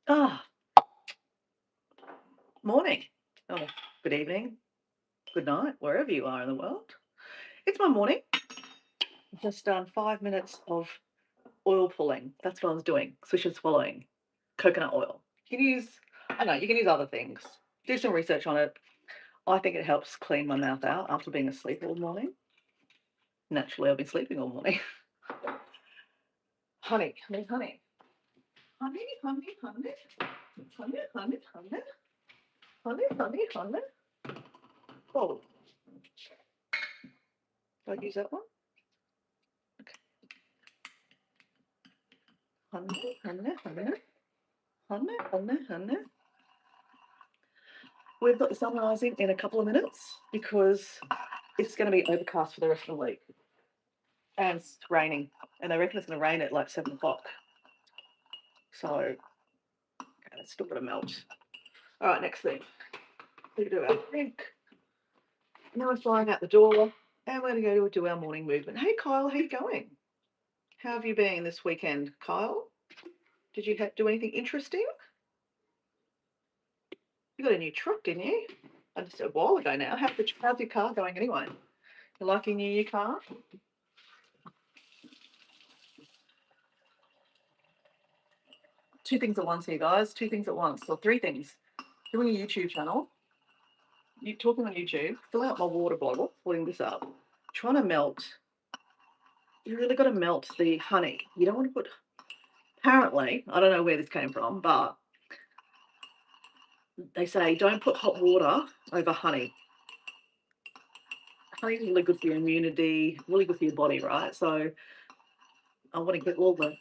Ah, morning. Oh, good evening, good night, wherever you are in the world. It's my morning. I've just done 5 minutes of oil pulling. That's what I was doing. Swish and swallowing. Coconut oil. You can use, I don't know, you can use other things. Do some research on it. I think it helps clean my mouth out after being asleep all morning. Naturally, I've been sleeping all morning. Honey, honey, honey. Honey, honey, honey. Honey, honey, honey. Honey, honey, honey. Oh, do I use that one? Honey, honey, honey. Honey, honey, honey. We've got the sun rising in a couple of minutes because it's going to be overcast for the rest of the week. And it's raining. And they reckon it's going to rain at like 7 o'clock. So, okay, it's still going to melt. All right, next thing. We do our drink. Now we're flying out the door. And we're going to go do our morning movement. Hey, Kyle, how you going? How have you been this weekend, Kyle? Did you do anything interesting? You got a new truck, didn't you? Just a while ago now. How's your car going anyway? You liking your new car? Two things at once here, guys. Two things at once, or three things. Doing a YouTube channel, you talking on YouTube, filling up my water bottle, filling this up, trying to melt. You really got to melt the honey. You don't want to put. Apparently, I don't know where this came from, but they say don't put hot water over honey. Honey's really good for your immunity, really good for your body, right? So I want to get all the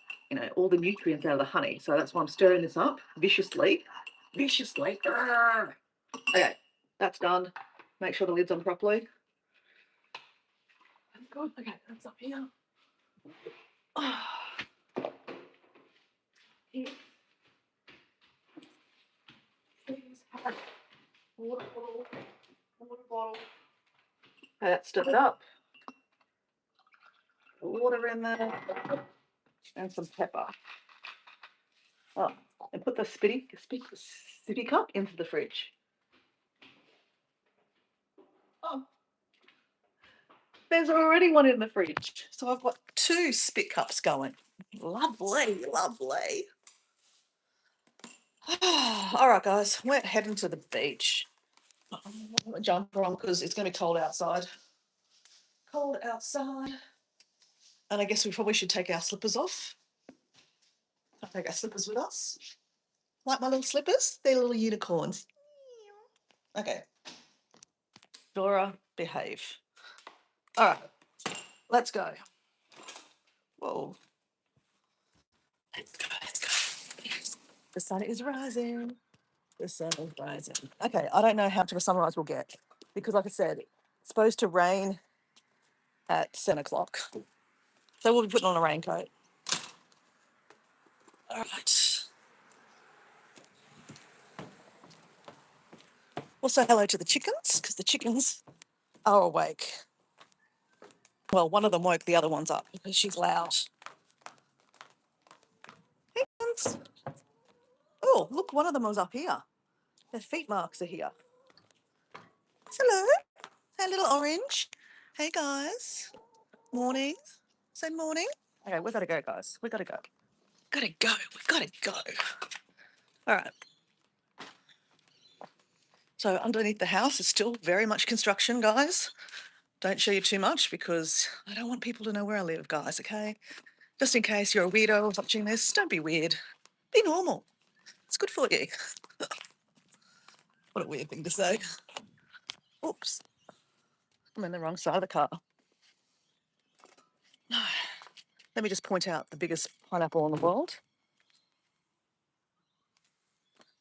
nutrients out of the honey. So that's why I'm stirring this up viciously. Viciously. Arrgh. Okay, that's done. Make sure the lid's on properly. Good. Okay, that's up here. Oh. Here. Please have water bottle. Water bottle. Okay, that's stirred up. Water in there. And some pepper. Oh, and put the sippy cup into the fridge. Oh, there's already one in the fridge. So I've got two spit cups going. Lovely, lovely. All right, guys, we're heading to the beach. I'm going to jump on because it's going to be cold outside. Cold outside. And I guess we probably should take our slippers off. I'll take our slippers with us. Like my little slippers? They're little unicorns. Okay. Dora, behave. All right, let's go. Whoa. Let's go, let's go. The sun is rising. The sun is rising. Okay, I don't know how much of a sunrise we'll get because, like I said, it's supposed to rain at 7 o'clock. So we'll be putting on a raincoat. All right. We'll say hello to the chickens because the chickens are awake. Well, one of them woke the other ones up because she's loud. Chickens. Oh, look, one of them was up here. Their feet marks are here. Hello. Hey, little orange. Hey, guys. Morning. Say morning. Okay, we've got to go, guys. We've got to go. Gotta go. We've got to go. All right. So underneath the house is still very much construction, guys. Don't show you too much because I don't want people to know where I live, guys, okay? Just in case you're a weirdo watching this, don't be weird. Be normal. It's good for you. What a weird thing to say. Oops. I'm in the wrong side of the car. Let me just point out the biggest pineapple in the world.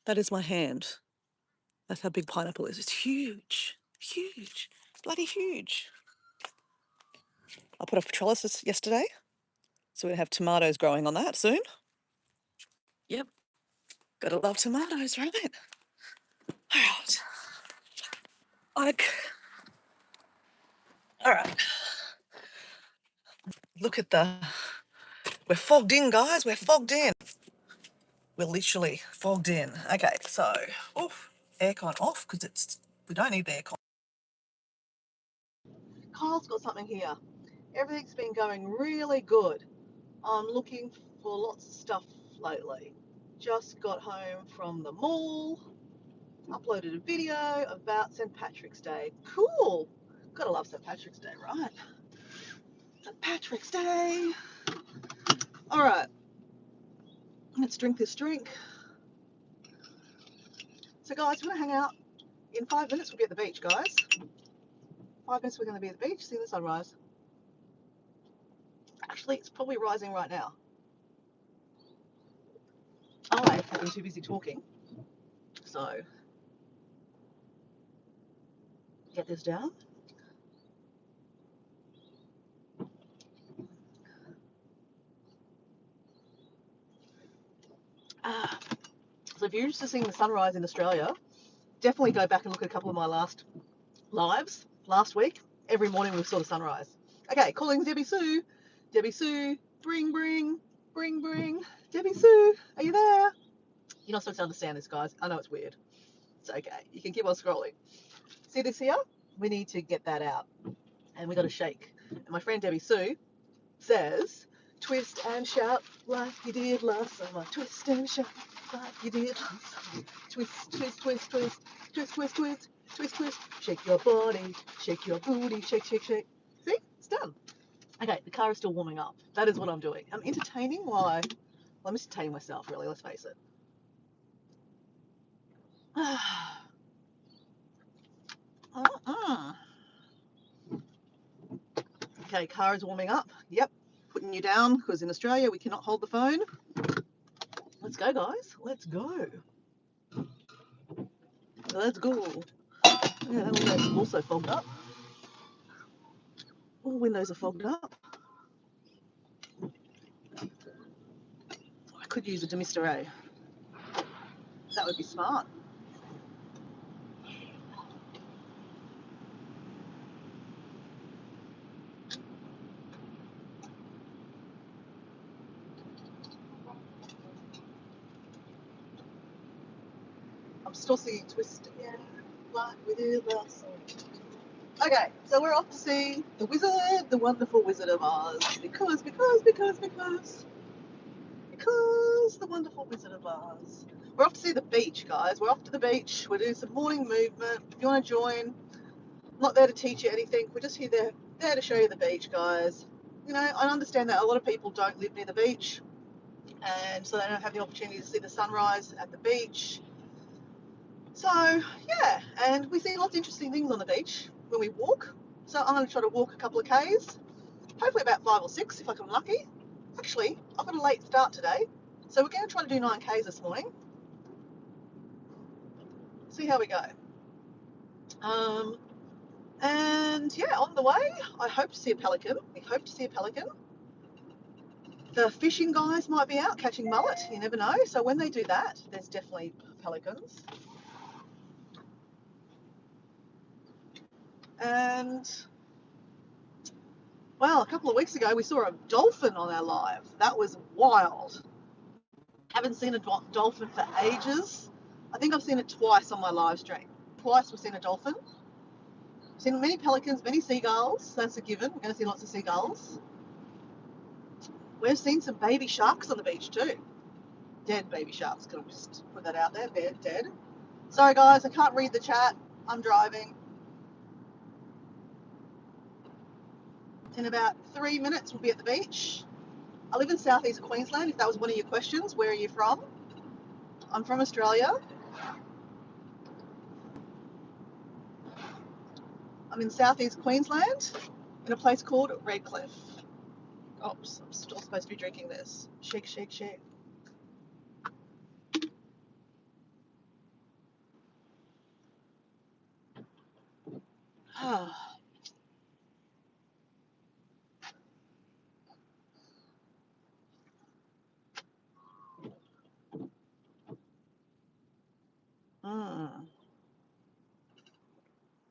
That is my hand. That's how big pineapple is. It's huge. Huge. Bloody huge. I put off trellises yesterday. So we're going to have tomatoes growing on that soon. Yep. Gotta love tomatoes, right? All right. All right. Look at we're fogged in, guys. We're fogged in. We're literally fogged in. Okay, so aircon off because we don't need the aircon. Kyle's got something here. Everything's been going really good. I'm looking for lots of stuff lately. Just got home from the mall. Uploaded a video about St. Patrick's Day. Cool. Gotta love St. Patrick's Day, right? St. Patrick's Day. All right. Let's drink this drink. So, guys, we're gonna hang out. In 5 minutes, we'll be at the beach, guys. 5 minutes, we're gonna be at the beach, seeing the sunrise. Actually, it's probably rising right now. I've been too busy talking. So, get this down. So if you're interested in seeing the sunrise in Australia, definitely go back and look at a couple of my last lives last week. Every morning we saw the sunrise. Okay, calling Debbie Sue. Debbie Sue, bring. Debbie Sue, are you there? You're not supposed to understand this, guys. I know it's weird. It's okay. You can keep on scrolling. See this here? We need to get that out. And we got to shake. And my friend Debbie Sue says, twist and shout like you did last summer. Twist and shout like you did last summer. Twist, twist, twist, twist, twist, twist, twist, twist, twist. Shake your body, shake your booty, shake, shake, shake. See? It's done. Okay, the car is still warming up. That is what I'm doing. I'm entertaining while I'm entertaining myself, really, let's face it. Okay, car is warming up. Yep, putting you down because in Australia we cannot hold the phone. Let's go, guys. Let's go. Let's go. Yeah, that window's also fogged up. All windows are fogged up. I could use a demister A. That would be smart. I'm still seeing twist again, like we did last summer. Okay, so we're off to see the wizard, the wonderful Wizard of Oz, because the wonderful Wizard of Oz. We're off to see the beach, guys. We're off to the beach. We're doing some morning movement. If you want to join, I'm not there to teach you anything. We're just here there to show you the beach, guys. You know, I understand that a lot of people don't live near the beach, and so they don't have the opportunity to see the sunrise at the beach. So, yeah, and we see lots of interesting things on the beach when we walk. So I'm going to try to walk a couple of Ks, hopefully about 5 or 6 if I'm lucky. Actually, I've got a late start today, so we're going to try to do 9 Ks this morning. See how we go. And yeah, on the way, I hope to see a pelican. We hope to see a pelican. The fishing guys might be out catching mullet, you never know. So when they do that, there's definitely pelicans. And well, a couple of weeks ago, we saw a dolphin on our live. That was wild. Haven't seen a dolphin for ages. I think I've seen it twice on my live stream. Twice we've seen a dolphin. Seen many pelicans, many seagulls. That's a given. We're going to see lots of seagulls. We've seen some baby sharks on the beach too. Dead baby sharks. Can I just put that out there? They're dead. Sorry guys, I can't read the chat. I'm driving. In about 3 minutes, we'll be at the beach. I live in southeast Queensland, if that was one of your questions. Where are you from? I'm from Australia. I'm in southeast Queensland in a place called Redcliffe. Oops, I'm still supposed to be drinking this. Shake, shake, shake.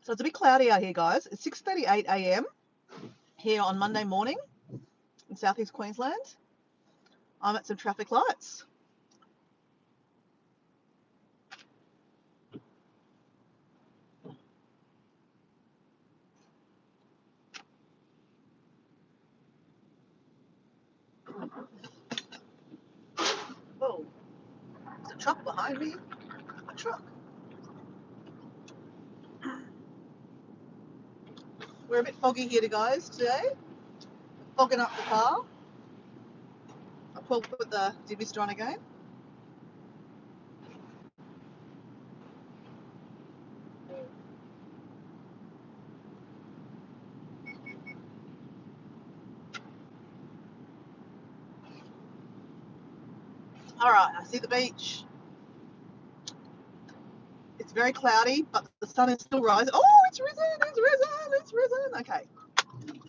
So it's a bit cloudy out here, guys. It's 6:38 a.m. here on Monday morning in southeast Queensland. I'm at some traffic lights. truck behind me. A truck. We're a bit foggy here, guys, today. Fogging up the car. I'll put the demister on again. All right, I see the beach. It's very cloudy, but the sun is still rising. Oh, it's risen, it's risen, it's risen. Okay.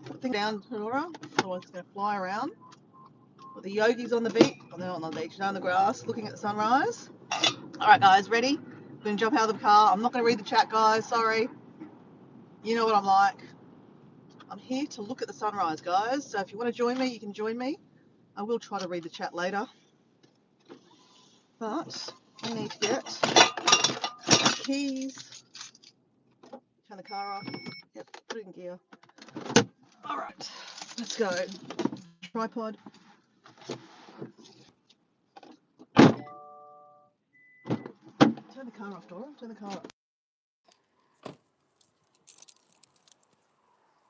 Put things down, Laura. Otherwise it's going to fly around. Put the yogis on the beach. Oh, they're not on the beach, they're on the grass, looking at the sunrise. All right, guys, ready? I'm going to jump out of the car. I'm not going to read the chat, guys. Sorry. You know what I'm like. I'm here to look at the sunrise, guys. So if you want to join me, you can join me. I will try to read the chat later. But I need to get the keys. Turn the car off. Yep, put it in gear. All right, let's go. Tripod. Turn the car off, Dora. Turn the car off.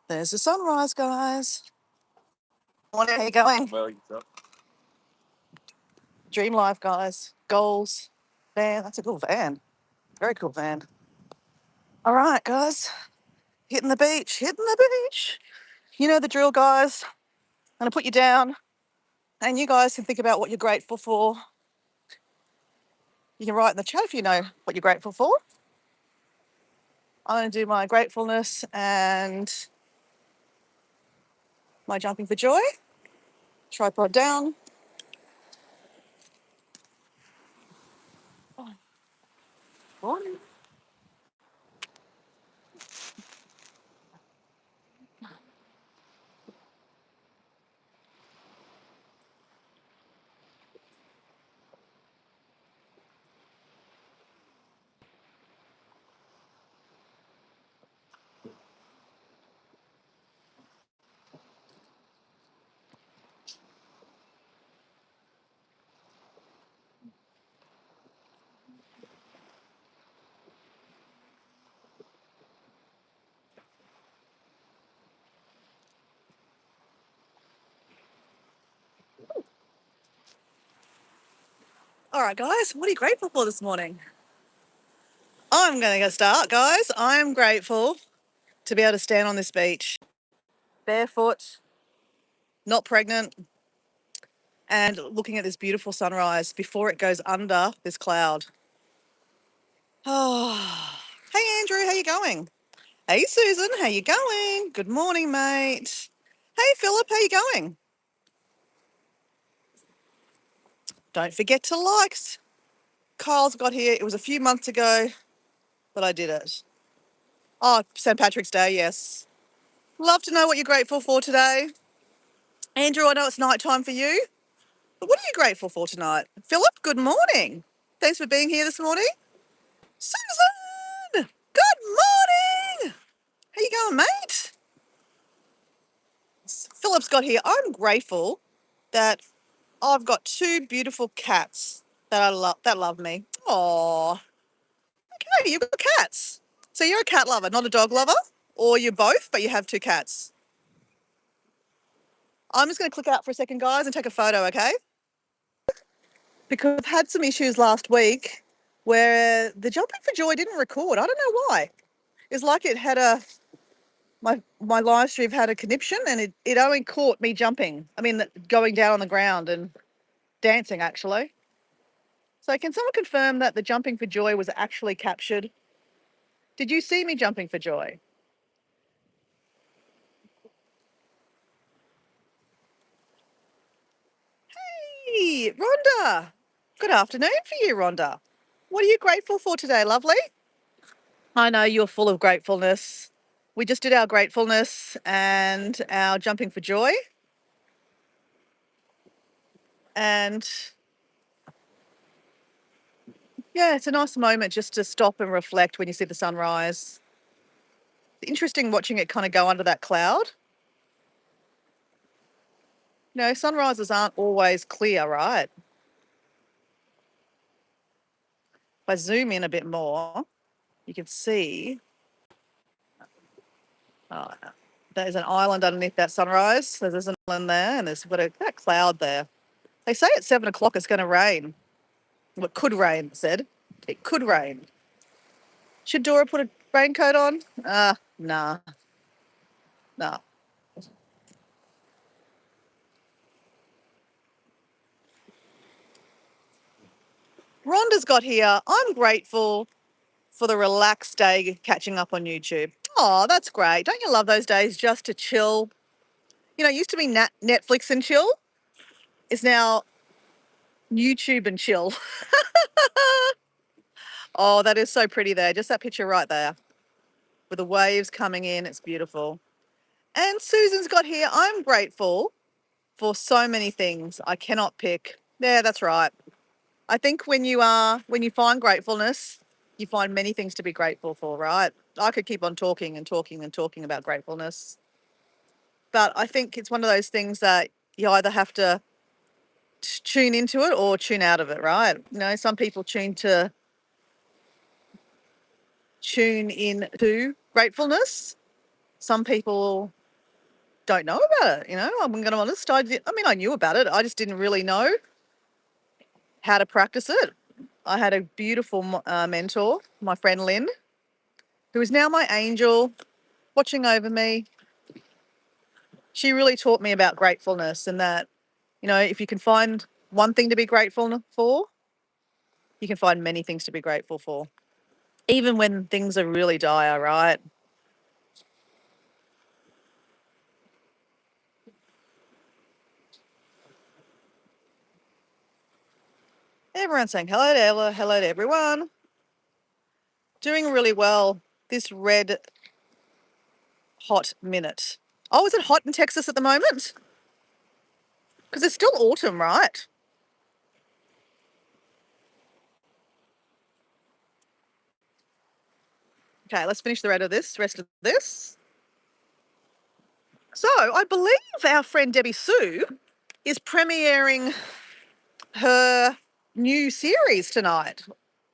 There's the sunrise, guys. Morning, how you going? Well, you got Dream life, guys. Goals. Van. That's a cool van. Very cool van. All right, guys. Hitting the beach. Hitting the beach. You know the drill, guys. I'm going to put you down, and you guys can think about what you're grateful for. You can write in the chat if you know what you're grateful for. I'm going to do my gratefulness and my jumping for joy. Tripod down. Morning. All right, guys. What are you grateful for this morning? I'm going to start, guys. I'm grateful to be able to stand on this beach, barefoot, not pregnant, and looking at this beautiful sunrise before it goes under this cloud. Oh, hey Andrew, how you going? Hey Susan, how you going? Good morning, mate. Hey Philip, how you going? Don't forget to like. Kyle's got here. It was a few months ago that I did it. Oh, St. Patrick's Day, yes. Love to know what you're grateful for today. Andrew, I know it's night time for you, but what are you grateful for tonight? Philip, good morning. Thanks for being here this morning. Susan, good morning. How you going, mate? Philip's got here. I'm grateful that I've got two beautiful cats that I love that love me. Aww. Okay, you've got cats. So you're a cat lover, not a dog lover? Or you're both, but you have two cats. I'm just going to click out for a second, guys, and take a photo, okay? Because I've had some issues last week where the Jumping for Joy didn't record. I don't know why. It's like it had my live stream had a conniption and it only caught me jumping. I mean, going down on the ground and dancing, actually. So can someone confirm that the Jumping for Joy was actually captured? Did you see me jumping for joy? Hey, Rhonda. Good afternoon for you, Rhonda. What are you grateful for today, lovely? I know you're full of gratefulness. We just did our gratefulness and our jumping for joy. And yeah, it's a nice moment just to stop and reflect when you see the sunrise. Interesting watching it kind of go under that cloud. You know, sunrises aren't always clear, right? If I zoom in a bit more, you can see there's an island underneath that sunrise. So there's an island there, and there's that cloud there. They say at 7 o'clock it's going to rain. Well, it could rain, it said. It could rain. Should Dora put a raincoat on? Nah. Rhonda's got here. I'm grateful for the relaxed day catching up on YouTube. Oh, that's great. Don't you love those days just to chill? You know, it used to be Netflix and chill. It's now YouTube and chill. Oh, that is so pretty there. Just that picture right there with the waves coming in. It's beautiful. And Susan's got here. I'm grateful for so many things I cannot pick. Yeah, that's right. I think when you find gratefulness, you find many things to be grateful for, right? I could keep on talking and talking and talking about gratefulness. But I think it's one of those things that you either have to tune into it or tune out of it, right? You know, some people tune in to gratefulness. Some people don't know about it, you know. I'm going to be honest. I knew about it. I just didn't really know how to practice it. I had a beautiful mentor, my friend Lynn, who is now my angel, watching over me. She really taught me about gratefulness and that, you know, if you can find one thing to be grateful for, you can find many things to be grateful for, even when things are really dire, right? Everyone's saying hello to Ella, hello to everyone. Doing really well this red hot minute. Oh, is it hot in Texas at the moment? Because it's still autumn, right? Okay, let's finish the rest of this. So I believe our friend Debbie Sue is premiering her new series tonight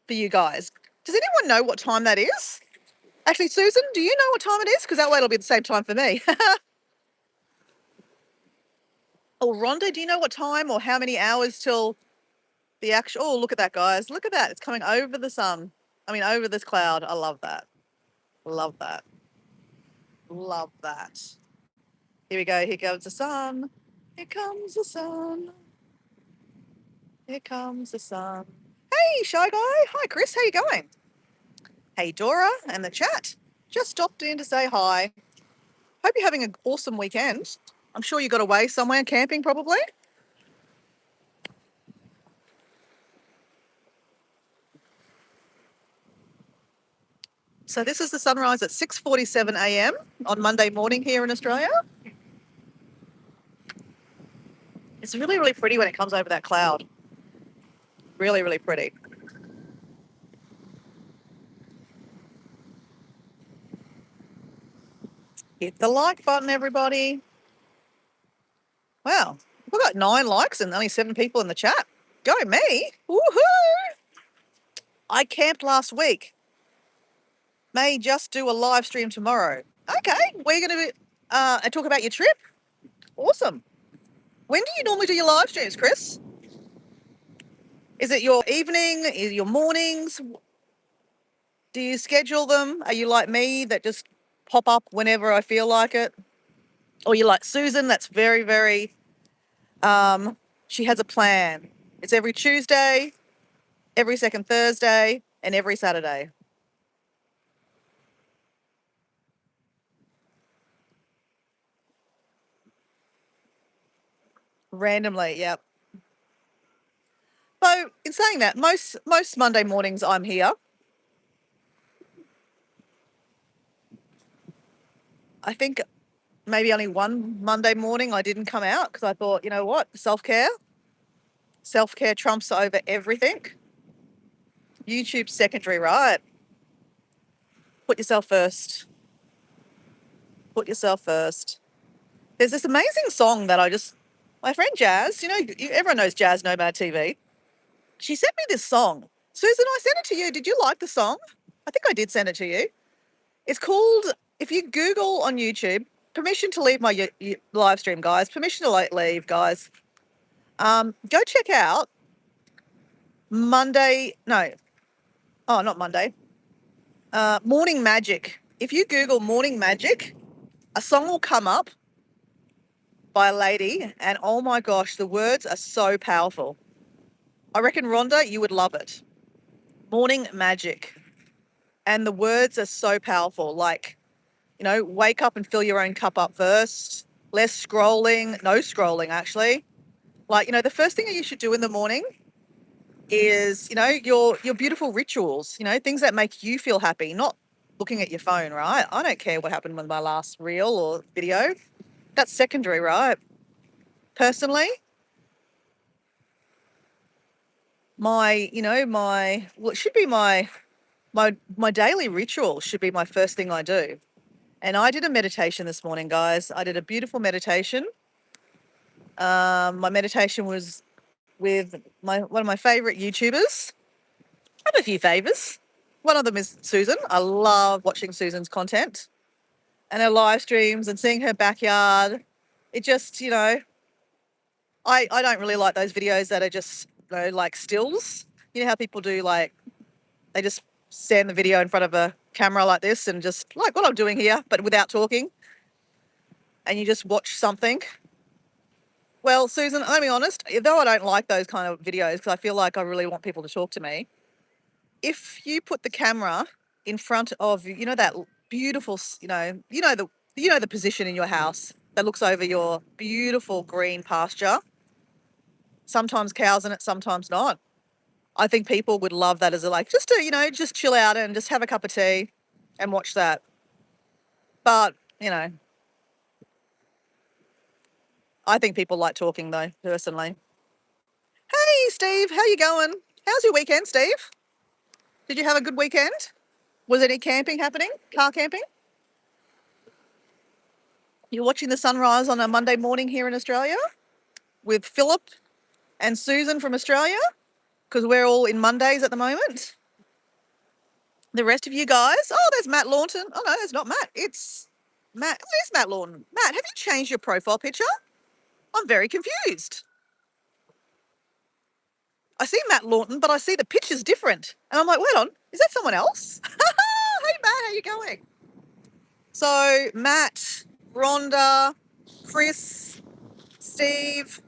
for you guys. Does anyone know what time that is? Actually, Susan, do you know what time it is? Because that way it'll be the same time for me. Oh, Rhonda, do you know what time or how many hours till the actual... Oh, look at that, guys. Look at that. It's coming over the sun. Over this cloud. I love that. Love that. Love that. Here we go. Here comes the sun. Here comes the sun. Here comes the sun. Hey, Shy Guy. Hi, Chris. How you going? Hey, Dora and the chat. Just stopped in to say hi. Hope you're having an awesome weekend. I'm sure you got away somewhere camping probably. So this is the sunrise at 6:47 a.m. on Monday morning here in Australia. It's really, really pretty when it comes over that cloud. Really, really pretty. Hit the like button, everybody. Wow, we've got 9 likes and only 7 people in the chat. Go me. Woohoo! I camped last week. May just do a live stream tomorrow. Okay, we're going to talk about your trip. Awesome. When do you normally do your live streams, Chris? Is it your evening? Is it your mornings? Do you schedule them? Are you like me that just pop up whenever I feel like it? Or you like Susan that's very, very, she has a plan. It's every Tuesday, every second Thursday, and every Saturday. Randomly, yep. So in saying that, most Monday mornings I'm here. I think maybe only one Monday morning I didn't come out because I thought, you know what, self-care trumps over everything. YouTube's secondary, right? Put yourself first. Put yourself first. There's this amazing song that my friend Jazz, you know, everyone knows Jazz Nomad TV. She sent me this song Susan, I sent it to you. Did you like the song? I think I did send it to you. It's called, if you Google on YouTube, permission to leave my live stream, guys. Permission to leave, guys. Go check out Monday. No. Oh, not Monday. Morning Magic. If you Google Morning Magic, a song will come up by a lady, and oh my gosh, the words are so powerful. I reckon, Rhonda, you would love it. Morning Magic. And the words are so powerful. Like, you know, wake up and fill your own cup up first. Less scrolling. No scrolling, actually. Like, you know, the first thing that you should do in the morning is, you know, your beautiful rituals, you know, things that make you feel happy, not looking at your phone, right? I don't care what happened with my last reel or video. That's secondary, right? Personally, it should be my daily ritual should be my first thing I do. And I did a meditation this morning, guys. I did a beautiful meditation. My meditation was with one of my favorite YouTubers. I have a few favors. One of them is Susan. I love watching Susan's content and her live streams and seeing her backyard. It just, I don't really like those videos that are just, like stills. You know how people do, like, they just stand the video in front of a camera like this and just like what I'm doing here, but without talking. And you just watch something. Well, Susan, let me be honest, though I don't like those kind of videos because I feel like I really want people to talk to me. If you put the camera in front of, that beautiful, the position in your house that looks over your beautiful green pasture, sometimes cows in it, sometimes not. I think people would love that as just to, just chill out and just have a cup of tea and watch that. But, I think people like talking though, personally. Hey, Steve, how you going? How's your weekend, Steve? Did you have a good weekend? Was any camping happening? Car camping? You're watching the sunrise on a Monday morning here in Australia with Philip and Susan from Australia, because we're all in Mondays at the moment. The rest of you guys, oh, there's Matt Launton. Oh, no, there's not Matt. It's Matt. Where's Matt Launton? Matt, have you changed your profile picture? I'm very confused. I see Matt Launton, but I see the picture's different. And I'm like, wait on, is that someone else? Hey, Matt, how you going? So, Matt, Rhonda, Chris, Steve,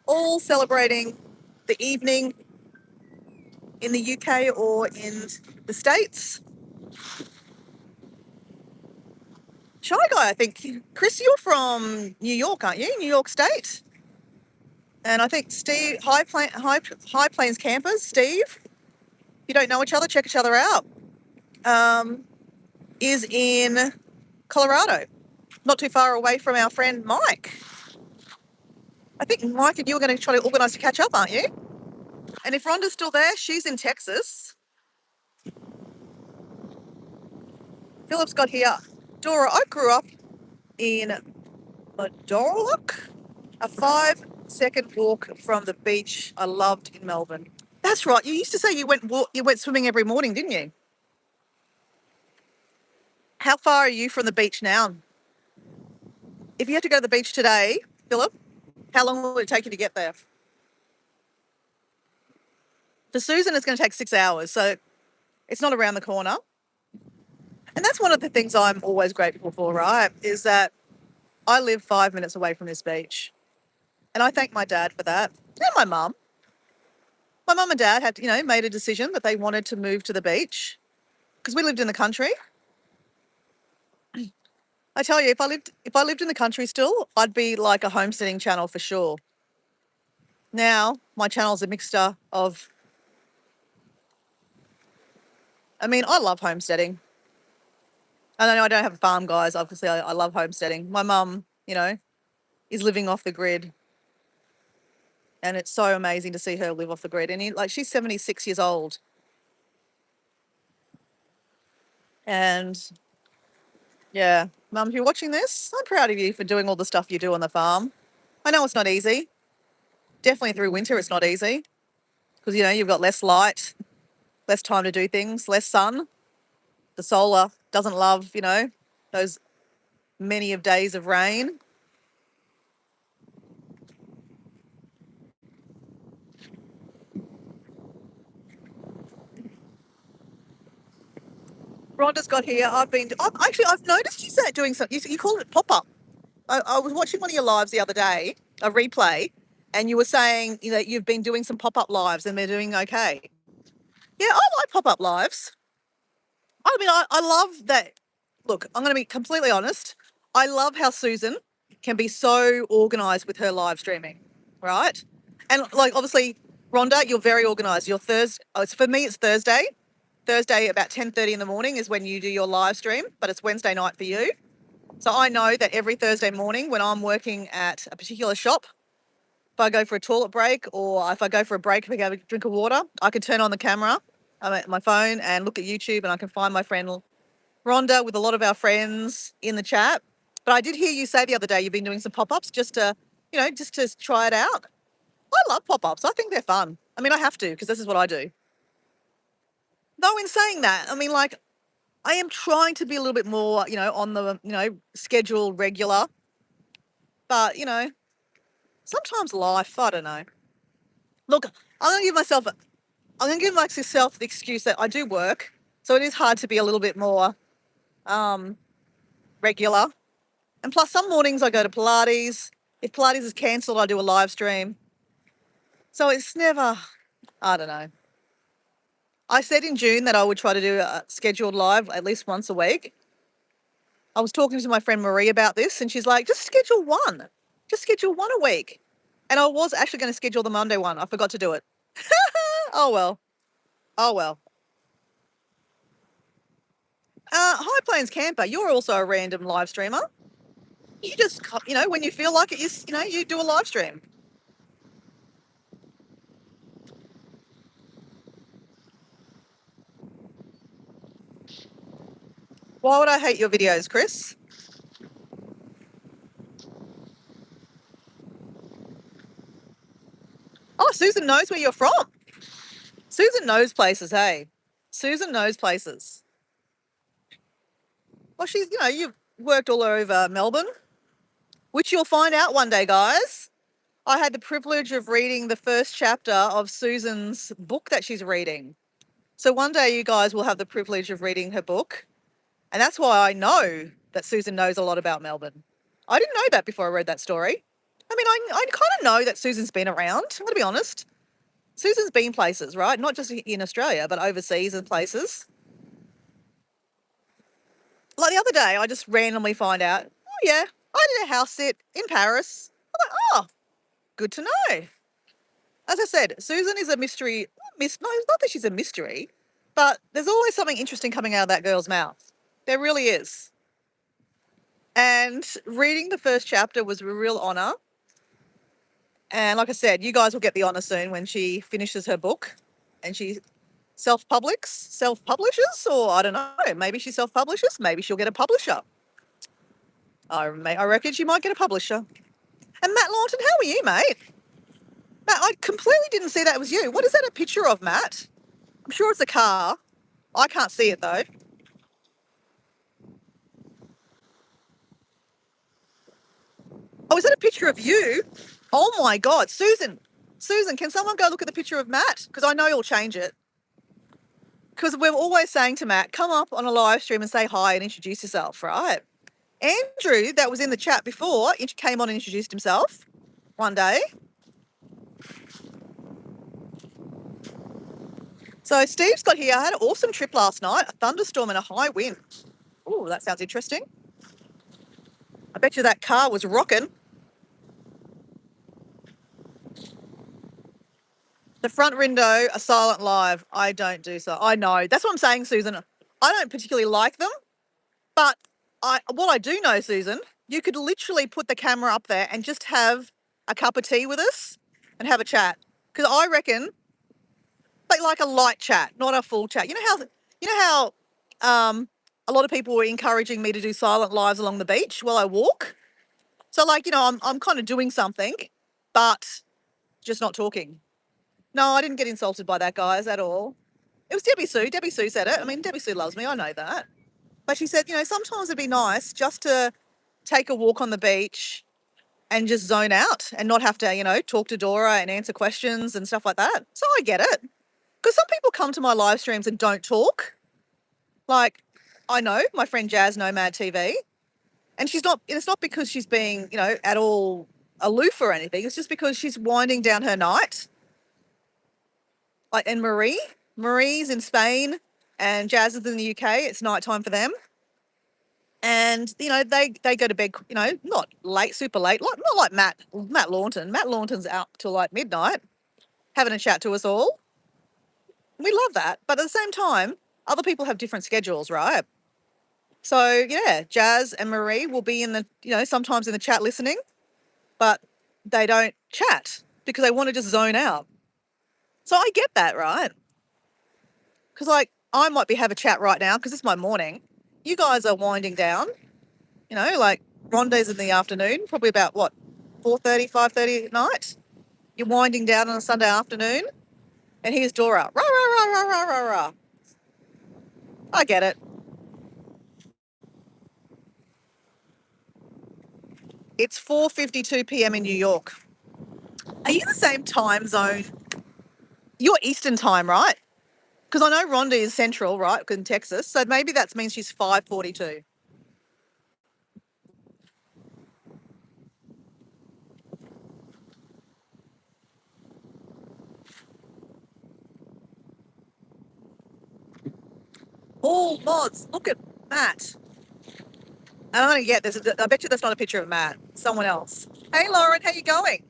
all celebrating the evening in the UK or in the States. Shy Guy, I think. Chris, you're from New York, aren't you? New York State. And I think Steve, High Plains Campers, Steve, if you don't know each other, check each other out, is in Colorado, not too far away from our friend Mike. I think Mike and you are going to try to organise to catch up, aren't you? And if Rhonda's still there, she's in Texas. Philip's got here. Dora, I grew up in Medorlock, a 5-second walk from the beach I loved in Melbourne. That's right. You used to say you went swimming every morning, didn't you? How far are you from the beach now? If you had to go to the beach today, Philip, how long will it take you to get there? For Susan, it's going to take 6 hours, so it's not around the corner. And that's one of the things I'm always grateful for, right, is that I live 5 minutes away from this beach. And I thank my dad for that, and my mum. My mum and dad had, made a decision that they wanted to move to the beach because we lived in the country. I tell you, if I lived in the country still, I'd be like a homesteading channel for sure. Now, my channel's a mixture of, I love homesteading. I know I don't have a farm, guys. Obviously, I love homesteading. My mum, is living off the grid. And it's so amazing to see her live off the grid. And she's 76 years old. And yeah, Mum, if you're watching this, I'm proud of you for doing all the stuff you do on the farm. I know it's not easy. Definitely through winter, it's not easy because, you've got less light less time to do things, less sun. The solar doesn't love, those many of days of rain. Rhonda's got here. I've noticed you said doing something. You called it pop up. I was watching one of your lives the other day, a replay, and you were saying that you've been doing some pop up lives and they're doing okay. Yeah, I like pop up lives. I mean, I love that. Look, I'm going to be completely honest. I love how Susan can be so organised with her live streaming, right? And like, obviously, Rhonda, you're very organised. Your Thursday, for me, it's Thursday. Thursday about 10:30 in the morning is when you do your live stream, but it's Wednesday night for you. So I know that every Thursday morning when I'm working at a particular shop, if I go for a toilet break or if I go for a break, if I have a drink of water, I can turn on the camera, my phone, and look at YouTube, and I can find my friend Rhonda with a lot of our friends in the chat. But I did hear you say the other day you've been doing some pop-ups just to try it out. I love pop-ups. I think they're fun. I mean, I have to because this is what I do. Though in saying that, I mean, like, I am trying to be a little bit more, on the, schedule regular. But, sometimes life, I don't know. Look, I'm going to give myself the excuse that I do work. So it is hard to be a little bit more regular. And plus, some mornings I go to Pilates. If Pilates is cancelled, I do a live stream. So it's never, I don't know. I said in June that I would try to do a scheduled live at least once a week. I was talking to my friend Marie about this, and she's like, just schedule one. Just schedule one a week. And I was actually going to schedule the Monday one. I forgot to do it. Oh, well. Oh, well. High Plains Camper, you're also a random live streamer. You just, when you feel like it, you do a live stream. Why would I hate your videos, Chris? Oh, Susan knows where you're from. Susan knows places, hey? Susan knows places. Well, you've worked all over Melbourne, which you'll find out one day, guys. I had the privilege of reading the first chapter of Susan's book that she's reading. So one day you guys will have the privilege of reading her book. And that's why I know that Susan knows a lot about Melbourne. I didn't know that before I read that story. I mean, I kind of know that Susan's been around, I'm going to be honest. Susan's been places, right? Not just in Australia, but overseas and places. Like the other day, I just randomly find out, oh yeah, I did a house sit in Paris. I'm like, oh, good to know. As I said, Susan is a mystery. No, it's not that she's a mystery, but there's always something interesting coming out of that girl's mouth. There really is. And reading the first chapter was a real honour. And like I said, you guys will get the honour soon when she finishes her book and she self-publishes, or I don't know, maybe she self-publishes, maybe she'll get a publisher. I reckon she might get a publisher. And Matt Lawton, how are you, mate? Matt, I completely didn't see that was you. What is that a picture of, Matt? I'm sure it's a car. I can't see it, though. Oh, is that a picture of you? Oh, my God. Susan, can someone go look at the picture of Matt? Because I know you'll change it. Because we're always saying to Matt, come up on a live stream and say hi and introduce yourself, right? Andrew, that was in the chat before, came on and introduced himself one day. So Steve's got here, I had an awesome trip last night, a thunderstorm and a high wind. Oh, that sounds interesting. I bet you that car was rocking. The front window, a silent live. I don't do so. I know. That's what I'm saying, Susan. I don't particularly like them, but what I do know, Susan, you could literally put the camera up there and just have a cup of tea with us and have a chat. Because I reckon, but like a light chat, not a full chat. You know how a lot of people were encouraging me to do silent lives along the beach while I walk. So like, I'm kind of doing something, but just not talking. No, I didn't get insulted by that, guys, at all. It was Debbie Sue. Debbie Sue said it. I mean, Debbie Sue loves me. I know that. But she said, sometimes it'd be nice just to take a walk on the beach and just zone out and not have to, talk to Dora and answer questions and stuff like that. So I get it. Because some people come to my live streams and don't talk. Like, I know my friend Jazz Nomad TV, and it's not because she's being, at all aloof or anything. It's just because she's winding down her night. Like, and Marie's in Spain and Jazz is in the UK. It's nighttime for them. And, they go to bed, not late, super late, not like Matt Launton. Matt Launton's out till like midnight having a chat to us all. We love that. But at the same time, other people have different schedules, right? So, yeah, Jazz and Marie will be in the, sometimes in the chat listening, but they don't chat because they want to just zone out. So I get that, right? Because, like, I might have a chat right now because it's my morning. You guys are winding down, like Rhonda's in the afternoon, probably about, 4:30, 5:30 at night. You're winding down on a Sunday afternoon, and here's Dora. Rah, rah, rah, rah, rah, rah, rah. I get it. It's 4:52 p.m. in New York. Are you the same time zone? You're Eastern time, right? Because I know Rhonda is Central, right, in Texas. So maybe that means she's 5:42. Oh, mods, look at Matt. I'm going to get this. I bet you that's not a picture of Matt. Someone else. Hey, Lauren, how you going?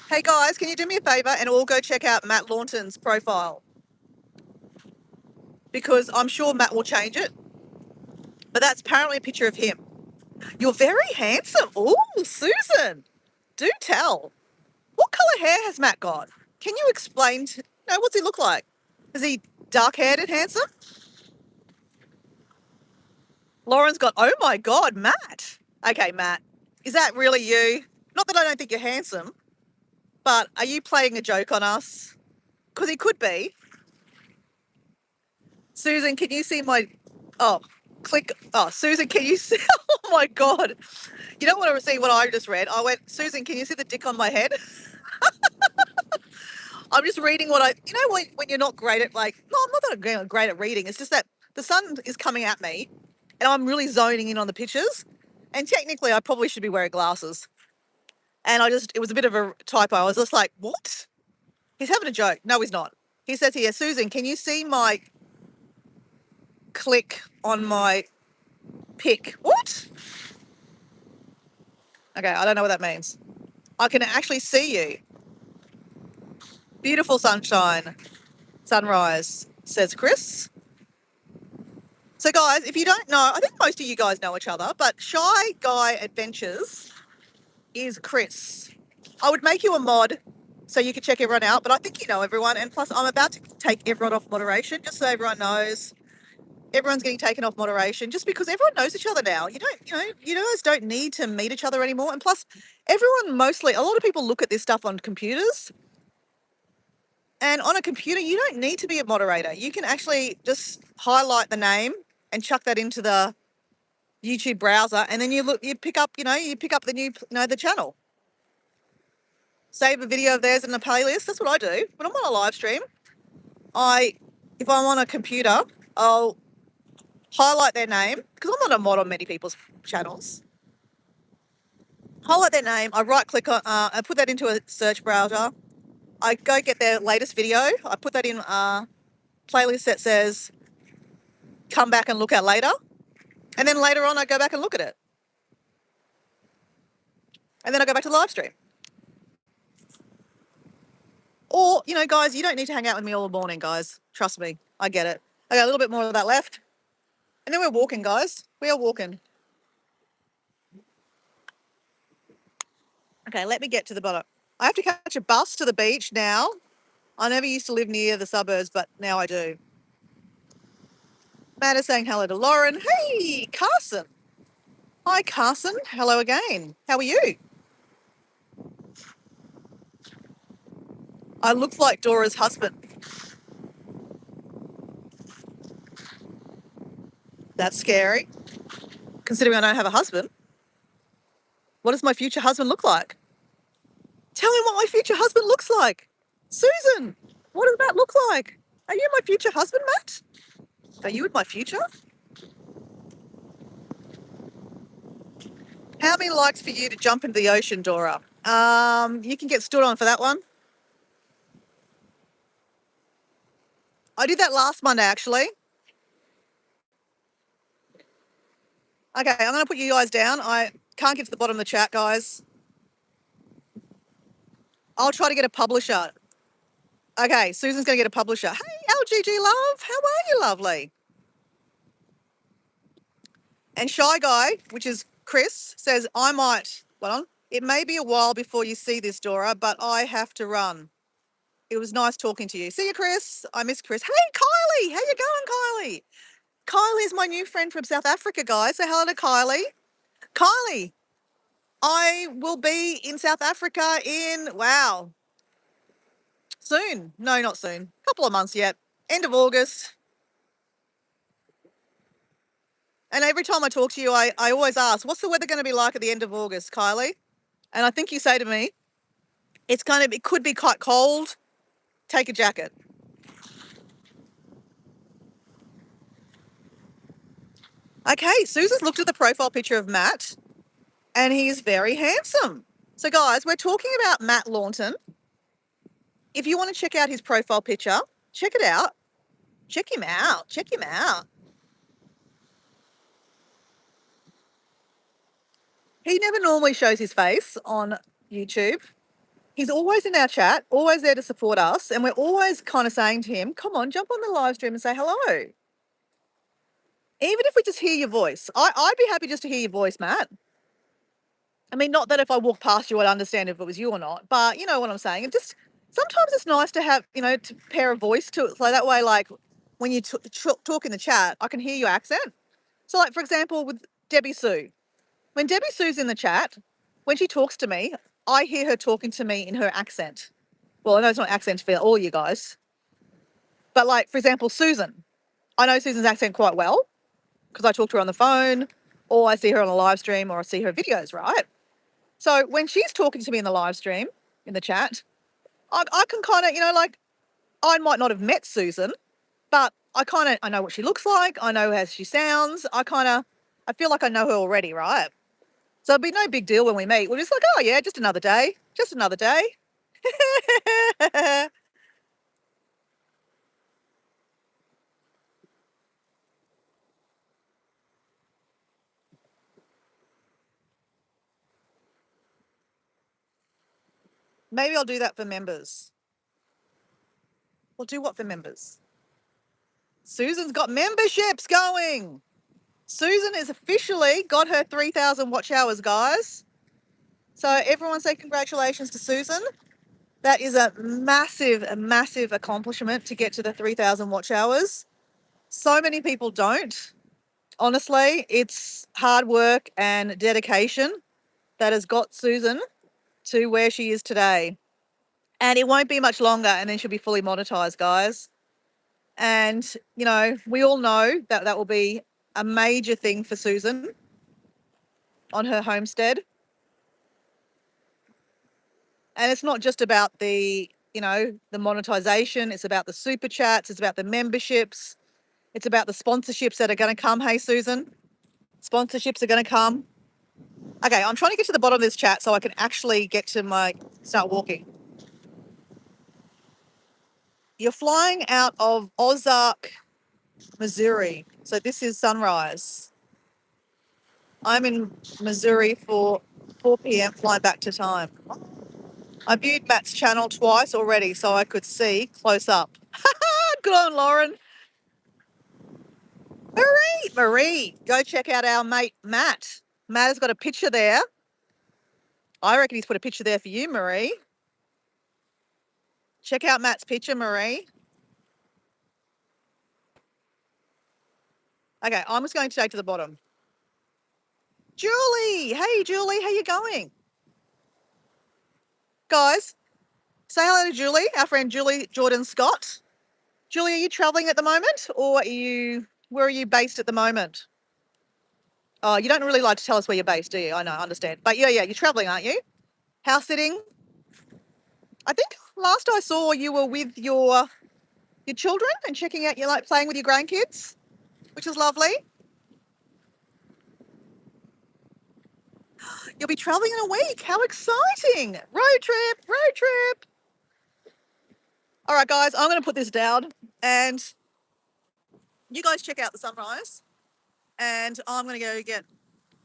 Hey, guys, can you do me a favour and all go check out Matt Launton's profile? Because I'm sure Matt will change it. But that's apparently a picture of him. You're very handsome. Oh, Susan, do tell. What colour hair has Matt got? Can you explain? What's he look like? Is he dark-haired and handsome? Lauren's got, oh my God, Matt. Okay, Matt, is that really you? Not that I don't think you're handsome, but are you playing a joke on us? Because he could be. Susan, can you see my, Susan, can you see, oh my God. You don't want to see what I just read. I went, Susan, can you see the dick on my head? I'm just reading what when you're not great at no, I'm not that great at reading. It's just that the sun is coming at me and I'm really zoning in on the pictures. And technically I probably should be wearing glasses. And it was a bit of a typo. I was just like, what? He's having a joke. No, he's not. He says here, Susan, can you see my click on my pic? What? Okay, I don't know what that means. I can actually see you. Beautiful sunshine. Sunrise, says Chris. So, guys, if you don't know, I think most of you guys know each other, but Shy Guy Adventures is Chris. I would make you a mod so you can check everyone out, but I think you know everyone. And plus, I'm about to take everyone off moderation, just so everyone knows. Everyone's getting taken off moderation just because everyone knows each other now. You guys don't need to meet each other anymore. And plus, a lot of people look at this stuff on computers. And on a computer, you don't need to be a moderator. You can actually just highlight the name and chuck that into the YouTube browser, and then you pick up the new, the channel. Save a video of theirs in the playlist. That's what I do when I'm on a live stream. If I'm on a computer, I'll highlight their name because I'm not a mod on many people's channels. Highlight their name. I right click on, I put that into a search browser. I go get their latest video. I put that in a playlist that says come back and look at later. And then later on, I go back and look at it. And then I go back to the live stream. Or, guys, you don't need to hang out with me all morning, guys. Trust me. I get it. I got a little bit more of that left. And then we're walking, guys. We are walking. Okay, let me get to the bottom. I have to catch a bus to the beach now. I never used to live near the suburbs, but now I do. Matt is saying hello to Lauren. Hey, Carson. Hi, Carson. Hello again. How are you? I look like Dora's husband. That's scary, considering I don't have a husband. What does my future husband look like? Tell me what my future husband looks like. Susan, what does Matt look like? Are you my future husband, Matt? Are you in my future? How many likes for you to jump into the ocean, Dora? You can get stood on for that one. I did that last Monday, actually. Okay, I'm going to put you guys down. I can't get to the bottom of the chat, guys. I'll try to get a publisher. Okay, Susan's going to get a publisher. Hey, LGG Love, how are you, lovely? And Shy Guy, which is Chris, says, I might, hold on, it may be a while before you see this, Dora, but I have to run. It was nice talking to you. See you, Chris. I miss Chris. Hey, Kylie, how you going, Kylie? Kylie is my new friend from South Africa, guys. Say hello to Kylie. Kylie, I will be in South Africa in, wow, soon. No, not soon. Couple of months yet. End of August. And every time I talk to you, I always ask, what's the weather going to be like at the end of August, Kylie? And I think you say to me, it could be quite cold. Take a jacket. Okay, Susan's looked at the profile picture of Matt, and he's very handsome. So, guys, we're talking about Matt Launton. If you want to check out his profile picture, check it out. Check him out. Check him out. He never normally shows his face on YouTube. He's always in our chat, always there to support us. And we're always kind of saying to him, come on, jump on the live stream and say hello. Even if we just hear your voice. I'd be happy just to hear your voice, Matt. I mean, not that if I walk past you, I'd understand if it was you or not, but you know what I'm saying. It just, sometimes it's nice to have, to pair a voice to it. So that way, like, when you talk in the chat, I can hear your accent. So, like, for example, with Debbie Sue. When Debbie Sue's in the chat, when she talks to me, I hear her talking to me in her accent. Well, I know it's not accent for all you guys. But, like, for example, Susan. I know Susan's accent quite well because I talk to her on the phone or I see her on a live stream or I see her videos, right? So when she's talking to me in the live stream, in the chat, I can kind of, like, I might not have met Susan, but I know what she looks like. I know how she sounds. I feel like I know her already, right? So it'd be no big deal when we meet. We're just like, oh yeah, just another day. Just another day. Maybe I'll do that for members. We'll do what for members? Susan's got memberships going. Susan has officially got her 3,000 watch hours, guys. So everyone say congratulations to Susan. That is a massive accomplishment to get to the 3,000 watch hours. So many people don't. Honestly, it's hard work and dedication that has got Susan to where she is today. And it won't be much longer and then she'll be fully monetized, guys. And, we all know that that will be a major thing for Susan on her homestead. And it's not just about the monetization. It's about the super chats. It's about the memberships. It's about the sponsorships that are going to come. Hey, Susan, sponsorships are going to come. Okay, I'm trying to get to the bottom of this chat so I can actually get to start walking. You're flying out of Ozark, Missouri. So this is sunrise. I'm in Missouri for 4 p.m. flying back to time. I viewed Matt's channel twice already so I could see close up. Good on, Lauren. Marie, go check out our mate, Matt. Matt has got a picture there. I reckon he's put a picture there for you, Marie. Check out Matt's picture, Marie. Okay, I'm just going to take to the bottom. Julie, hey, Julie, how you going? Guys, say hello to Julie, our friend Julie Jordan Scott. Julie, are you traveling at the moment or where are you based at the moment? Oh, you don't really like to tell us where you're based, do you? I know, I understand. But yeah, you're travelling, aren't you? House sitting. I think last I saw you were with your children and checking out, you like playing with your grandkids, which is lovely. You'll be travelling in a week. How exciting! Road trip, road trip. All right, guys, I'm going to put this down and you guys check out the sunrise and I'm going to go get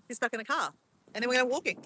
this back in the car and then we're going walking.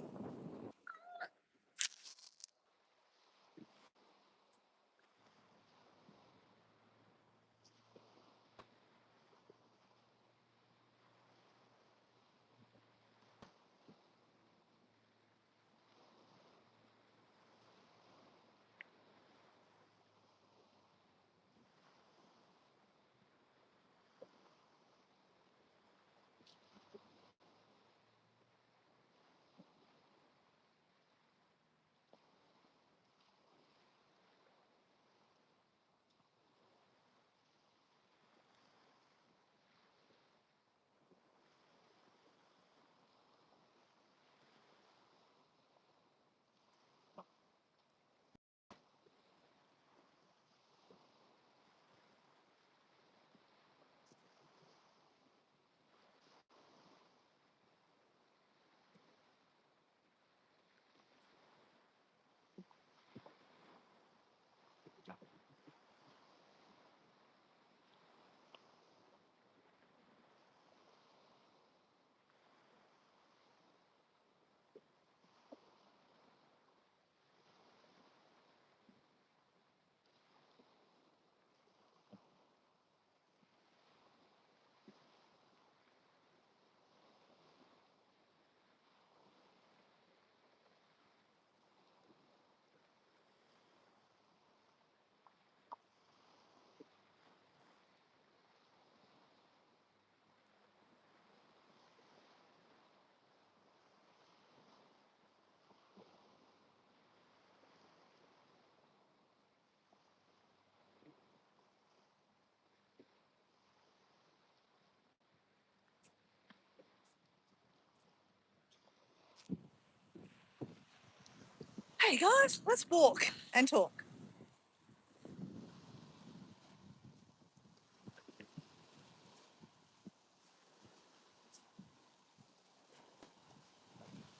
Hey guys, let's walk and talk.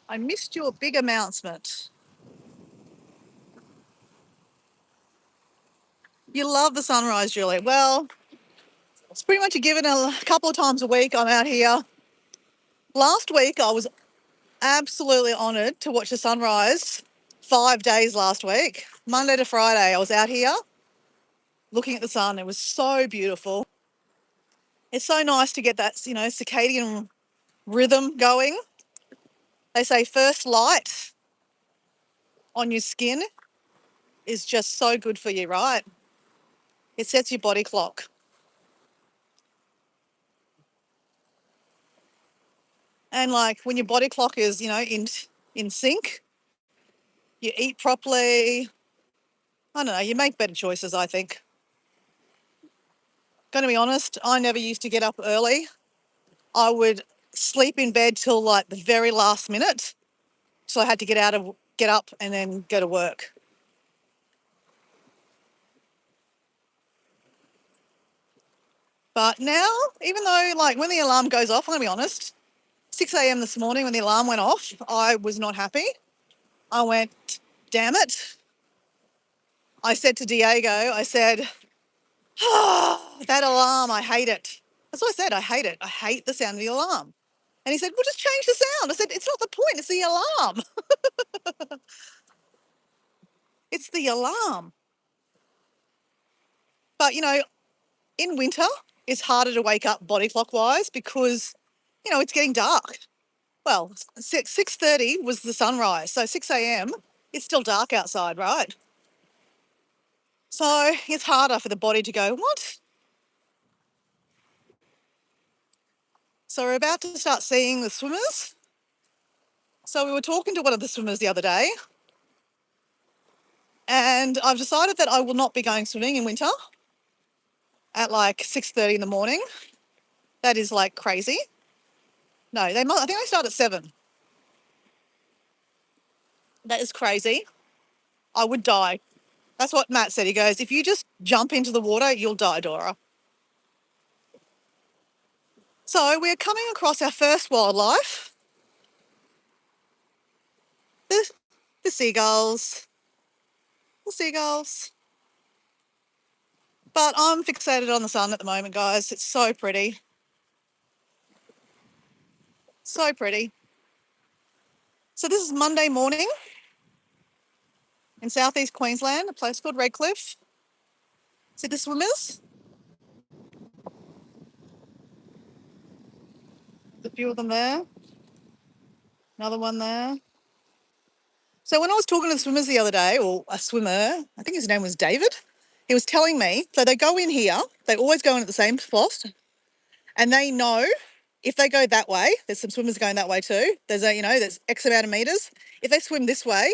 I missed your big announcement. You love the sunrise, Julie. Well, it's pretty much a given a couple of times a week I'm out here. Last week I was absolutely honoured to watch the sunrise 5 days last week. Monday to Friday I was out here looking at the sun. It was so beautiful. It's so nice to get that, circadian rhythm going. They say first light on your skin is just so good for you, right? It sets your body clock. And like when your body clock is, in sync, you eat properly. I don't know, you make better choices, I think. Going to be honest, I never used to get up early. I would sleep in bed till like the very last minute, till I had to get up and then go to work. But now, even though like when the alarm goes off, I'm going to be honest, 6 a.m. this morning when the alarm went off, I was not happy. I went, damn it. I said to Diego, I said, that alarm, I hate it. That's what I said, I hate it. I hate the sound of the alarm. And he said, well, just change the sound. I said, it's not the point, it's the alarm. It's the alarm. But, in winter, it's harder to wake up body clock-wise because, it's getting dark. Well, 6:30 was the sunrise, so 6 a.m, it's still dark outside, right? So it's harder for the body to go, what? So we're about to start seeing the swimmers. So we were talking to one of the swimmers the other day, and I've decided that I will not be going swimming in winter at like 6:30 in the morning. That is like crazy. No, I think they start at 7. That is crazy. I would die. That's what Matt said. He goes, if you just jump into the water, you'll die, Dora. So we're coming across our first wildlife. The seagulls. The seagulls. But I'm fixated on the sun at the moment, guys. It's so pretty. So pretty. So this is Monday morning in southeast Queensland, a place called Redcliffe. See the swimmers? There's a few of them there. Another one there. So when I was talking to the swimmers the other day, or a swimmer, I think his name was David, he was telling me, so they go in here, they always go in at the same spot, and they know if they go that way, there's some swimmers going that way too, there's X amount of metres. If they swim this way,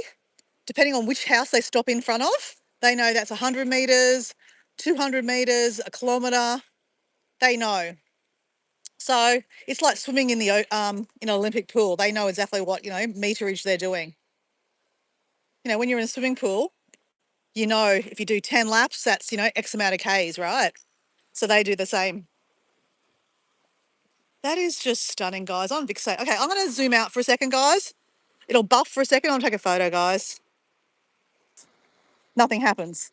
depending on which house they stop in front of, they know that's 100 metres, 200 metres, a kilometre, they know. So it's like swimming in in an Olympic pool. They know exactly what, meterage they're doing. When you're in a swimming pool, if you do 10 laps, that's, X amount of Ks, right? So they do the same. That is just stunning, guys. I'm fixated. Okay, I'm going to zoom out for a second, guys. It'll buff for a second. I'll take a photo, guys. Nothing happens.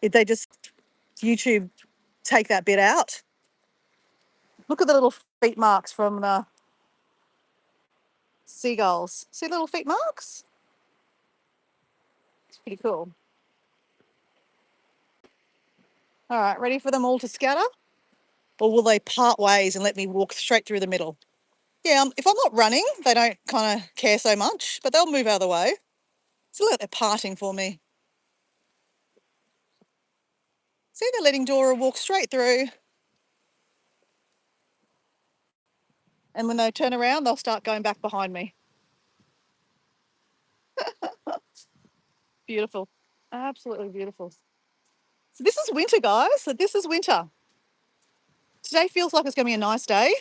If they just YouTube take that bit out. Look at the little feet marks from the seagulls. See the little feet marks? It's pretty cool. All right, ready for them all to scatter? Or will they part ways and let me walk straight through the middle? Yeah, if I'm not running, they don't kind of care so much, but they'll move out of the way. So look, they're parting for me. See, they're letting Dora walk straight through. And when they turn around, they'll start going back behind me. Beautiful. Absolutely beautiful. So this is winter, guys. So this is winter. Today feels like it's going to be a nice day.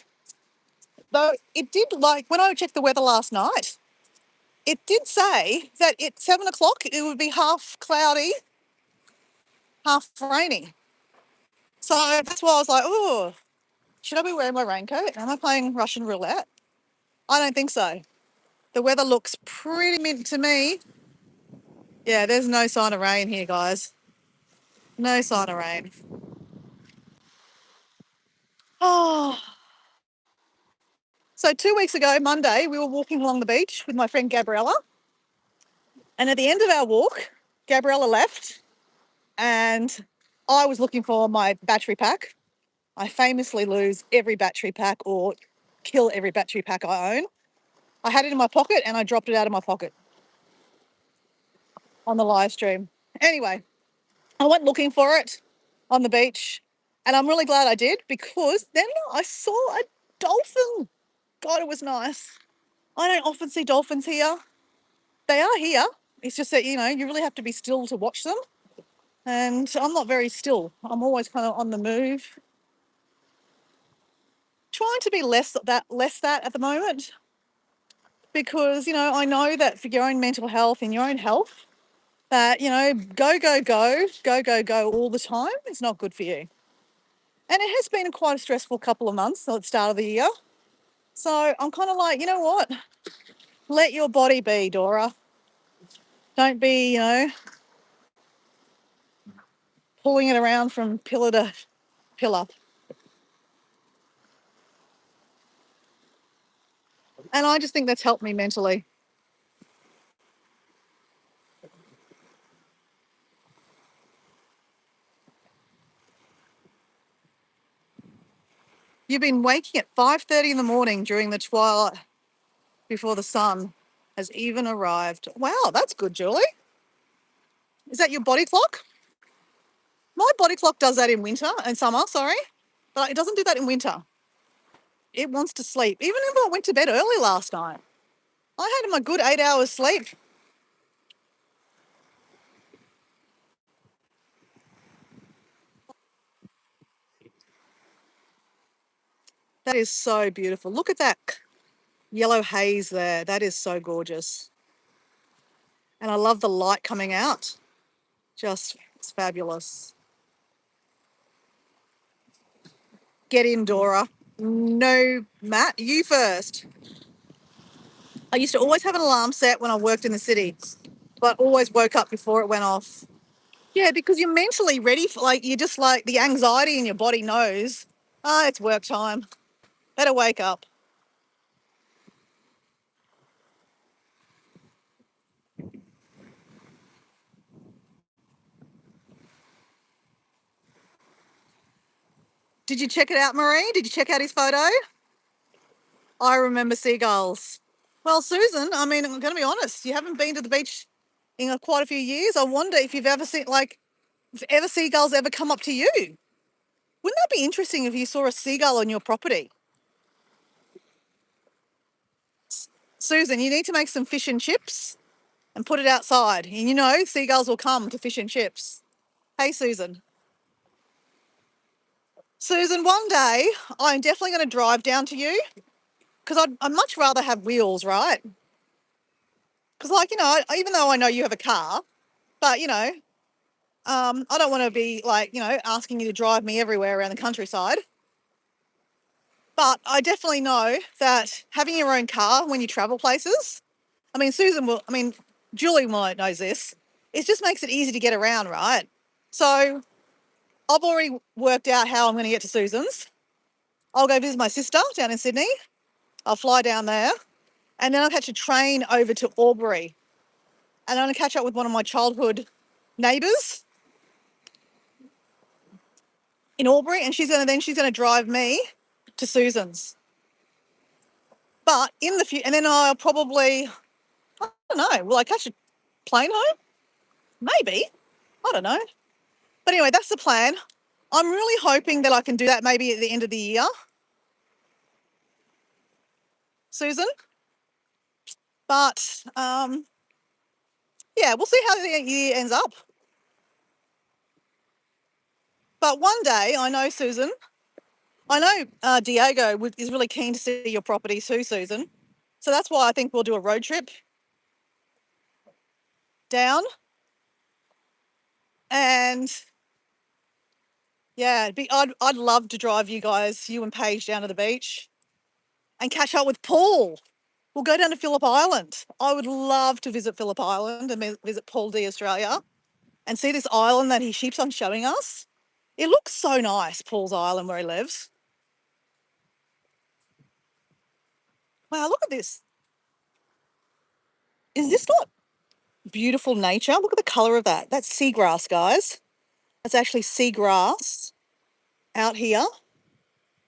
Though it did, when I checked the weather last night, it did say that at 7 o'clock it would be half cloudy, half rainy. So that's why I was like, oh, should I be wearing my raincoat? Am I playing Russian roulette? I don't think so. The weather looks pretty mint to me. Yeah, there's no sign of rain here, guys. No sign of rain. Oh. So 2 weeks ago, Monday, we were walking along the beach with my friend Gabriella. And at the end of our walk, Gabriella left and I was looking for my battery pack. I famously lose every battery pack or kill every battery pack I own. I had it in my pocket and I dropped it out of my pocket on the live stream. Anyway, I went looking for it on the beach and I'm really glad I did because then I saw a dolphin. God, it was nice. I don't often see dolphins here. They are here. It's just that, you really have to be still to watch them. And I'm not very still. I'm always kind of on the move. Trying to be less that at the moment. Because, I know that for your own mental health and your own health, that, go all the time is not good for you. And it has been quite a stressful couple of months at the start of the year. So I'm kind of like, you know what? Let your body be, Dora. Don't be, pulling it around from pillar to pillar. And I just think that's helped me mentally. You've been waking at 5:30 in the morning during the twilight before the sun has even arrived. Wow, that's good, Julie. Is that your body clock? My body clock does that in winter and summer, sorry, but it doesn't do that in winter. It wants to sleep. Even if I went to bed early last night, I had my good 8 hours sleep. That is so beautiful. Look at that. yellow haze there. That is so gorgeous. And I love the light coming out. Just, it's fabulous. Get in, Dora. No, Matt, you first. I used to always have an alarm set when I worked in the city, but always woke up before it went off. Yeah, because you're mentally ready for, like, you're just like, the anxiety in your body knows, it's work time. Better wake up. Did you check it out, Marie? Did you check out his photo? I remember seagulls. Well, Susan, I mean, I'm going to be honest. You haven't been to the beach in quite a few years. I wonder if you've ever seen, like, if ever seagulls ever come up to you. Wouldn't that be interesting if you saw a seagull on your property? Susan, you need to make some fish and chips and put it outside. And you know, seagulls will come to fish and chips. Hey, Susan. Susan, one day I'm definitely going to drive down to you because I'd much rather have wheels, right? Because, like, you know, even though I know you have a car, but, you know, I don't want to be, like, you know, asking you to drive me everywhere around the countryside. But I definitely know that having your own car when you travel places, I mean, Julie might knows this, it just makes it easy to get around, right? So I've already worked out how I'm going to get to Susan's. I'll go visit my sister down in Sydney. I'll fly down there and then I'll catch a train over to Albury. And I'm going to catch up with one of my childhood neighbours in Albury, and she's going to drive me to Susan's. But in the future, and then I'll probably, I don't know, will I catch a plane home? Maybe. I don't know. But anyway, that's the plan. I'm really hoping that I can do that maybe at the end of the year, Susan. But yeah, we'll see how the year ends up. But one day, I know, Susan, I know Diego is really keen to see your property too, Susan. So that's why I think we'll do a road trip down. And yeah, I'd love to drive you guys, you and Paige, down to the beach and catch up with Paul. We'll go down to Phillip Island. I would love to visit Phillip Island and visit Paul D Australia and see this island that he keeps on showing us. It looks so nice, Paul's Island, where he lives. Wow, look at this. Is this not beautiful nature? Look at the colour of that. That's seagrass, guys. That's actually seagrass out here.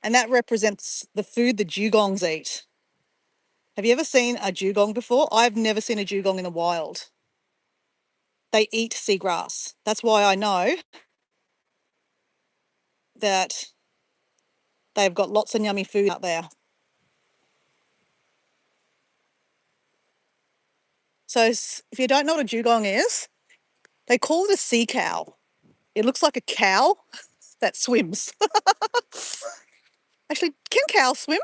And that represents the food the dugongs eat. Have you ever seen a dugong before? I've never seen a dugong in the wild. They eat seagrass. That's why I know that they've got lots of yummy food out there. So if you don't know what a dugong is, they call it a sea cow. It looks like a cow that swims. Actually, can cows swim?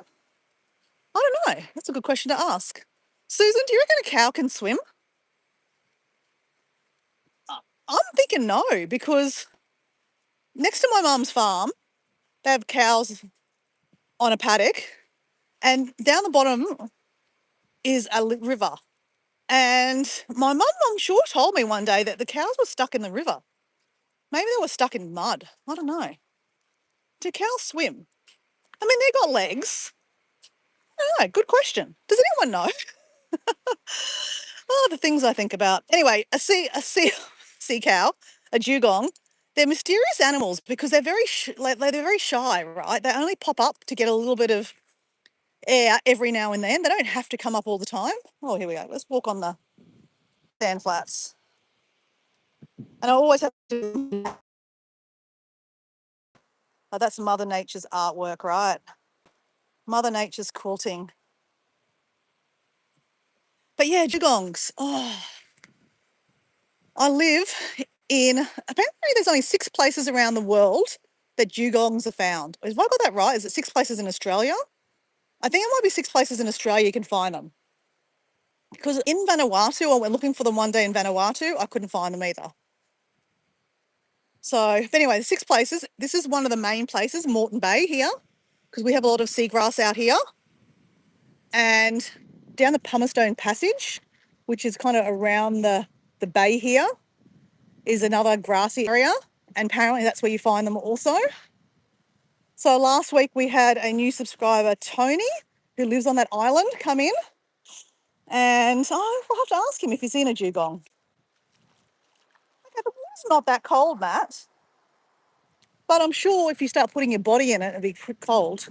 I don't know. That's a good question to ask. Susan, do you reckon a cow can swim? I'm thinking no, because next to my mum's farm, they have cows on a paddock, and down the bottom is a river. And my mum, I'm sure, told me one day that the cows were stuck in the river. Maybe they were stuck in mud. I don't know. Do cows swim? I mean, they've got legs. I don't know. Good question. Does anyone know? Oh, the things I think about. Anyway, a sea cow, a dugong. They're mysterious animals because they're very shy, right? They only pop up to get a little bit of air every now and then. They don't have to come up all the time. Oh, here we go. Let's walk on the sand flats. And I always have to. Oh, that's Mother Nature's artwork, right? Mother Nature's quilting. But yeah, dugongs. Oh, I live in, apparently there's only 6 places around the world that dugongs are found. Have I got that right? Is it 6 places in Australia I think it might be 6 places in Australia you can find them. Because in Vanuatu, or we're looking for them one day in Vanuatu, I couldn't find them either. So, but anyway, the 6 places. This is one of the main places, Moreton Bay here, because we have a lot of seagrass out here. And down the Pumicestone Passage, which is kind of around the bay here, is another grassy area. And apparently that's where you find them also. So last week we had a new subscriber, Tony, who lives on that island, come in. And I'll have to ask him if he's seen a dugong. Okay, the water's not that cold, Matt. But I'm sure if you start putting your body in it, it'll be cold.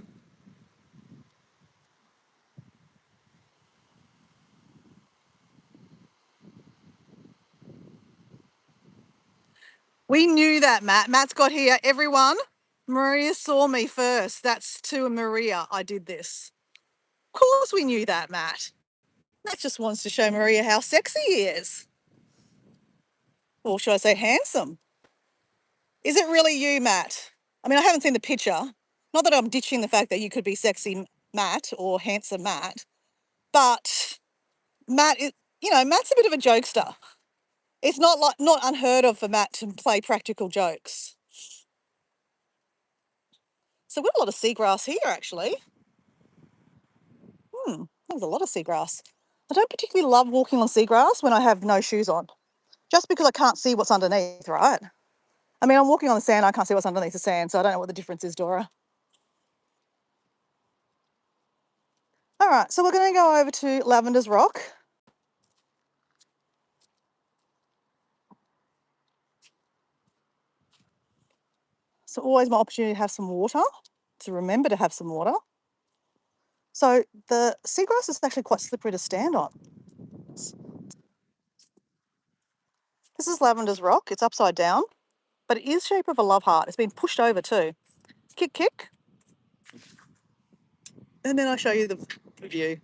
We knew that, Matt. Matt's got here. Everyone, Maria saw me first. That's to Maria. I did this. Of course we knew that, Matt. Matt just wants to show Maria how sexy he is. Or should I say handsome? Is it really you, Matt? I mean, I haven't seen the picture. Not that I'm ditching the fact that you could be sexy Matt or handsome Matt, but Matt is, Matt's a bit of a jokester. It's not unheard of for Matt to play practical jokes. So we've got a lot of seagrass here, actually. There's a lot of seagrass. I don't particularly love walking on seagrass when I have no shoes on, just because I can't see what's underneath, right? I mean, I'm walking on the sand, I can't see what's underneath the sand, so I don't know what the difference is, Dora. All right, so we're going to go over to Lavender's Rock. So always my opportunity to have some water, to remember to have some water. So the seagrass is actually quite slippery to stand on. This is Lavender's Rock. It's upside down, but it is shape of a love heart. It's been pushed over too. Kick, kick. And then I'll show you the view.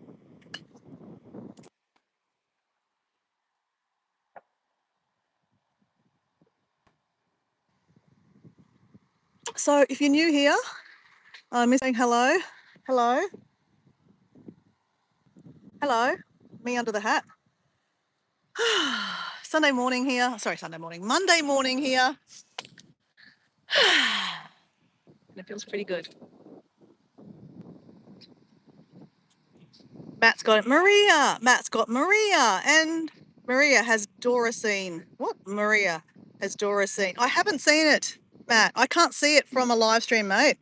So if you're new here, I'm saying hello. Hello. Hello. Me under the hat. Sunday morning here. Sorry, Sunday morning. Monday morning here. And it feels pretty good. Matt's got it. Maria. Matt's got Maria. And Maria has Dora seen. What? Maria has Dora seen. I haven't seen it, Matt. I can't see it from a live stream, mate.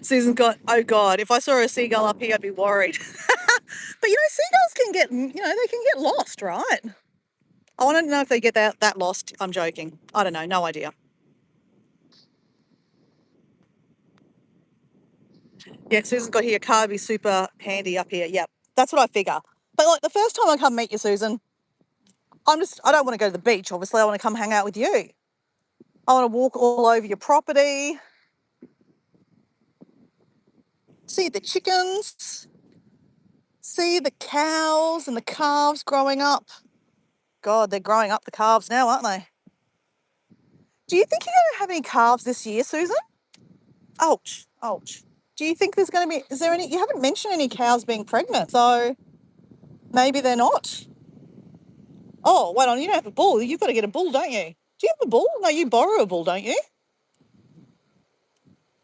Susan's got, oh God, if I saw a seagull up here, I'd be worried. But seagulls can get, they can get lost, right? I want to know if they get that lost. I'm joking. I don't know. No idea. Yeah, Susan's got here. Car would be super handy up here. Yep, that's what I figure. But like the first time I come meet you, Susan, I don't want to go to the beach. Obviously, I want to come hang out with you. I want to walk all over your property, see the chickens, see the cows and the calves growing up. God, they're growing up, the calves now, aren't they? Do you think you're going to have any calves this year, Susan? Ouch, ouch. Do you think there's going to be, is there any, you haven't mentioned any cows being pregnant, so maybe they're not. Oh, wait on, you don't have a bull. You've got to get a bull, don't you? Do you have a bull? No, you borrow a bull, don't you?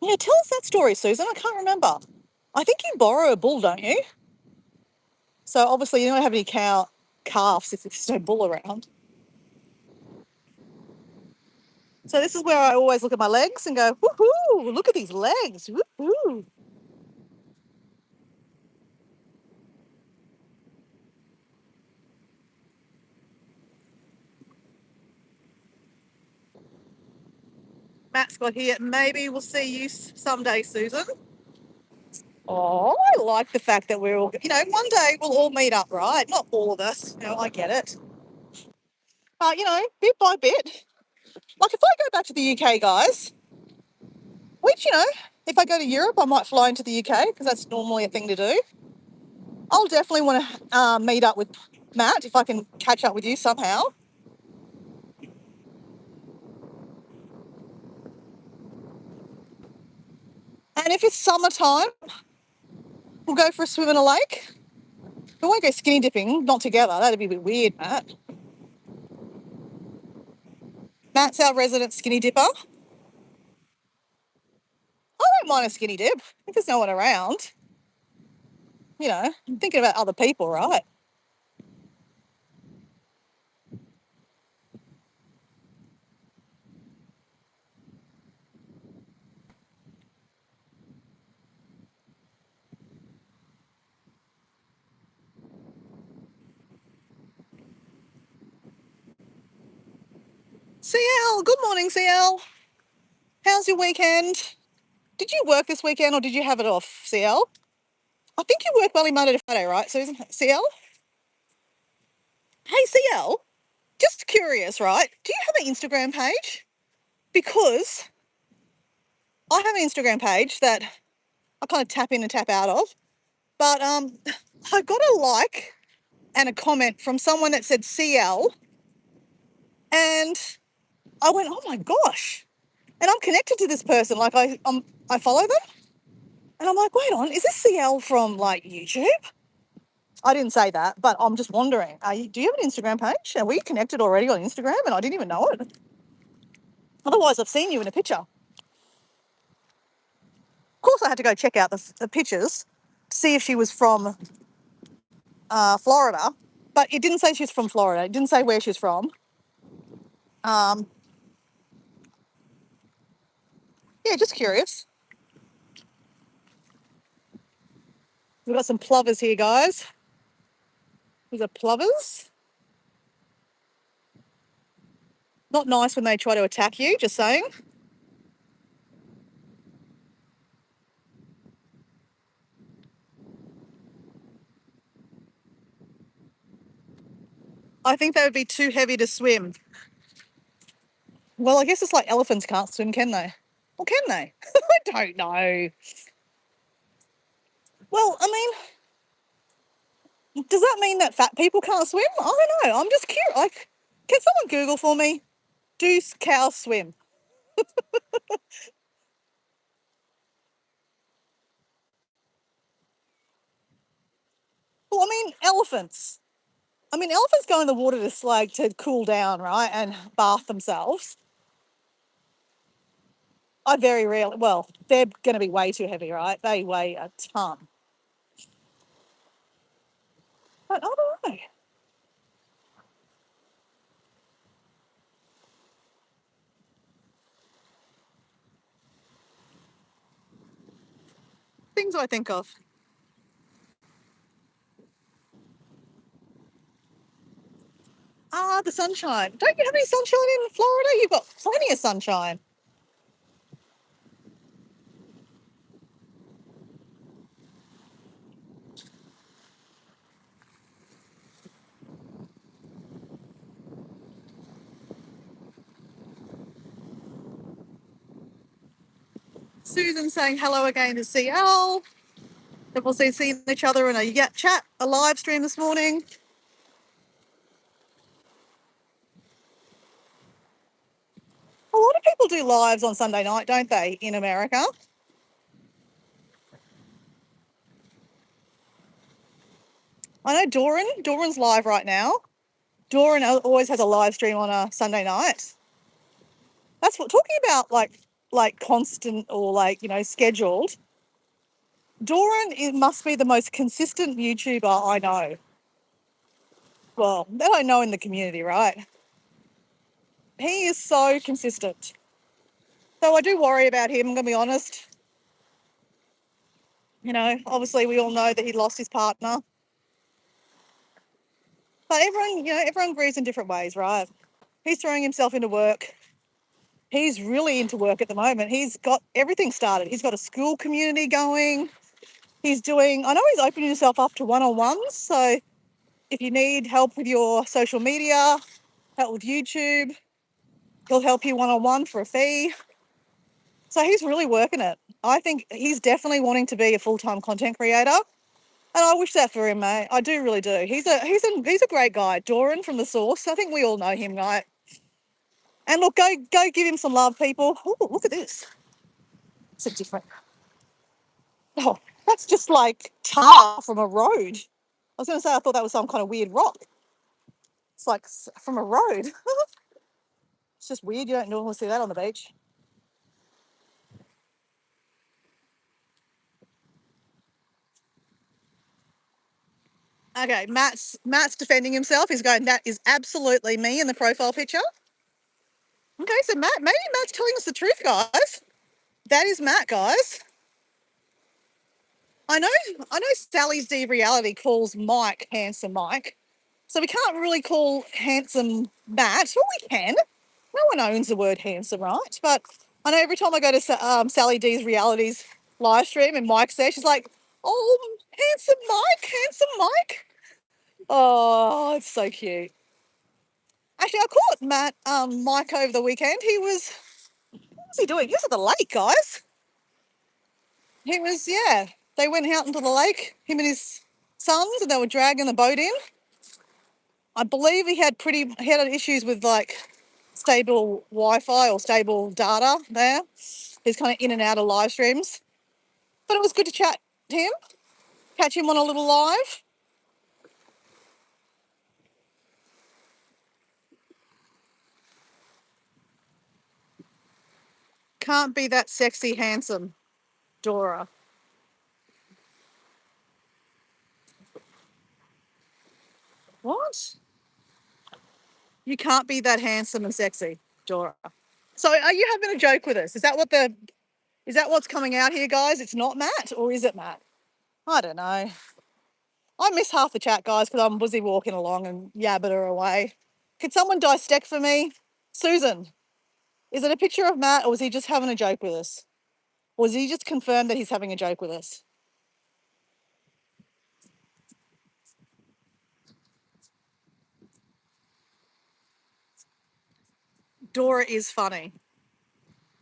Yeah, tell us that story, Susan. I can't remember. I think you borrow a bull, don't you? So obviously you don't have any calves if there's no bull around. So this is where I always look at my legs and go, woohoo, look at these legs, woohoo. Matt's got here, maybe we'll see you someday, Susan. Oh, I like the fact that we're all, one day we'll all meet up, right? Not all of us, I get it. But, bit by bit. Like if I go back to the UK, guys, which, if I go to Europe, I might fly into the UK because that's normally a thing to do. I'll definitely want to meet up with Matt if I can catch up with you somehow. And if it's summertime, we'll go for a swim in a lake. We won't go skinny dipping, not together. That'd be a bit weird, Matt. Matt's our resident skinny dipper. I don't mind a skinny dip if there's no one around. You know, I'm thinking about other people, right? CL, good morning, CL. How's your weekend? Did you work this weekend or did you have it off, CL? I think you work Monday, Monday to Friday, right, Susan? CL? Hey, CL, just curious, right? Do you have an Instagram page? Because I have an Instagram page that I kind of tap in and tap out of, but I got a like and a comment from someone that said CL, and I went, oh my gosh, and I'm connected to this person, like I follow them, and I'm like, wait on, is this CL from like YouTube? I didn't say that, but I'm just wondering, do you have an Instagram page? Are we connected already on Instagram and I didn't even know it? Otherwise, I've seen you in a picture. Of course, I had to go check out the pictures to see if she was from Florida, but it didn't say she was from Florida. It didn't say where she was from. Um, yeah, just curious. We've got some plovers here, guys. These are plovers. Not nice when they try to attack you, just saying. I think they would be too heavy to swim. Well, I guess it's like elephants can't swim, can they? Or can they? I don't know. Well, I mean, does that mean that fat people can't swim? I don't know. I'm just curious. Like, can someone Google for me? Do cows swim? Well, I mean, elephants. I mean, elephants go in the water to cool down, right, and bath themselves. I very rarely. Well, they're going to be way too heavy, right? They weigh a ton. But I don't know. Things I think of. The sunshine. Don't you have any sunshine in Florida? You've got plenty of sunshine. Susan saying hello again to CL. We'll see seeing each other in a chat, a live stream this morning. A lot of people do lives on Sunday night, don't they, in America? I know Doran's live right now. Doran always has a live stream on a Sunday night. That's what talking about, like constant or scheduled. Doran must be the most consistent YouTuber I know. Well, that I know in the community, right? He is so consistent. So I do worry about him, I'm going to be honest. You know, obviously we all know that he lost his partner. But everyone grieves in different ways, right? He's throwing himself into work. He's really into work at the moment. He's got everything started. He's got a school community going. I know he's opening himself up to one-on-ones. So if you need help with your social media, help with YouTube, he'll help you one-on-one for a fee. So he's really working it. I think he's definitely wanting to be a full-time content creator. And I wish that for him, mate. I do really do. He's a great guy. Doran from The Source. I think we all know him, right? And look, go give him some love, people. Oh, look at this. It's a different. Oh, that's just like tar from a road. I was going to say I thought that was some kind of weird rock. It's like from a road. It's just weird. You don't normally see that on the beach. Okay, Matt's defending himself. He's going, that is absolutely me in the profile picture. Okay, so maybe Matt's telling us the truth, guys. That is Matt, guys. I know Sally's D Reality calls Mike handsome Mike. So we can't really call handsome Matt. Well, we can. No one owns the word handsome, right? But I know every time I go to Sally D's Realities live stream and Mike's there, she's like, oh, handsome Mike, handsome Mike. Oh, it's so cute. Actually, I caught Mike over the weekend. What was he doing? He was at the lake, guys. Yeah. They went out into the lake, him and his sons, and they were dragging the boat in. I believe he had issues with like stable Wi-Fi or stable data there. He's kind of in and out of live streams. But it was good to chat to him, catch him on a little live. Can't be that sexy, handsome, Dora. What? You can't be that handsome and sexy, Dora. So are you having a joke with us? Is that what's coming out here, guys? It's not Matt, or is it Matt? I don't know. I miss half the chat, guys, because I'm busy walking along and yabbing her away. Could someone dissect for me? Susan, is it a picture of Matt, or was he just having a joke with us? Or was he just confirmed that he's having a joke with us? Dora is funny.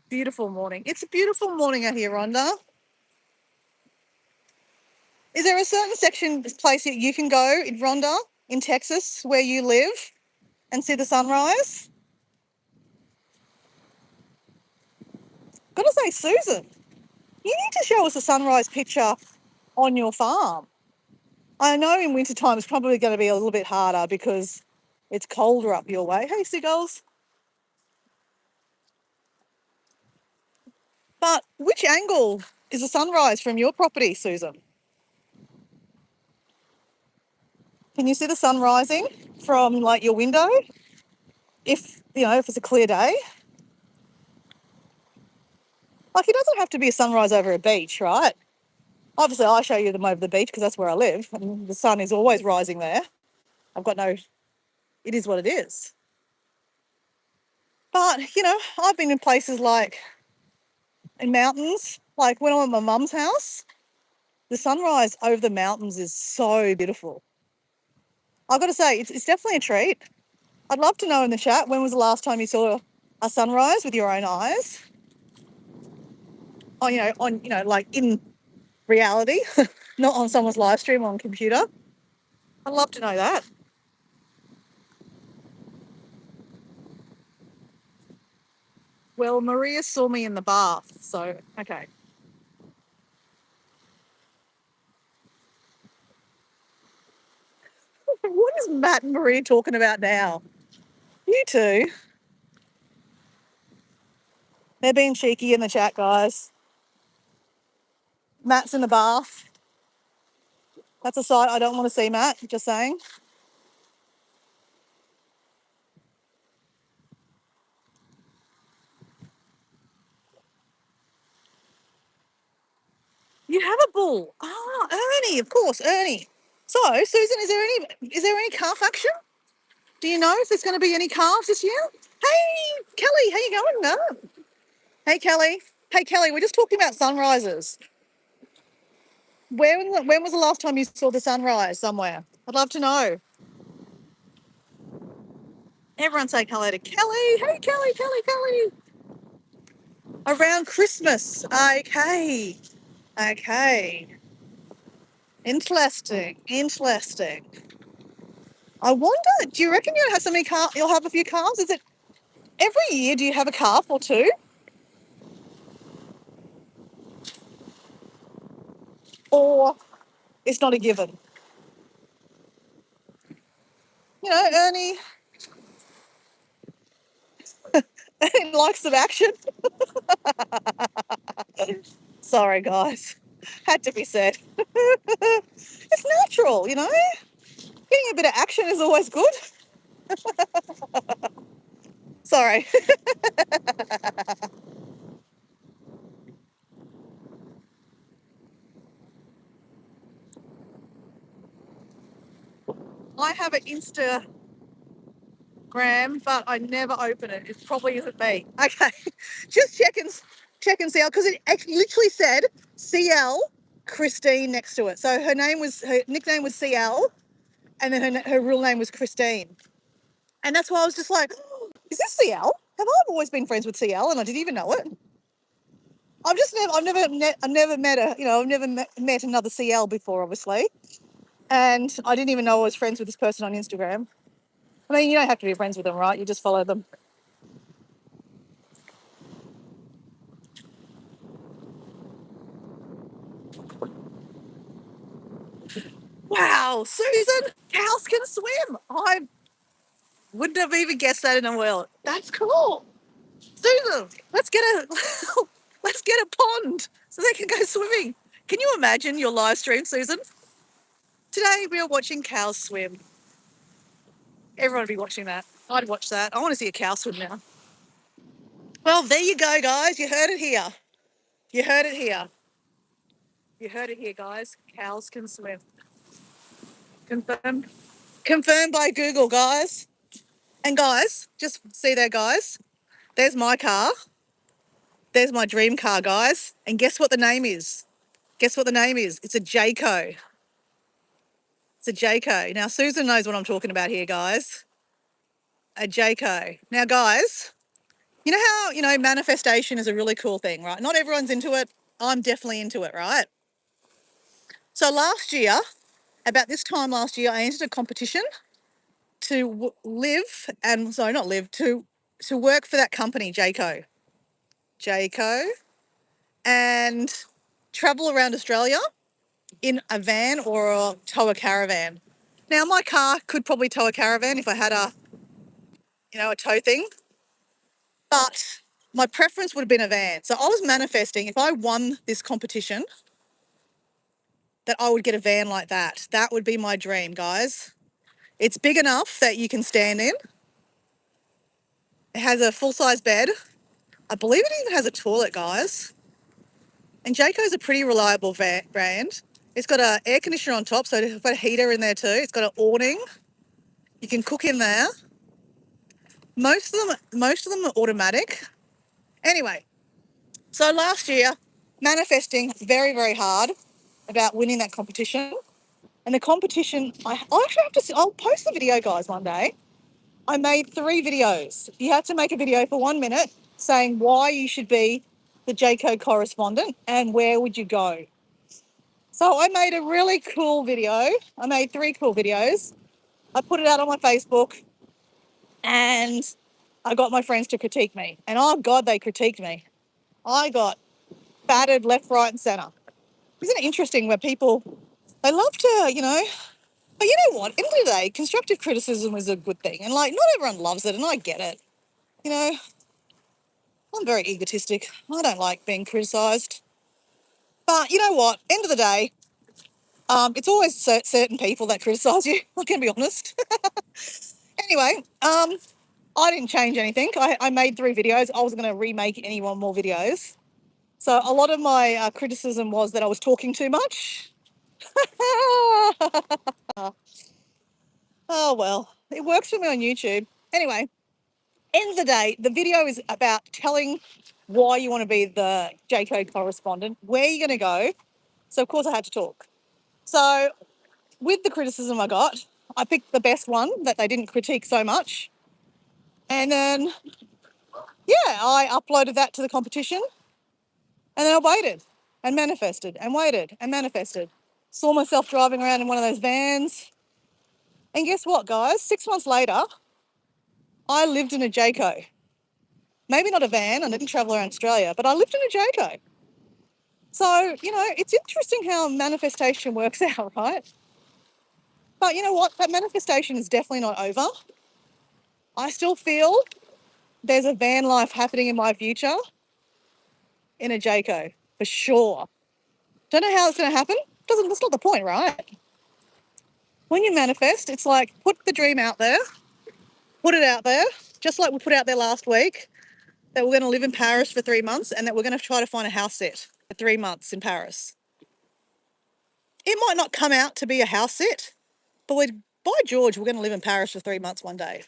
Beautiful morning. It's a beautiful morning out here, Rhonda. Is there a certain place that you can go in Rhonda, in Texas, where you live and see the sunrise? Gotta say, Susan, you need to show us a sunrise picture on your farm. I know in wintertime it's probably going to be a little bit harder because it's colder up your way. Hey, seagulls. But which angle is the sunrise from your property, Susan? Can you see the sun rising from like your window? If it's a clear day? Like it doesn't have to be a sunrise over a beach, right? Obviously I show you them over the beach because that's where I live and the sun is always rising there. It is what it is. But, I've been in places like in mountains, like when I'm at my mum's house, the sunrise over the mountains is so beautiful. I've got to say, it's definitely a treat. I'd love to know in the chat, when was the last time you saw a sunrise with your own eyes? Like in reality, not on someone's live stream on computer. I'd love to know that. Well, Maria saw me in the bath, so okay. What is Matt and Maria talking about now? You two. They're being cheeky in the chat, guys. Matt's in the bath. That's a sight I don't want to see, Matt. Just saying. You have a bull. Ah, Ernie, of course, Ernie. So, Susan, is there any calf action? Do you know if there's going to be any calves this year? Hey, Kelly, how you going? No. Hey, Kelly. Hey, Kelly, we're just talking about sunrises. When was the last time you saw the sunrise somewhere? I'd love to know. Everyone say hello to Kelly. Hey, Kelly, Kelly, Kelly. Around Christmas. Okay. Okay. Interesting. Interesting. I wonder, do you reckon you'll have a few calves? Is it every year do you have a calf or two? or it's not a given. You know, Ernie likes some action. Sorry, guys. Had to be said. It's natural, you know? Getting a bit of action is always good. Sorry. I have an Instagram, but I never open it. It probably isn't me. Okay. Just check and see because it actually literally said CL Christine next to it. So her nickname was CL, and then her real name was Christine. And that's why I was just like, oh, is this CL? Have I always been friends with CL and I didn't even know it? I've never met another CL before, obviously. And I didn't even know I was friends with this person on Instagram. I mean, you don't have to be friends with them, right? You just follow them. Wow, Susan, cows can swim. I wouldn't have even guessed that in a world. That's cool. Susan, let's get a pond so they can go swimming. Can you imagine your live stream, Susan? Today we are watching cows swim. Everyone would be watching that. I'd watch that. I want to see a cow swim now. Well, there you go, guys. You heard it here. You heard it here. You heard it here, guys. Cows can swim. Confirmed. Confirmed by Google, guys. And guys, just see there, guys. There's my car. There's my dream car, guys. And guess what the name is? Guess what the name is? It's a Jayco. It's a Jayco. Now, Susan knows what I'm talking about here, guys. A Jayco. Now, guys, you know how, manifestation is a really cool thing, right? Not everyone's into it. I'm definitely into it, right? So last year, about this time last year, I entered a competition to to work for that company, Jayco, and travel around Australia in a van or tow a caravan. Now, my car could probably tow a caravan if I had a tow thing, but my preference would have been a van. So I was manifesting if I won this competition that I would get a van like that. That would be my dream, guys. It's big enough that you can stand in. It has a full-size bed. I believe it even has a toilet, guys. And Jayco's a pretty reliable brand. It's got an air conditioner on top, so it's got a heater in there too. It's got an awning. You can cook in there. Most of them are automatic. Anyway, so last year, manifesting very, very hard about winning that competition. And the competition, I'll actually have to. I'll post the video, guys, one day. I made 3 videos. You have to make a video for 1 minute saying why you should be the Jayco correspondent and where would you go. So I made a really cool video. I made 3 cool videos. I put it out on my Facebook and I got my friends to critique me. And oh God, they critiqued me. I got battered left, right and centre. Isn't it interesting where people, they love to, but you know what? End of the day, constructive criticism is a good thing. And not everyone loves it and I get it. You know, I'm very egotistic. I don't like being criticised. But you know what? End of the day, it's always certain people that criticise you. I'm going to be honest. Anyway, I didn't change anything. I made 3 videos. I wasn't going to remake any more videos. So a lot of my criticism was that I was talking too much. Oh, well, it works for me on YouTube. Anyway, end of the day, the video is about telling why you want to be the Jayco correspondent, where you're going to go. So, of course, I had to talk. So, with the criticism I got, I picked the best one that they didn't critique so much. And then, I uploaded that to the competition. And then I waited and manifested and waited and manifested. Saw myself driving around in one of those vans. And guess what, guys? 6 months later, I lived in a Jayco. Maybe not a van, I didn't travel around Australia, but I lived in a Jayco. So, it's interesting how manifestation works out, right? But you know what? That manifestation is definitely not over. I still feel there's a van life happening in my future in a Jayco, for sure. Don't know how it's going to happen. That's not the point, right? When you manifest, it's like put the dream out there, put it out there, just like we put out there last week that we're going to live in Paris for 3 months and that we're going to try to find a house sit for 3 months in Paris. It might not come out to be a house sit, but by George, we're going to live in Paris for 3 months one day.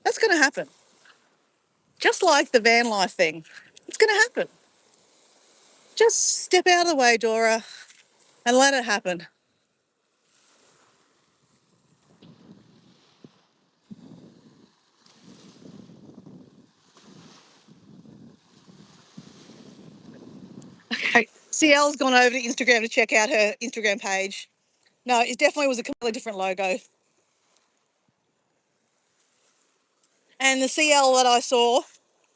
That's going to happen. Just like the van life thing. It's going to happen. Just step out of the way, Dora, and let it happen. Okay, CL's gone over to Instagram to check out her Instagram page. No, it definitely was a completely different logo. And the CL that I saw,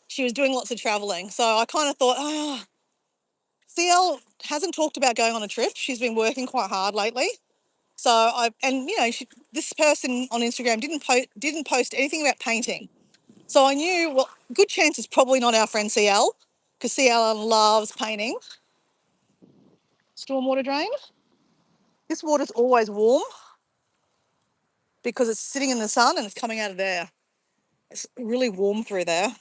she was doing lots of traveling. So I kind of thought, CL hasn't talked about going on a trip. She's been working quite hard lately. This person on Instagram didn't post anything about painting. So I knew, well, good chance it's probably not our friend CL, because CL loves painting. Stormwater drain. This water's always warm because it's sitting in the sun and it's coming out of there. It's really warm through there.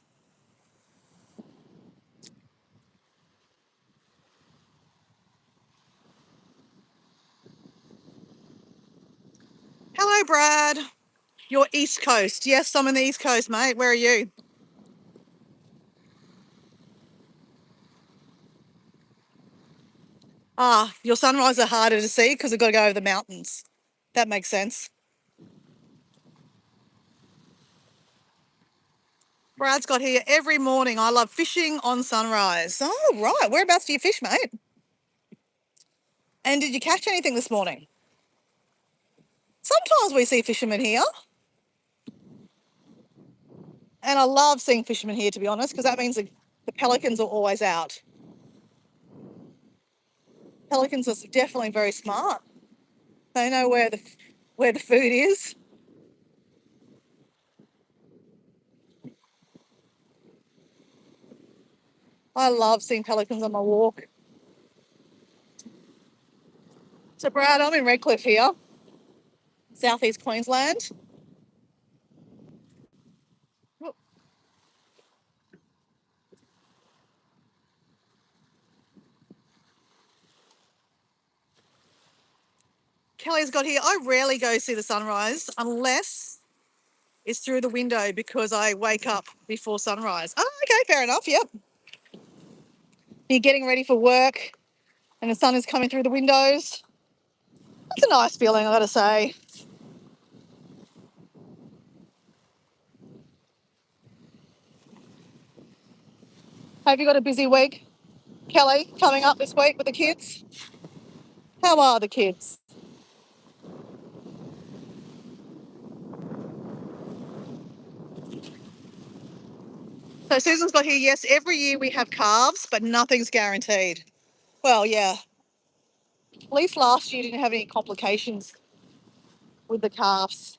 Hello, Brad. You're East Coast. Yes, I'm in the East Coast, mate. Where are you? Your sunrise are harder to see because I've got to go over the mountains. That makes sense. Brad's got here every morning. I love fishing on sunrise. Oh, right. Whereabouts do you fish, mate? And did you catch anything this morning? Sometimes we see fishermen here. And I love seeing fishermen here, to be honest, because that means the pelicans are always out. Pelicans are definitely very smart. They know where the food is. I love seeing pelicans on my walk. So, Brad, I'm in Redcliffe here, southeast Queensland. Kelly's got here. I rarely go see the sunrise unless it's through the window because I wake up before sunrise. Oh, okay, fair enough. Yep. You're getting ready for work and the sun is coming through the windows. That's a nice feeling, I gotta say. Have you got a busy week, Kelly, coming up this week with the kids? How are the kids? So Susan's got here, yes, every year we have calves, but nothing's guaranteed. Well, yeah. At least last year didn't have any complications with the calves.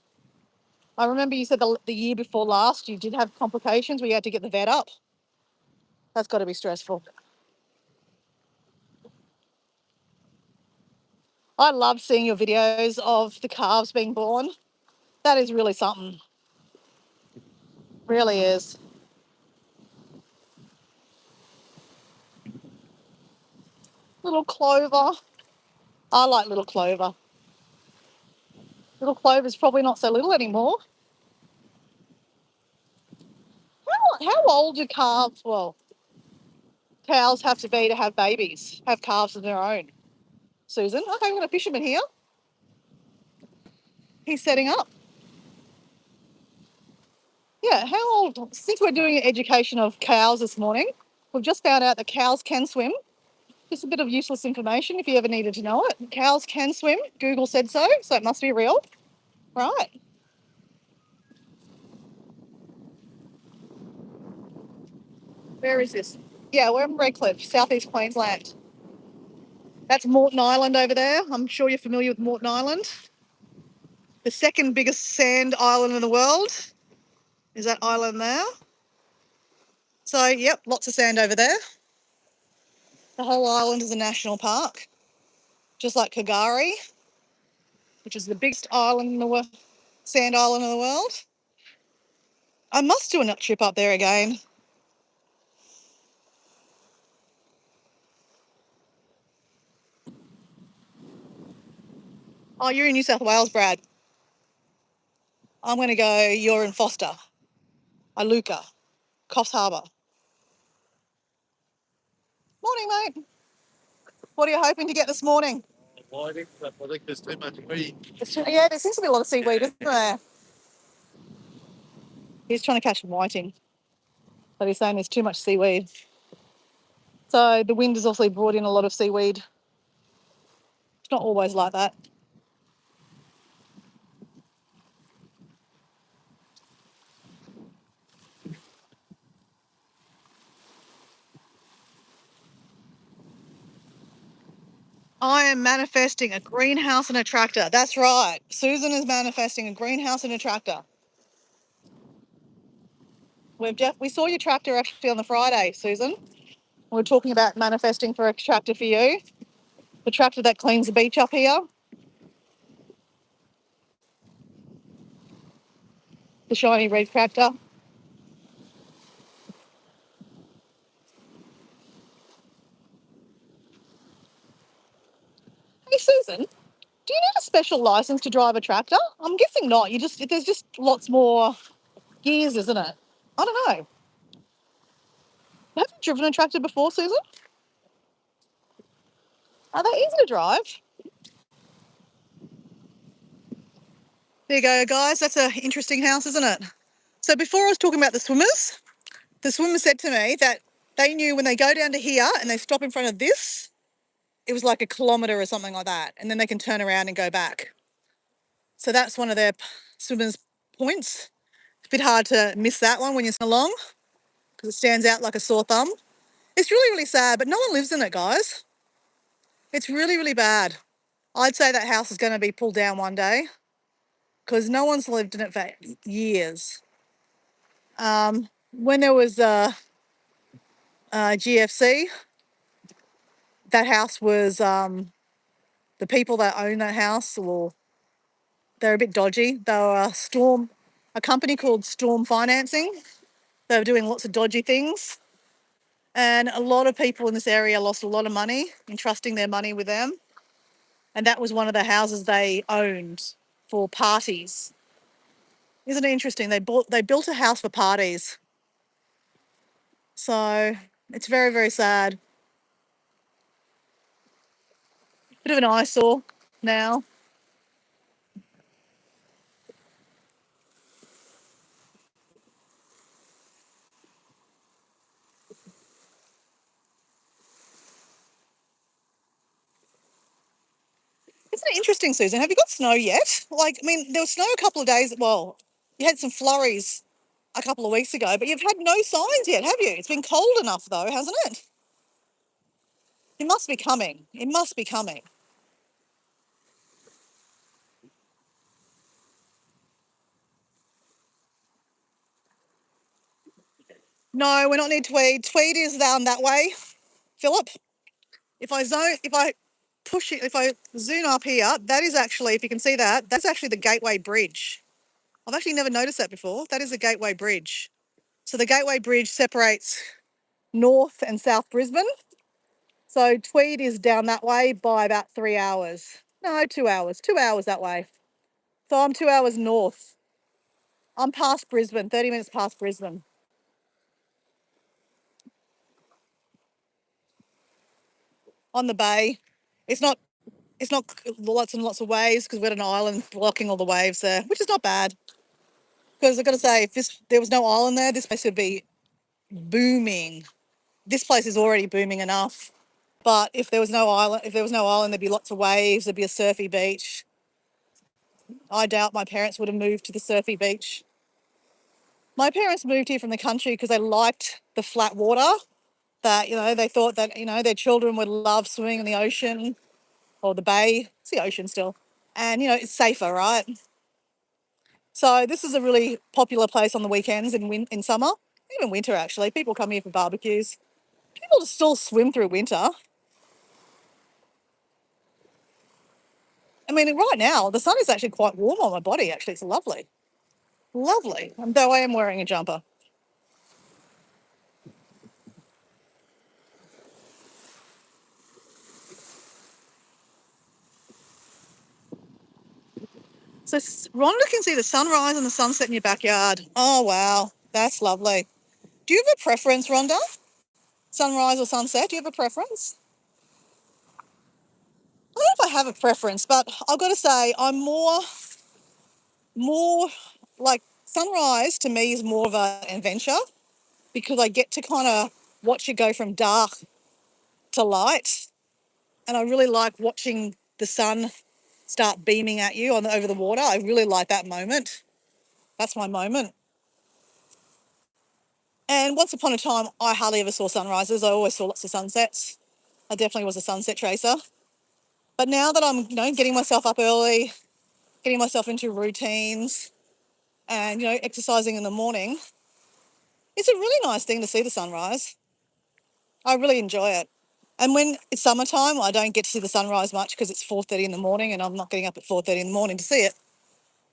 I remember you said the year before last you did have complications where you had to get the vet up. That's got to be stressful. I love seeing your videos of the calves being born. That is really something. Really is. Little Clover. I like Little Clover. Little Clover's probably not so little anymore. How old do cows have to be to have babies, have calves of their own? Susan, okay, we've got a fisherman here. He's setting up. Yeah, how old? Since we're doing an education of cows this morning, we've just found out that cows can swim. Just a bit of useless information if you ever needed to know it. Cows can swim. Google said so it must be real. Right. Where is this? Yeah, we're in Redcliffe, southeast Queensland. That's Moreton Island over there. I'm sure you're familiar with Moreton Island. The second biggest sand island in the world is that island there. So, yep, lots of sand over there. The whole island is a national park, just like Kagari, which is the biggest island in the world, sand island in the world. I must do a trip up there again. Oh, you're in New South Wales, Brad. I'm going to go, you're in Foster, Iluka, Coffs Harbour. Morning, mate. What are you hoping to get this morning? Whiting, but I think there's too much weed. Yeah, there seems to be a lot of seaweed, isn't there? He's trying to catch whiting, but he's saying there's too much seaweed. So the wind has also brought in a lot of seaweed. It's not always like that. I am manifesting a greenhouse and a tractor. That's right. Susan is manifesting a greenhouse and a tractor. We saw your tractor actually on the Friday, Susan. We were talking about manifesting for a tractor for you. The tractor that cleans the beach up here. The shiny red tractor. Hey, Susan, do you need a special license to drive a tractor? I'm guessing not. There's just lots more gears, isn't it? I don't know. Have you driven a tractor before, Susan? Are they easy to drive? There you go, guys. That's an interesting house, isn't it? So before I was talking about the swimmers said to me that they knew when they go down to here and they stop in front of this, it was like a kilometre or something like that. And then they can turn around and go back. So that's one of their swimmers' points. It's a bit hard to miss that one when you're along because it stands out like a sore thumb. It's really, really sad, but no one lives in it, guys. It's really, really bad. I'd say that house is going to be pulled down one day because no one's lived in it for years. When there was GFC, that house was, the people that own that house, well, they're a bit dodgy. They were a company called Storm Financing. They were doing lots of dodgy things. And a lot of people in this area lost a lot of money entrusting their money with them. And that was one of the houses they owned for parties. Isn't it interesting? They built a house for parties. So it's very, very sad. Bit of an eyesore now. Isn't it interesting, Susan? Have you got snow yet? Like, I mean, there was snow a couple of days. Well, you had some flurries a couple of weeks ago, but you've had no signs yet, have you? It's been cold enough, though, hasn't it? It must be coming. It must be coming. No, we're not near Tweed. Tweed is down that way, Philip. If I push it, if I zoom up here, that is actually, if you can see that, that's actually the Gateway Bridge. I've actually never noticed that before. That is the Gateway Bridge. So the Gateway Bridge separates North and South Brisbane. So Tweed is down that way by about 3 hours. No, 2 hours. 2 hours that way. So I'm 2 hours north. I'm past Brisbane, 30 minutes past Brisbane. On the bay. It's not lots and lots of waves because we're at an island blocking all the waves there, which is not bad. Because I've got to say, if there was no island there, this place would be booming. This place is already booming enough. But if there was no island, there'd be lots of waves, there'd be a surfy beach. I doubt my parents would have moved to the surfy beach. My parents moved here from the country because they liked the flat water that, they thought that, their children would love swimming in the ocean or the bay. It's the ocean still. And, it's safer, right? So this is a really popular place on the weekends in summer, even winter actually. People come here for barbecues. People still swim through winter. I mean, right now, the sun is actually quite warm on my body, actually. It's lovely. Lovely. Though I am wearing a jumper. So Rhonda can see the sunrise and the sunset in your backyard. Oh, wow. That's lovely. Do you have a preference, Rhonda? Sunrise or sunset? Do you have a preference? I don't know if I have a preference, but I've got to say I'm more like sunrise to me is more of an adventure because I get to kind of watch it go from dark to light. And I really like watching the sun start beaming at you over the water. I really like that moment. That's my moment. And once upon a time, I hardly ever saw sunrises. I always saw lots of sunsets. I definitely was a sunset tracer. But now that I'm, getting myself up early, getting myself into routines and, exercising in the morning, it's a really nice thing to see the sunrise. I really enjoy it. And when it's summertime, I don't get to see the sunrise much because it's 4:30 in the morning and I'm not getting up at 4:30 in the morning to see it.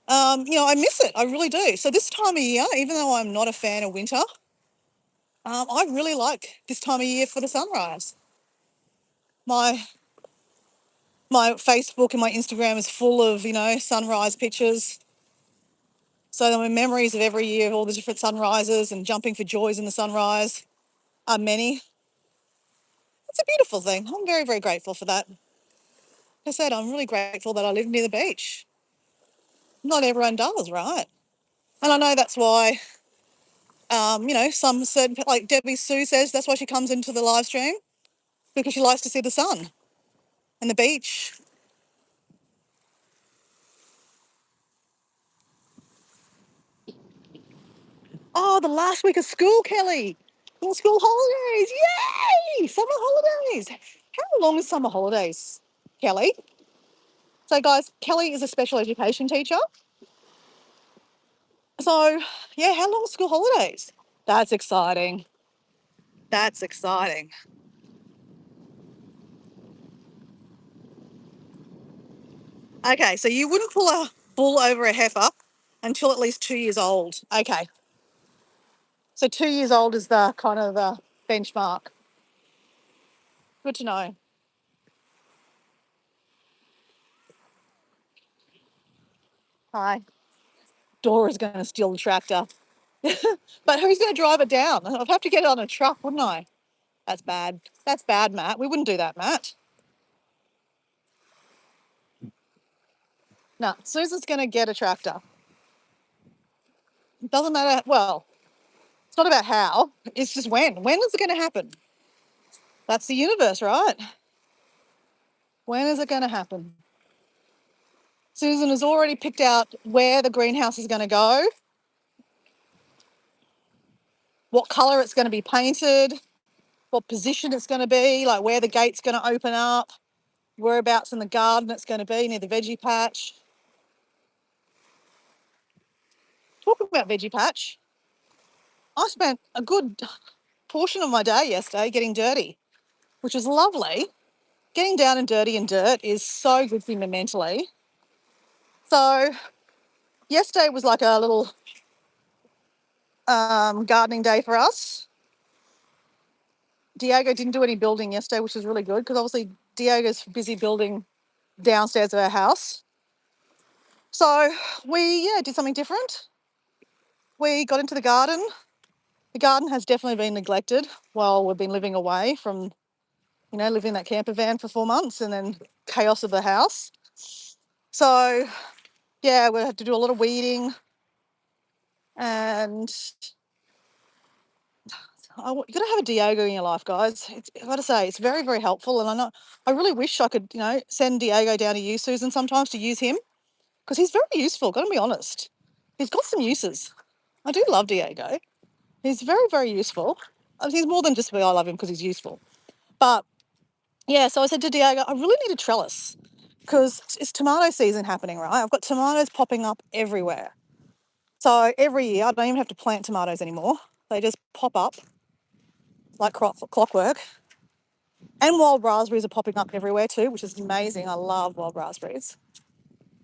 I miss it. I really do. So this time of year, even though I'm not a fan of winter, I really like this time of year for the sunrise. My Facebook and my Instagram is full of, sunrise pictures. So my memories of every year of all the different sunrises and jumping for joys in the sunrise are many. It's a beautiful thing. I'm very, very grateful for that. Like I said, I'm really grateful that I live near the beach. Not everyone does, right? And I know that's why, some certain, like Debbie Sue says, that's why she comes into the live stream, because she likes to see the sun and the beach. Oh, the last week of school, Kelly. More school holidays. Yay! Summer holidays. How long is summer holidays, Kelly? So, guys, Kelly is a special education teacher. So, yeah, how long are school holidays? That's exciting. That's exciting. Okay, so you wouldn't pull a bull over a heifer until at least 2 years old. Okay. So 2 years old is the kind of the benchmark. Good to know. Hi. Dora's going to steal the tractor. But who's going to drive it down? I'd have to get it on a truck, wouldn't I? That's bad. That's bad, Matt. We wouldn't do that, Matt. No, Susan's going to get a tractor. It doesn't matter. Well, it's not about how. It's just when. When is it going to happen? That's the universe, right? When is it going to happen? Susan has already picked out where the greenhouse is going to go, what colour it's going to be painted, what position it's going to be, like where the gate's going to open up, whereabouts in the garden it's going to be, near the veggie patch. Talking about veggie patch, I spent a good portion of my day yesterday getting dirty, which was lovely. Getting down and dirty and dirt is so good for me mentally. So yesterday was like a little gardening day for us. Diego didn't do any building yesterday, which was really good because obviously Diego's busy building downstairs of our house. So we, did something different. We got into the garden. The garden has definitely been neglected while we've been living away from, living in that camper van for 4 months and then chaos of the house. So, yeah, we had to do a lot of weeding and you've got to have a Diego in your life, guys. I've got to say, it's very, very helpful. And I really wish I could, send Diego down to you, Susan, sometimes to use him because he's very useful, got to be honest. He's got some uses. I do love Diego. He's very, very useful. He's more than just I love him because he's useful. But yeah, so I said to Diego, I really need a trellis because it's tomato season happening, right? I've got tomatoes popping up everywhere. So every year, I don't even have to plant tomatoes anymore. They just pop up like clockwork. And wild raspberries are popping up everywhere too, which is amazing. I love wild raspberries.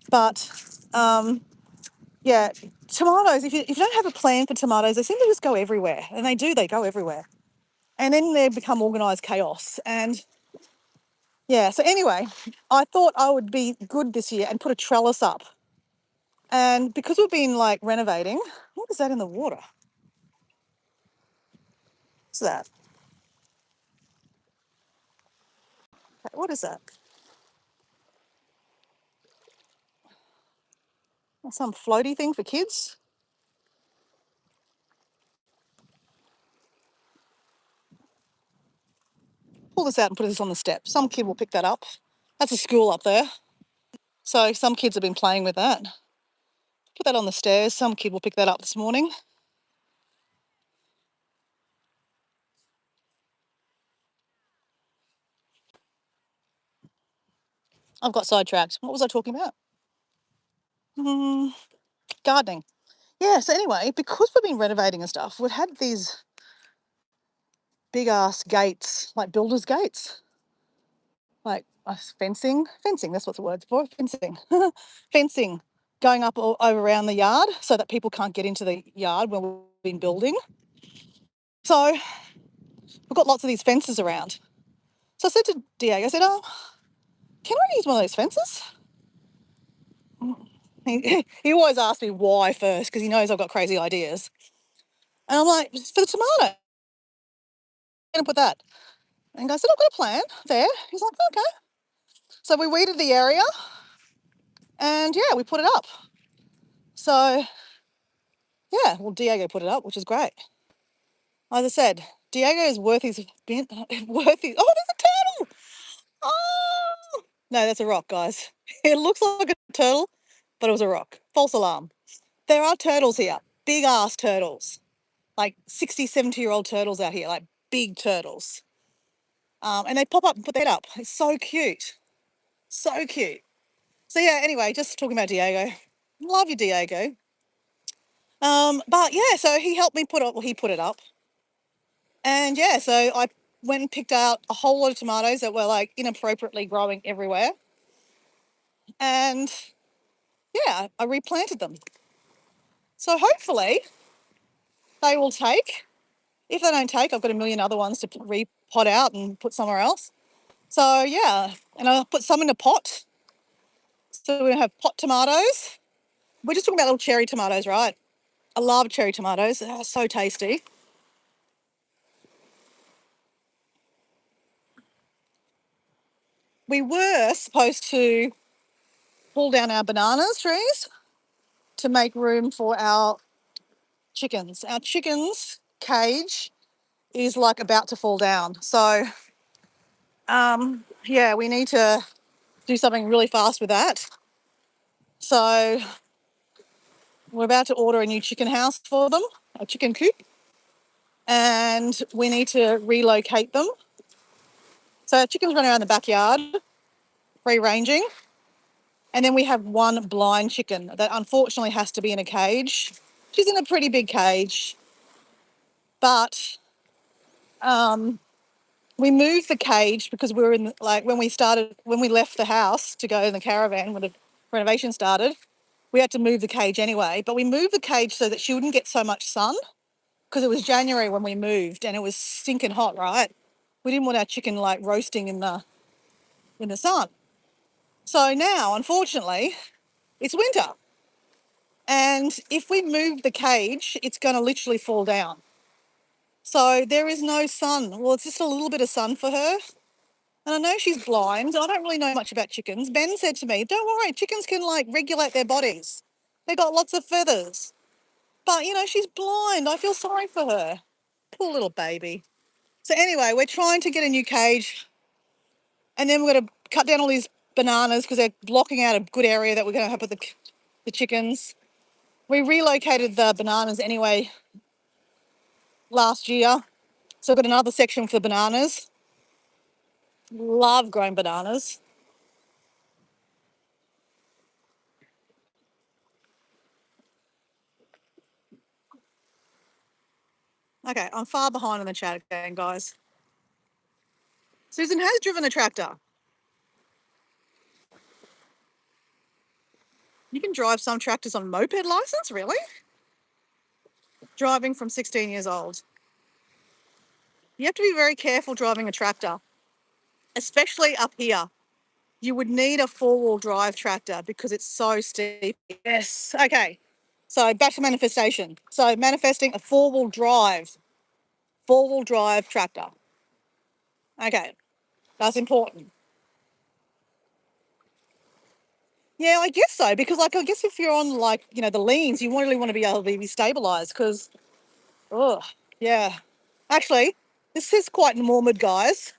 But yeah, tomatoes, if you don't have a plan for tomatoes, they seem to just go everywhere. And they do, they go everywhere. And then they become organised chaos. And yeah, so anyway, I thought I would be good this year and put a trellis up. And because we've been like renovating, what is that in the water? What's that? Okay, what is that? Some floaty thing for kids? Pull this out and put this on the step. Some kid will pick that up. That's a school up there. So some kids have been playing with that. Put that on the stairs. Some kid will pick that up this morning. I've got sidetracked. What was I talking about? Gardening. Yeah, so anyway, because we've been renovating and stuff, we've had these big ass gates, like builders' gates. Like fencing, that's what the word's for, fencing. Fencing going up all over around the yard so that people can't get into the yard when we've been building. So we've got lots of these fences around. So I said to Diego, I said, oh, can I use one of those fences? He always asks me why first because he knows I've got crazy ideas. And I'm like, for the tomato, I'm going to put that. And I said, I've got a plan there. He's like, okay. So we weeded the area and yeah, we put it up. So yeah, well, Diego put it up, which is great. As I said, Diego is worth his worth his. Oh, there's a turtle! Oh no, that's a rock, guys. It looks like a turtle, but it was a rock. False alarm. There are turtles here, big ass turtles, like 60, 70-year-old turtles out here, like big turtles. And they pop up and put that up. It's so cute, so cute. So yeah. Anyway, just talking about Diego. Love you, Diego. But yeah, so he helped me put it. Well, he put it up. And yeah, so I went and picked out a whole lot of tomatoes that were like inappropriately growing everywhere. And yeah, I replanted them. So hopefully they will take. If they don't take, I've got a million other ones to repot out and put somewhere else. So yeah, and I'll put some in a pot. So we're gonna have pot tomatoes. We're just talking about little cherry tomatoes, right? I love cherry tomatoes. They're so tasty. We were supposed to pull down our bananas trees to make room for our chickens. Our chickens' cage is like about to fall down. So yeah, we need to do something really fast with that. So we're about to order a new chicken house for them, a chicken coop, and we need to relocate them. So our chickens run around the backyard, free ranging. And then we have one blind chicken that unfortunately has to be in a cage. She's in a pretty big cage, but we moved the cage because we were in like when we left the house to go in the caravan when the renovation started, we had to move the cage anyway. But we moved the cage so that she wouldn't get so much sun because it was January when we moved and it was stinking hot, right? We didn't want our chicken like roasting in the sun. So now, unfortunately, it's winter. And if we move the cage, it's going to literally fall down. So there is no sun. Well, it's just a little bit of sun for her. And I know she's blind. I don't really know much about chickens. Ben said to me, don't worry, chickens can like regulate their bodies. They got lots of feathers. But, you know, she's blind. I feel sorry for her. Poor little baby. So anyway, we're trying to get a new cage. And then we're going to cut down all these bananas because they're blocking out a good area that we're going to have with the chickens. We relocated the bananas anyway last year. So I've got another section for bananas. Love growing bananas. Okay, I'm far behind on the chat again, guys. Susan has driven a tractor. You can drive some tractors on moped license, really? Driving from 16 years old. You have to be very careful driving a tractor, especially up here. You would need a four-wheel drive tractor because it's so steep. Yes, okay. So back to manifestation. So manifesting a four-wheel drive tractor. Okay, that's important. Yeah, I guess so, because like I guess if you're on like, you know, the leans, you really want to be able to be stabilized because, oh, yeah. Actually, this is quite morbid, guys,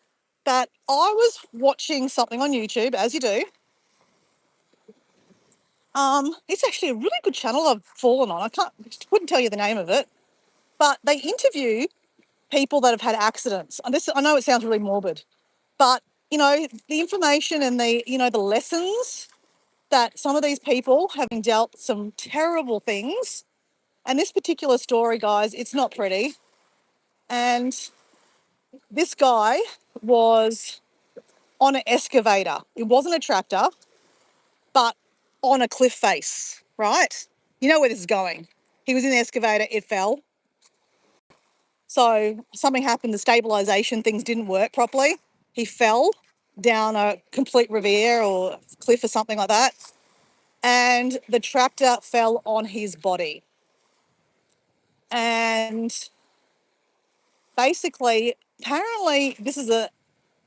but I was watching something on YouTube, as you do. It's actually a really good channel I've fallen on. Couldn't tell you the name of it, but they interview people that have had accidents. And this, I know it sounds really morbid, but you know, the information and the lessons that some of these people having dealt some terrible things. And this particular story, guys, it's not pretty. And this guy was on an excavator. It wasn't a tractor, but on a cliff face, right? You know where this is going. He was in the excavator, it fell. So something happened, the stabilization things didn't work properly. He fell down a complete ravine or cliff or something like that. And the tractor fell on his body. And basically, apparently,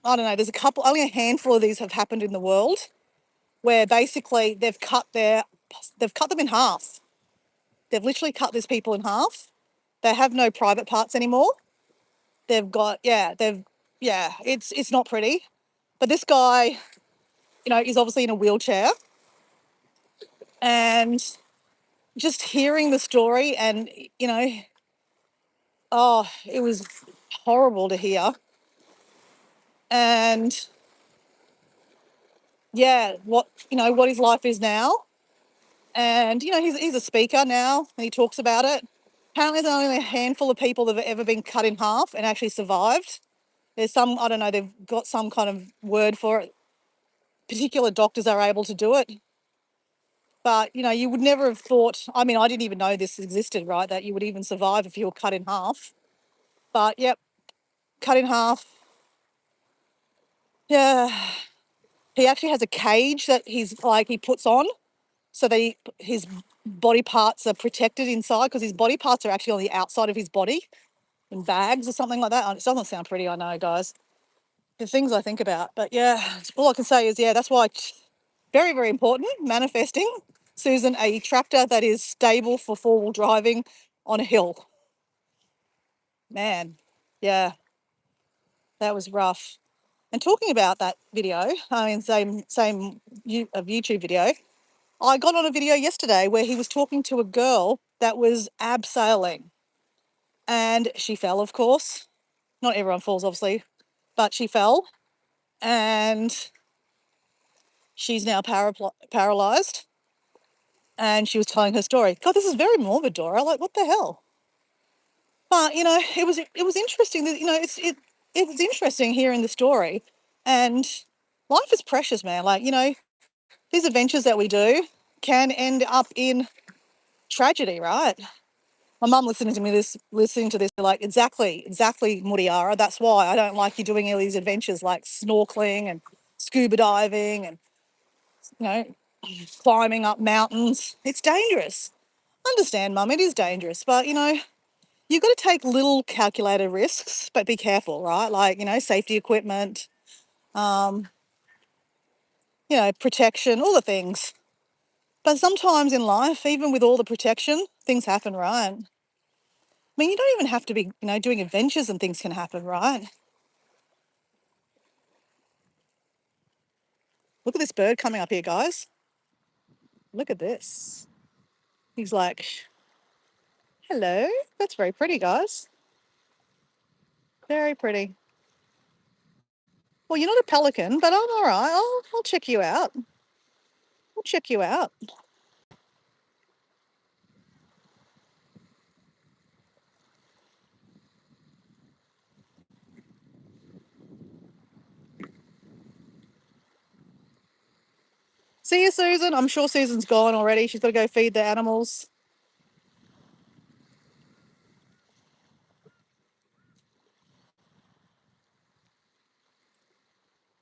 I don't know, there's only a handful of these have happened in the world where basically they've cut them in half. They've literally cut these people in half. They have no private parts anymore. It's not pretty. But this guy, you know, is obviously in a wheelchair. And just hearing the story and, you know, oh, it was horrible to hear. And yeah, what his life is now. And, you know, he's a speaker now and he talks about it. Apparently there's only a handful of people that have ever been cut in half and actually survived. There's some, I don't know, they've got some kind of word for it. Particular doctors are able to do it. But, you know, you would never have thought, I mean, I didn't even know this existed, right, that you would even survive if you were cut in half. But, yep, cut in half. Yeah. He actually has a cage that he puts on so that his body parts are protected inside, because his body parts are actually on the outside of his body in bags or something like that. It doesn't sound pretty, I know, guys. The things I think about. But, yeah, all I can say is, yeah, that's why very, very important, manifesting, Susan, a tractor that is stable for four-wheel driving on a hill. Man, yeah, that was rough. And talking about that video, I mean, same YouTube video, I got on a video yesterday where he was talking to a girl that was abseiling. And she fell, of course. Not everyone falls, obviously, but she fell. And she's now paralyzed. And she was telling her story. God, this is very morbid, Dora. Like, what the hell? But, you know, it was interesting that, you know, it was interesting hearing the story. And life is precious, man. Like, you know, these adventures that we do can end up in tragedy, right? My mum listening to this, like, exactly, Muriara. That's why I don't like you doing all these adventures like snorkeling and scuba diving and, you know, climbing up mountains. It's dangerous. Understand, Mum, it is dangerous, but, you know, you've got to take little calculated risks, but be careful, right? Like, you know, safety equipment, you know, protection, all the things. But sometimes in life, even with all the protection, things happen, right? I mean, you don't even have to be, you know, doing adventures and things can happen, right? Look at this bird coming up here, guys. Look at this. He's like, hello. That's very pretty, guys. Very pretty. Well, you're not a pelican, but I'm all right. I'll check you out. I'll check you out. See you, Susan. I'm sure Susan's gone already. She's got to go feed the animals.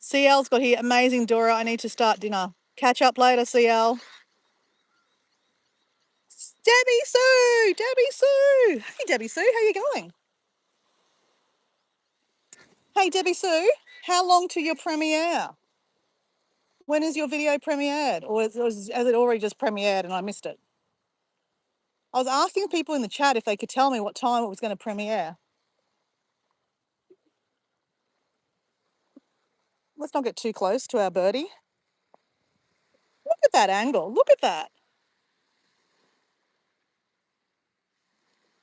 CL's got here. Amazing, Dora. I need to start dinner. Catch up later, CL. Debbie Sue! Debbie Sue! Hey, Debbie Sue, how you going? Hey, Debbie Sue, how long to your premiere? When is your video premiered? Or has it already just premiered and I missed it? I was asking people in the chat if they could tell me what time it was going to premiere. Let's not get too close to our birdie. Look at that angle. Look at that.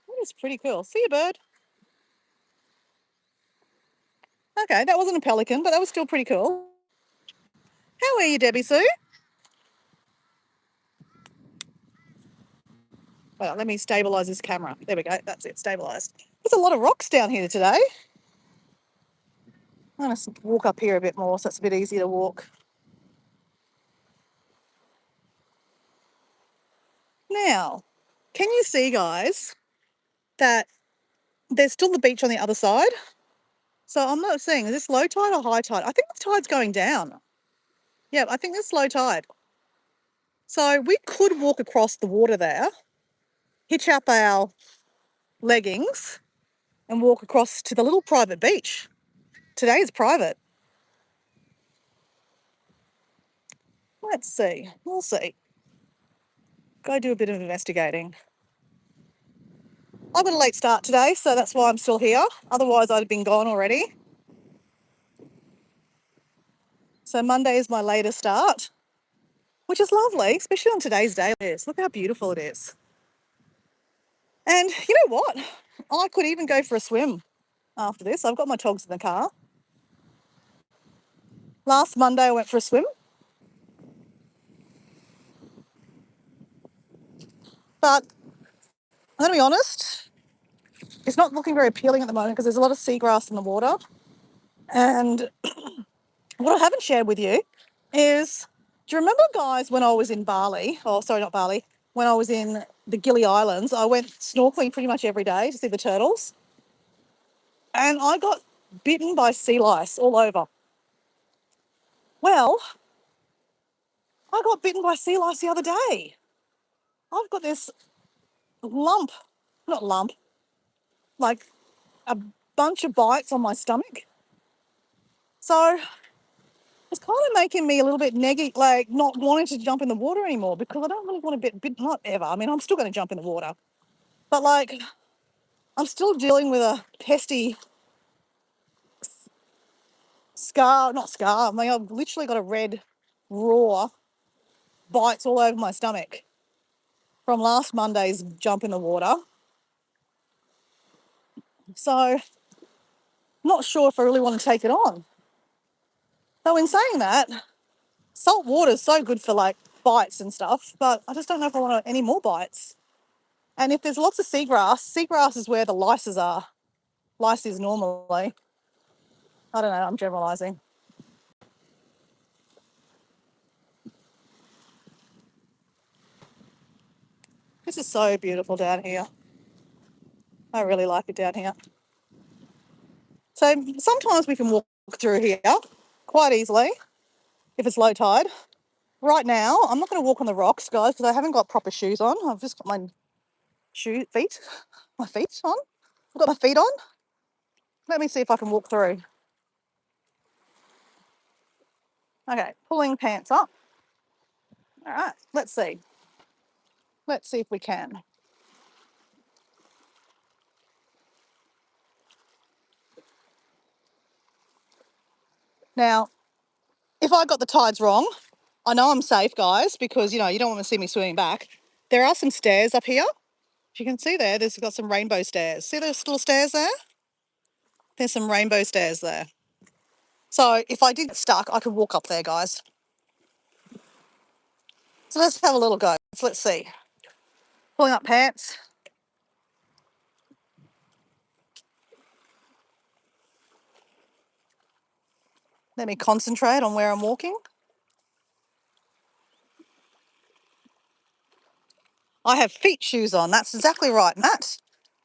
That is pretty cool. See you, bird. Okay, that wasn't a pelican, but that was still pretty cool. How are you, Debbie Sue? Well, let me stabilise this camera. There we go. That's it, stabilised. There's a lot of rocks down here today. I'm going to walk up here a bit more so it's a bit easier to walk. Now, can you see, guys, that there's still the beach on the other side? So I'm not seeing, is this low tide or high tide? I think the tide's going down. Yeah, I think it's low tide. So we could walk across the water there, hitch up our leggings and walk across to the little private beach. Today is private. Let's see. We'll see. Go do a bit of investigating. I've got a late start today, so that's why I'm still here. Otherwise, I'd have been gone already. So Monday is my later start, which is lovely, especially on today's day. Look how beautiful it is. And you know what? I could even go for a swim after this. I've got my togs in the car. Last Monday, I went for a swim. But I'm going to be honest, it's not looking very appealing at the moment because there's a lot of seagrass in the water. And what I haven't shared with you is, do you remember, guys, when I was in Bali? Oh, sorry, not Bali. When I was in the Gili Islands, I went snorkeling pretty much every day to see the turtles. And I got bitten by sea lice all over. Well, I got bitten by sea lice the other day. I've got this lump, not lump, like a bunch of bites on my stomach. So it's kind of making me a little bit neggy, like not wanting to jump in the water anymore because I don't really want to be, not ever. I mean, I'm still going to jump in the water. But like, I'm still dealing with a pesty scar, not scar. I mean, I've literally got a red, raw bites all over my stomach from last Monday's jump in the water. So, not sure if I really want to take it on. Though in saying that, salt water is so good for like bites and stuff, but I just don't know if I want any more bites. And if there's lots of seagrass is where the lices are. Lice is normally. I don't know, I'm generalising. This is so beautiful down here. I really like it down here. So sometimes we can walk through here quite easily if it's low tide. Right now, I'm not going to walk on the rocks, guys, because I haven't got proper shoes on. I've just got my feet on. I've got my feet on. Let me see if I can walk through. Okay, pulling pants up. All right, let's see. Let's see if we can. Now, if I got the tides wrong, I know I'm safe, guys, because, you know, you don't want to see me swimming back. There are some stairs up here. If you can see there's got some rainbow stairs. See those little stairs there? There's some rainbow stairs there. So if I did get stuck, I could walk up there, guys. So let's have a little go. So let's see. Pulling up pants. Let me concentrate on where I'm walking. I have feet shoes on. That's exactly right, Matt.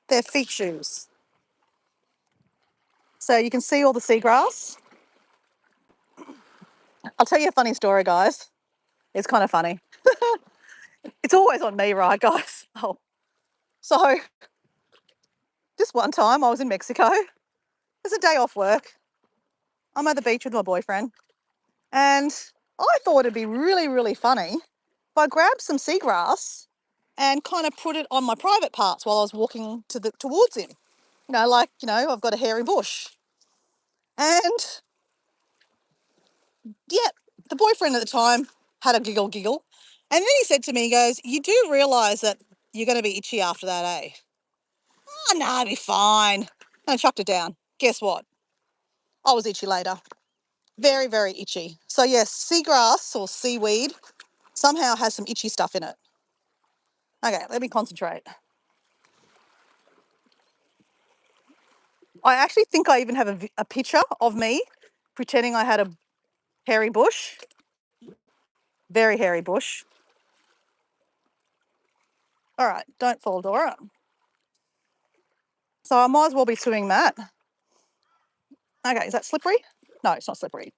They're feet shoes. So you can see all the seagrass. I'll tell you a funny story, guys. It's kind of funny. It's always on me, right, guys? Oh, so this one time I was in Mexico. It's a day off work. I'm at the beach with my boyfriend. And I thought it'd be really, really funny if I grabbed some seagrass and kind of put it on my private parts while I was walking towards him. I've got a hairy bush. And yeah, the boyfriend at the time had a giggle. And then he said to me, he goes, "You do realise that you're going to be itchy after that, eh?" "Oh, no, I'll be fine." And I chucked it down. Guess what? I was itchy later. Very, very itchy. So yes, seagrass or seaweed somehow has some itchy stuff in it. Okay, let me concentrate. I actually think I even have a picture of me pretending I had a hairy bush. Very hairy bush. All right, don't fall, Dora. So I might as well be swimming that. Okay, is that slippery? No, it's not slippery.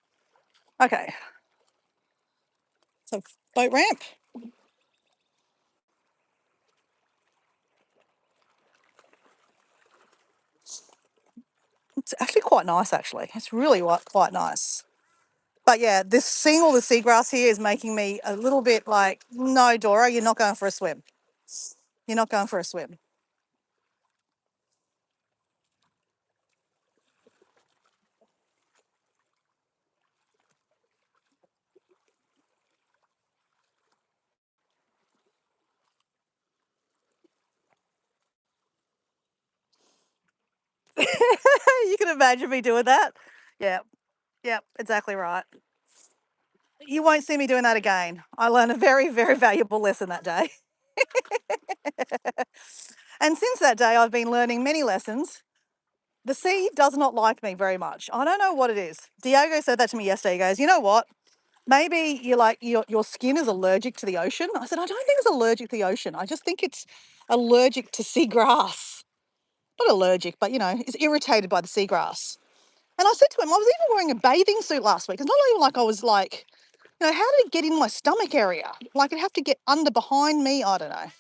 Okay. So boat ramp. It's actually quite nice, actually. It's really quite nice. But yeah, seeing all the seagrass here is making me a little bit like, no, Dora, you're not going for a swim. You're not going for a swim. You can imagine me doing that. Yeah, exactly right. You won't see me doing that again. I learned a very, very valuable lesson that day. And since that day, I've been learning many lessons. The sea does not like me very much. I don't know what it is. Diego said that to me yesterday. He goes, "You know what? Maybe your skin is allergic to the ocean." I said, "I don't think it's allergic to the ocean. I just think it's allergic to seagrass. Not allergic, but it's irritated by the seagrass." And I said to him, I was even wearing a bathing suit last week. It's not even like I was like, how did it get in my stomach area? Like it'd have to get under behind me. I don't know.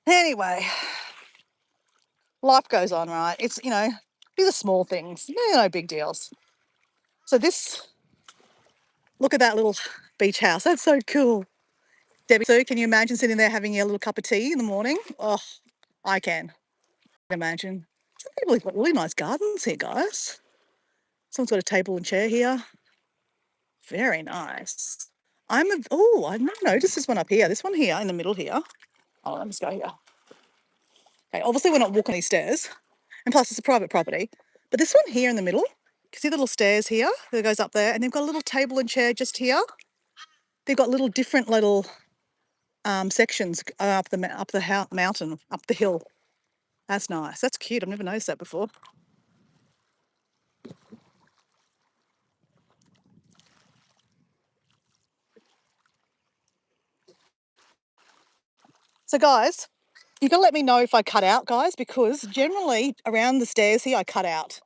Anyway, life goes on, right? It's, these are small things. No big deals. So look at that little beach house. That's so cool. Debbie, so can you imagine sitting there having a little cup of tea in the morning? Oh, I can imagine. Some people have got really nice gardens here, guys. Someone's got a table and chair here. Very nice. I've never noticed this one up here. This one here in the middle here. Oh, let me just go here. Okay, obviously we're not walking these stairs. And plus it's a private property. But this one here in the middle, you can see the little stairs here that goes up there, and they've got a little table and chair just here. They've got different little sections up the mountain, up the hill. That's nice. That's cute. I've never noticed that before. So guys, you got to let me know if I cut out, guys, because generally around the stairs here I cut out.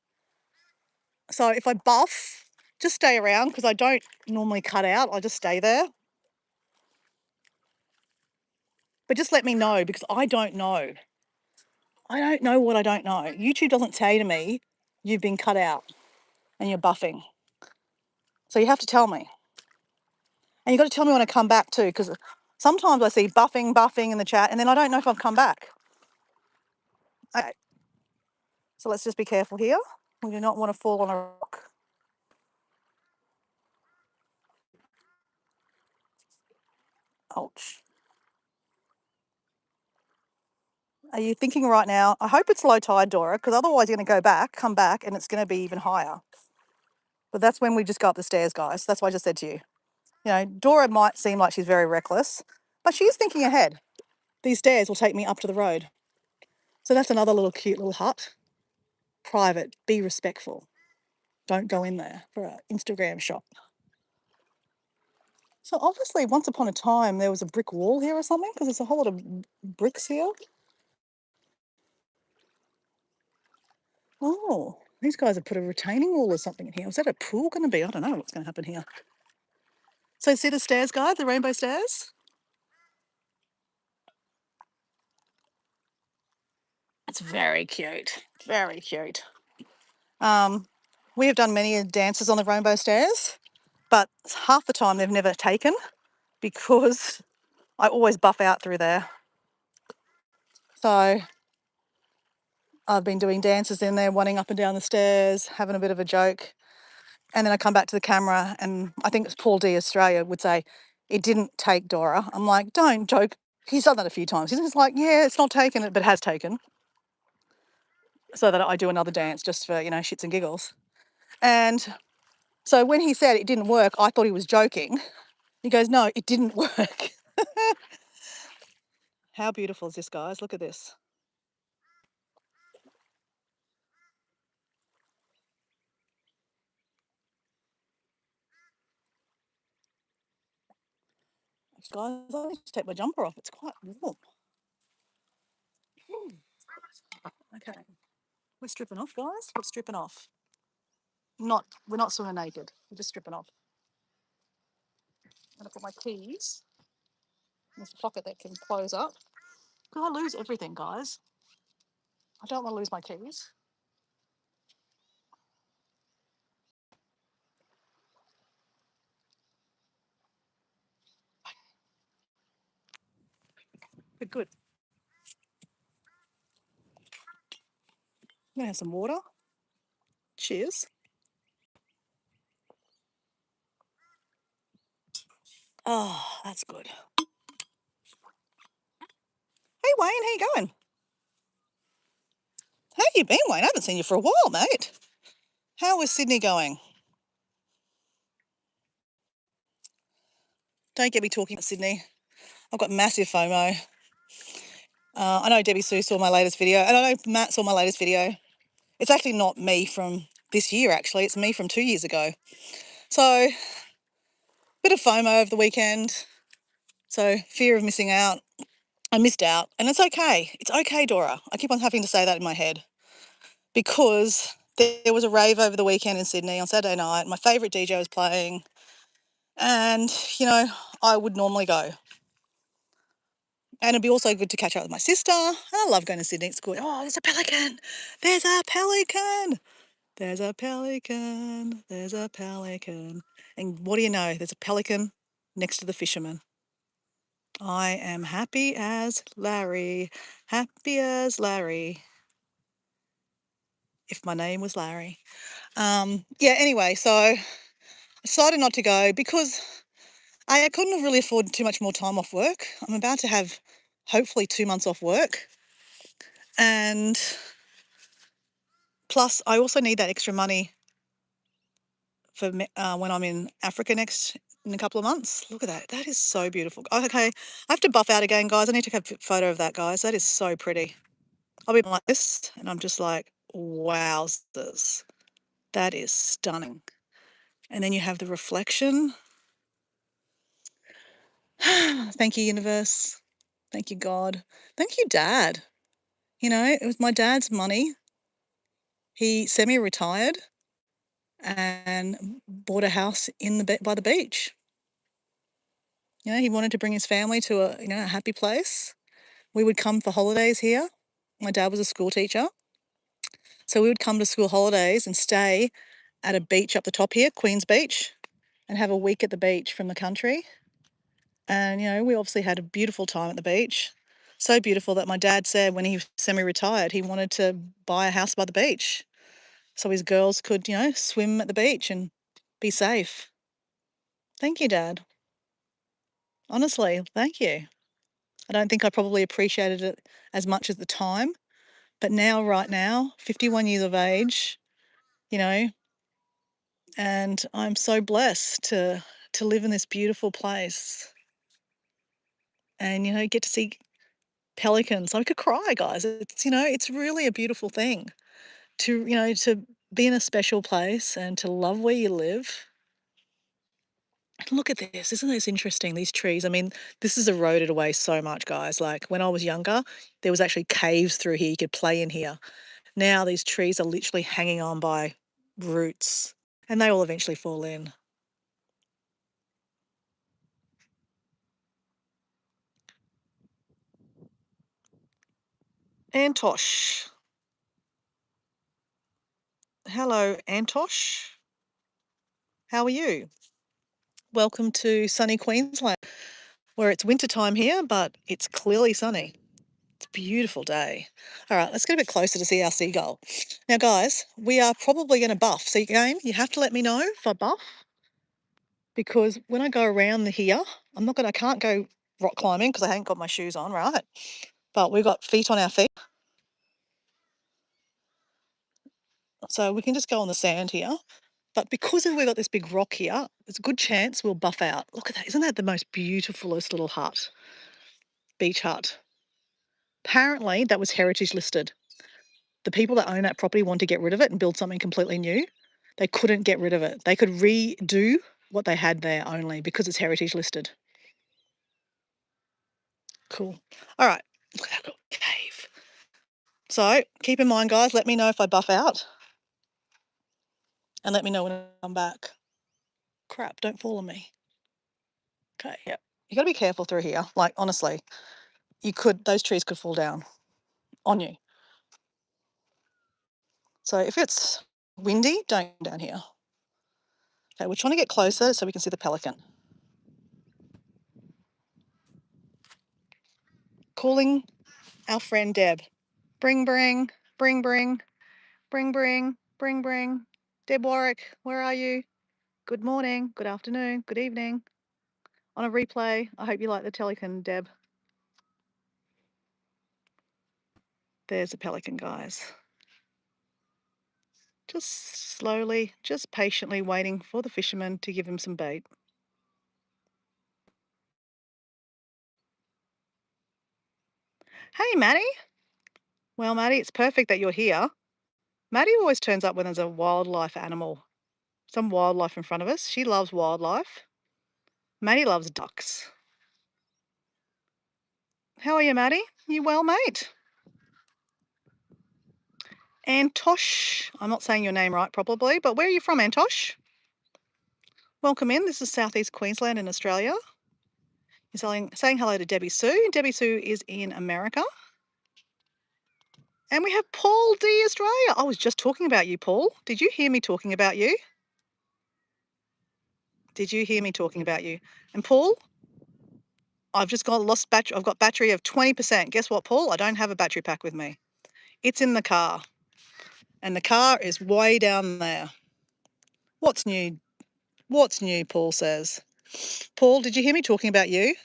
So if I buff, just stay around because I don't normally cut out. I just stay there. But just let me know because I don't know. I don't know what I don't know. YouTube doesn't say to me, you've been cut out and you're buffing. So you have to tell me. And you've got to tell me when I come back too, because sometimes I see buffing in the chat and then I don't know if I've come back. Okay. So let's just be careful here. We do not want to fall on a rock. Ouch. Are you thinking right now, I hope it's low tide, Dora, because otherwise you're going to go back, come back, and it's going to be even higher. But that's when we just go up the stairs, guys. That's what I just said to you. You know, Dora might seem like she's very reckless, but she is thinking ahead. These stairs will take me up to the road. So that's another little cute little hut. Private, be respectful. Don't go in there for an Instagram shot. So obviously, once upon a time, there was a brick wall here or something, because there's a whole lot of bricks here. Oh, these guys have put a retaining wall or something in here. Is that a pool going to be? I don't know what's going to happen here. So see the stairs, guys, the rainbow stairs? It's very cute, very cute. We have done many dances on the rainbow stairs, but half the time they've never taken because I always buff out through there. So I've been doing dances in there, running up and down the stairs, having a bit of a joke. And then I come back to the camera and I think it's Paul D Australia would say, it didn't take, Dora. I'm like, don't joke. He's done that a few times. He's just like, yeah, it's not taken, but has taken. So that I do another dance just for, shits and giggles. And so when he said it didn't work, I thought he was joking. He goes, no, it didn't work. How beautiful is this, guys? Look at this. Guys, I need to take my jumper off. It's quite warm. Okay. We're stripping off, guys. We're stripping off. We're not swimming naked. We're just stripping off. I'm gonna put my keys in this pocket that can close up. Because I lose everything, guys. I don't want to lose my keys. But good. I'm gonna have some water. Cheers. Oh, that's good. Hey Wayne, how you going? How you been, Wayne? I haven't seen you for a while, mate. How is Sydney going? Don't get me talking about Sydney. I've got massive FOMO. I know Debbie Sue saw my latest video, and I know Matt saw my latest video. It's actually not me from this year, actually. It's me from 2 years ago. So, bit of FOMO over the weekend. So, fear of missing out. I missed out, and it's okay. It's okay, Dora. I keep on having to say that in my head because there was a rave over the weekend in Sydney on Saturday night. My favourite DJ was playing, and, I would normally go. And it'd be also good to catch up with my sister. I love going to Sydney. It's good. Oh, there's a pelican. There's a pelican. There's a pelican. There's a pelican. And what do you know? There's a pelican next to the fisherman. I am happy as Larry. Happy as Larry. If my name was Larry. Anyway, so I decided not to go because I couldn't have really afforded too much more time off work. I'm about to have hopefully 2 months off work. And plus, I also need that extra money for when I'm in Africa next in a couple of months. Look at that. That is so beautiful. Okay, I have to buff out again, guys. I need to take a photo of that, guys. That is so pretty. I'll be like this, and I'm just like, wowzers. That is stunning. And then you have the reflection. Thank you, universe. Thank you, God. Thank you, Dad. It was my dad's money. He semi-retired and bought a house by the beach. He wanted to bring his family to a happy place. We would come for holidays here. My dad was a school teacher. So we would come to school holidays and stay at a beach up the top here, Queen's Beach, and have a week at the beach from the country. And, we obviously had a beautiful time at the beach. So beautiful that my dad said when he semi-retired, he wanted to buy a house by the beach so his girls could, swim at the beach and be safe. Thank you, Dad. Honestly, thank you. I don't think I probably appreciated it as much at the time. But now, right now, 51 years of age, you know, and I'm so blessed to live in this beautiful place and, you know, get to see pelicans. I could cry, guys. It's, you know, it's really a beautiful thing to, you know, to be in a special place and to love where you live. And look at this. Isn't this interesting? These trees. I mean, this has eroded away so much, guys. Like when I was younger, there was actually caves through here. You could play in here. Now these trees are literally hanging on by roots and they will eventually fall in. Antosh. Hello, Antosh. How are you? Welcome to sunny Queensland, where it's wintertime here, but it's clearly sunny. It's a beautiful day. All right, let's get a bit closer to see our seagull. Now, guys, we are probably going to buff. So again, you have to let me know if I buff, because when I go around here, I can't go rock climbing because I haven't got my shoes on, right? But we've got feet on our feet. So we can just go on the sand here. But because we've got this big rock here, there's a good chance we'll buff out. Look at that. Isn't that the most beautifulest little hut? Beach hut. Apparently, that was heritage listed. The people that own that property want to get rid of it and build something completely new. They couldn't get rid of it. They could redo what they had there only because it's heritage listed. Cool. All right. Look at that little cave. So keep in mind, guys, let me know if I buff out. And let me know when I come back. Crap, don't fall on me. Okay, yep. You got to be careful through here. Like, honestly, those trees could fall down on you. So if it's windy, don't go down here. Okay, we're trying to get closer so we can see the pelican. Calling our friend Deb. Bring, bring, bring, bring, bring, bring, bring, bring. Deb Warwick, where are you? Good morning, good afternoon, good evening. On a replay, I hope you like the pelican, Deb. There's a pelican, guys. Just slowly, just patiently waiting for the fisherman to give him some bait. Hey, Maddie. Well, Maddie, it's perfect that you're here. Maddie always turns up when there's a wildlife animal, some wildlife in front of us. She loves wildlife. Maddie loves ducks. How are you, Maddie? You well, mate? Antosh. I'm not saying your name right probably, but where are you from, Antosh? Welcome in. This is Southeast Queensland in Australia. You're saying hello to Debbie Sue. Debbie Sue is in America. And we have Paul D. Australia. I was just talking about you, Paul. Did you hear me talking about you? Did you hear me talking about you? And Paul, I've just got lost battery. I've got battery of 20%. Guess what, Paul? I don't have a battery pack with me. It's in the car. And the car is way down there. What's new? What's new, Paul says. Paul, did you hear me talking about you?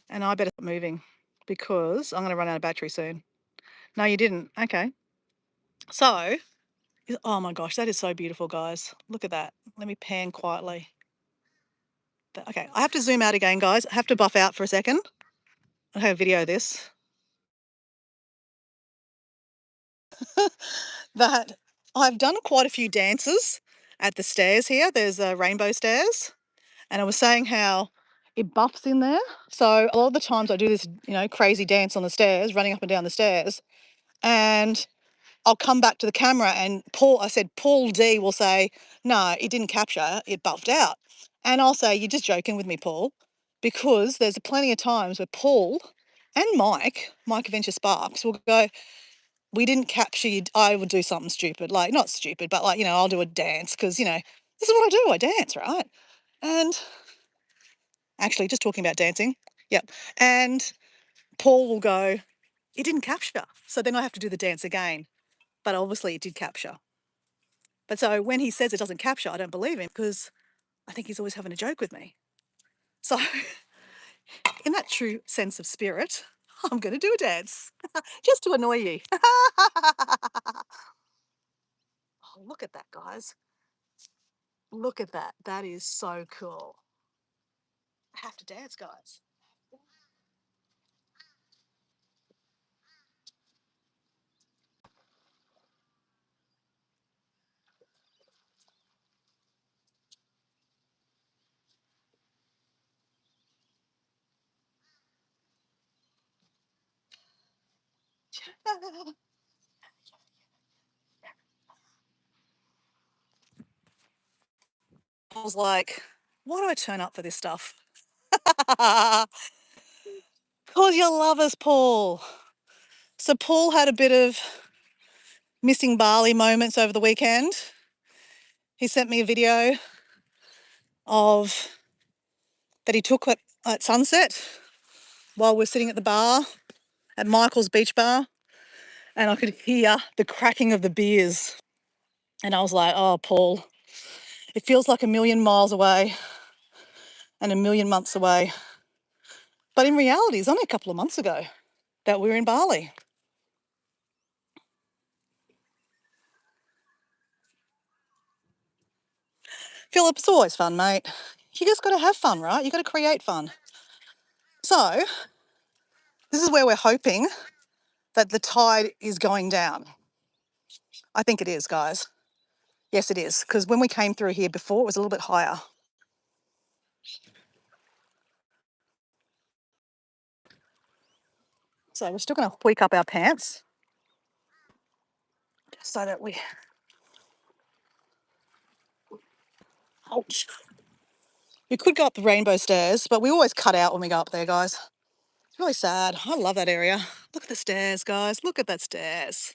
And I better stop moving because I'm going to run out of battery soon. No, you didn't. Okay. So, oh my gosh, that is so beautiful, guys. Look at that. Let me pan quietly. Okay, I have to zoom out again, guys. I have to buff out for a second. I'll have video of this. That I've done quite a few dances at the stairs here. There's rainbow stairs. And I was saying how it buffs in there. So a lot of the times I do this, you know, crazy dance on the stairs, running up and down the stairs. And I'll come back to the camera and Paul D will say, no, it didn't capture, it buffed out. And I'll say, you're just joking with me, Paul, because there's plenty of times where Paul and Mike Adventure Sparks will go, we didn't capture you. I would do something stupid, like not stupid, but like, you know, I'll do a dance because, you know, this is what I do. I dance, right? And actually just talking about dancing. Yep. And Paul will go, it didn't capture. So then I have to do the dance again. But obviously it did capture. But so when he says it doesn't capture, I don't believe him because I think he's always having a joke with me. So, in that true sense of spirit, I'm going to do a dance just to annoy you. Oh, look at that, guys. Look at that. That is so cool. I have to dance, guys. I was like, why do I turn up for this stuff? Because you love us, Paul. So Paul had a bit of missing Bali moments over the weekend. He sent me a video of that he took at sunset while we're sitting at the bar at Michael's Beach Bar, and I could hear the cracking of the beers. And I was like, oh, Paul, it feels like a million miles away and a million months away. But in reality, it's only a couple of months ago that we were in Bali. Philip, it's always fun, mate. You just got to have fun, right? You got to create fun. So this is where we're hoping that the tide is going down. I think it is, guys. Yes, it is. Because when we came through here before, it was a little bit higher. So we're still going to tweak up our pants so that we... Ouch. We could go up the rainbow stairs, but we always cut out when we go up there, guys. It's really sad. I love that area. Look at the stairs, guys. Look at that stairs.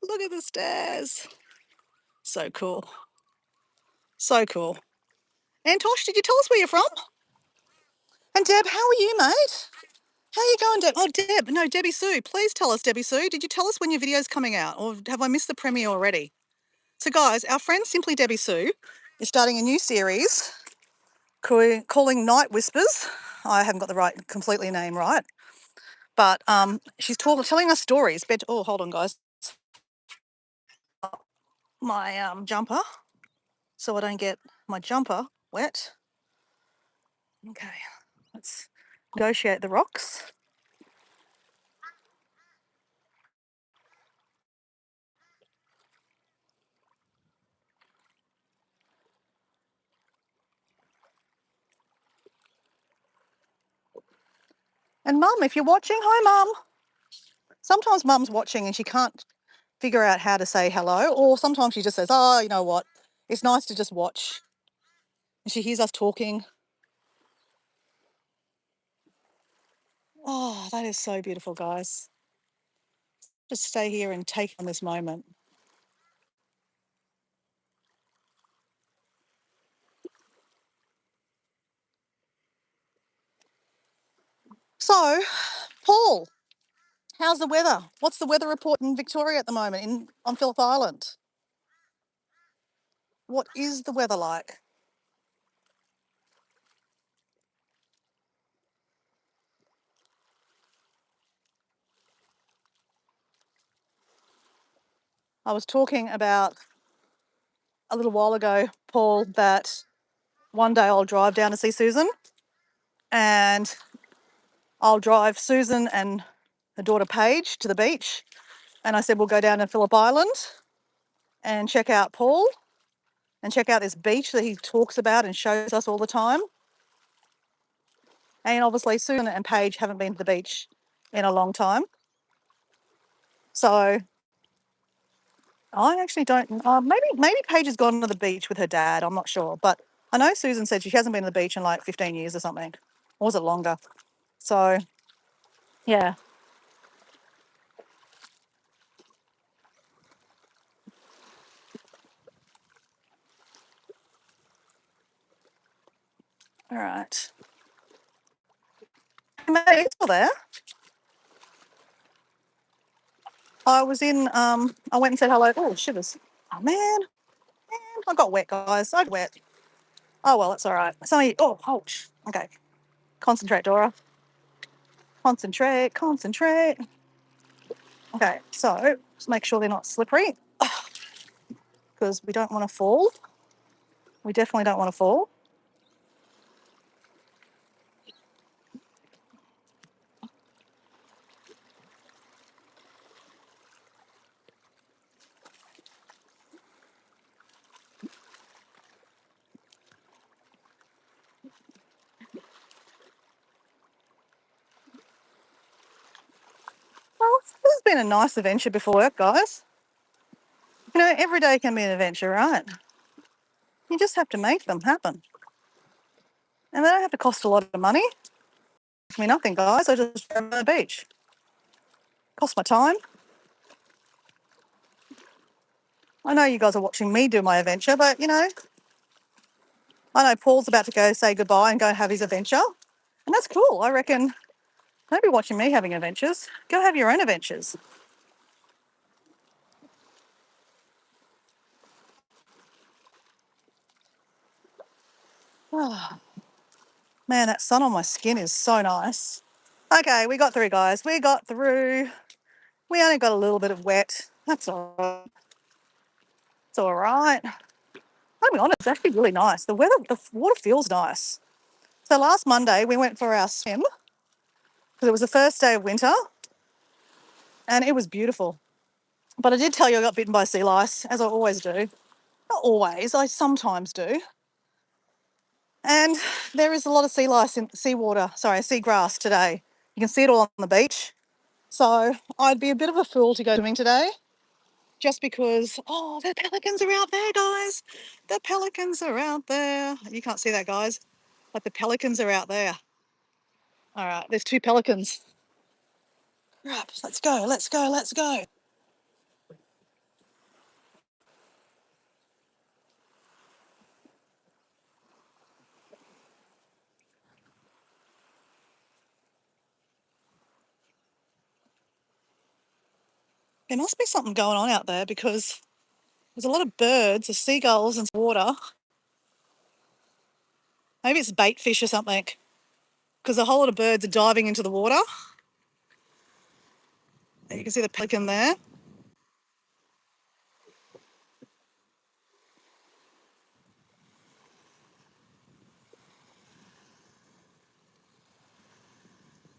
Look at the stairs. So cool. So cool. Antosh, did you tell us where you're from? And Deb, how are you, mate? How are you going, Deb? Oh, Deb. No, Debbie Sue. Please tell us, Debbie Sue. Did you tell us when your video's coming out? Or have I missed the premiere already? So, guys, our friend Simply Debbie Sue is starting a new series calling Night Whispers. I haven't got the right completely name right. But she's telling us stories. Oh, hold on, guys. My jumper, so I don't get my jumper wet. Okay, let's negotiate the rocks. And Mum, if you're watching, hi Mum. Sometimes Mum's watching and she can't figure out how to say hello, or sometimes she just says, oh, you know what, it's nice to just watch. And she hears us talking. Oh, that is so beautiful, guys. Just stay here and take on this moment. So, Paul, how's the weather? What's the weather report in Victoria at the moment on Phillip Island? What is the weather like? I was talking about a little while ago, Paul, that one day I'll drive down to see Susan and I'll drive Susan and her daughter Paige to the beach. And I said, we'll go down to Phillip Island and check out Paul and check out this beach that he talks about and shows us all the time. And obviously Susan and Paige haven't been to the beach in a long time. So I actually don't, maybe Paige has gone to the beach with her dad, I'm not sure. But I know Susan said she hasn't been to the beach in like 15 years or something. Or was it longer? So, yeah. All right. Hey, mate, it's still there. I was in, I went and said hello. Oh, shivers. Oh, man. I got wet, guys. I got wet. Oh, well, it's all right. It's only, oh, ouch. Okay. Concentrate, Dora. Concentrate, concentrate. Okay, so just make sure they're not slippery because we don't want to fall. We definitely don't want to fall. Well, this has been a nice adventure before work, guys. You know, every day can be an adventure, right? You just have to make them happen. And they don't have to cost a lot of money. Cost me nothing, guys. I just drove on the beach. Cost my time. I know you guys are watching me do my adventure, but you know, I know Paul's about to go say goodbye and go have his adventure. And that's cool. I reckon don't be watching me having adventures. Go have your own adventures. Oh, man, that sun on my skin is so nice. Okay, we got through, guys. We got through. We only got a little bit of wet. That's all right. It's all right. I'll be honest, it's actually really nice. The weather, the water feels nice. So last Monday we went for our swim because it was the first day of winter and it was beautiful. But I did tell you I got bitten by sea lice, as I always do. Not always, I sometimes do. And there is a lot of sea lice in seagrass today. You can see it all on the beach. So I'd be a bit of a fool to go swimming today just because, oh, the pelicans are out there, guys. The pelicans are out there. You can't see that, guys, but the pelicans are out there. All right, there's 2 pelicans. Right, let's go, let's go, let's go. There must be something going on out there because there's a lot of birds, there's seagulls and water. Maybe it's bait fish or something because a whole lot of birds are diving into the water. You can see the pelican there.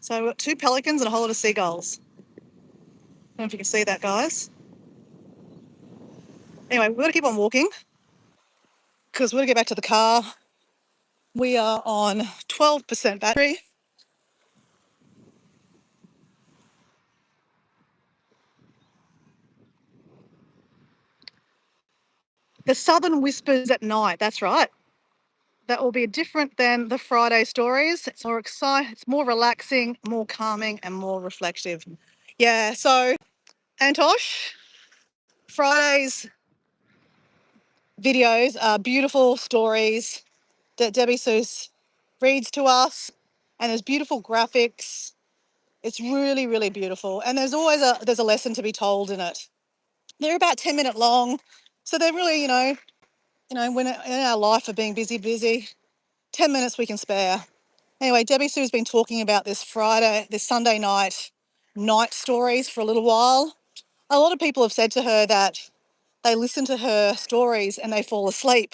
So we've got 2 pelicans and a whole lot of seagulls. I don't know if you can see that, guys. Anyway, we've got to keep on walking because we've got to get back to the car. We are on 12% battery. The Southern Whispers at night, that's right. That will be different than the Friday stories. It's more exciting, it's more relaxing, more calming, and more reflective. Yeah, so Antosh, Friday's videos are beautiful stories that Debbie Seuss reads to us, and there's beautiful graphics. It's really, really beautiful, and there's always a lesson to be told in it. They're about 10-minute long, so they're really, when in our life of being busy, 10 minutes we can spare. Anyway, Debbie Sue's been talking about this Sunday night stories for a little while. A lot of people have said to her that they listen to her stories and they fall asleep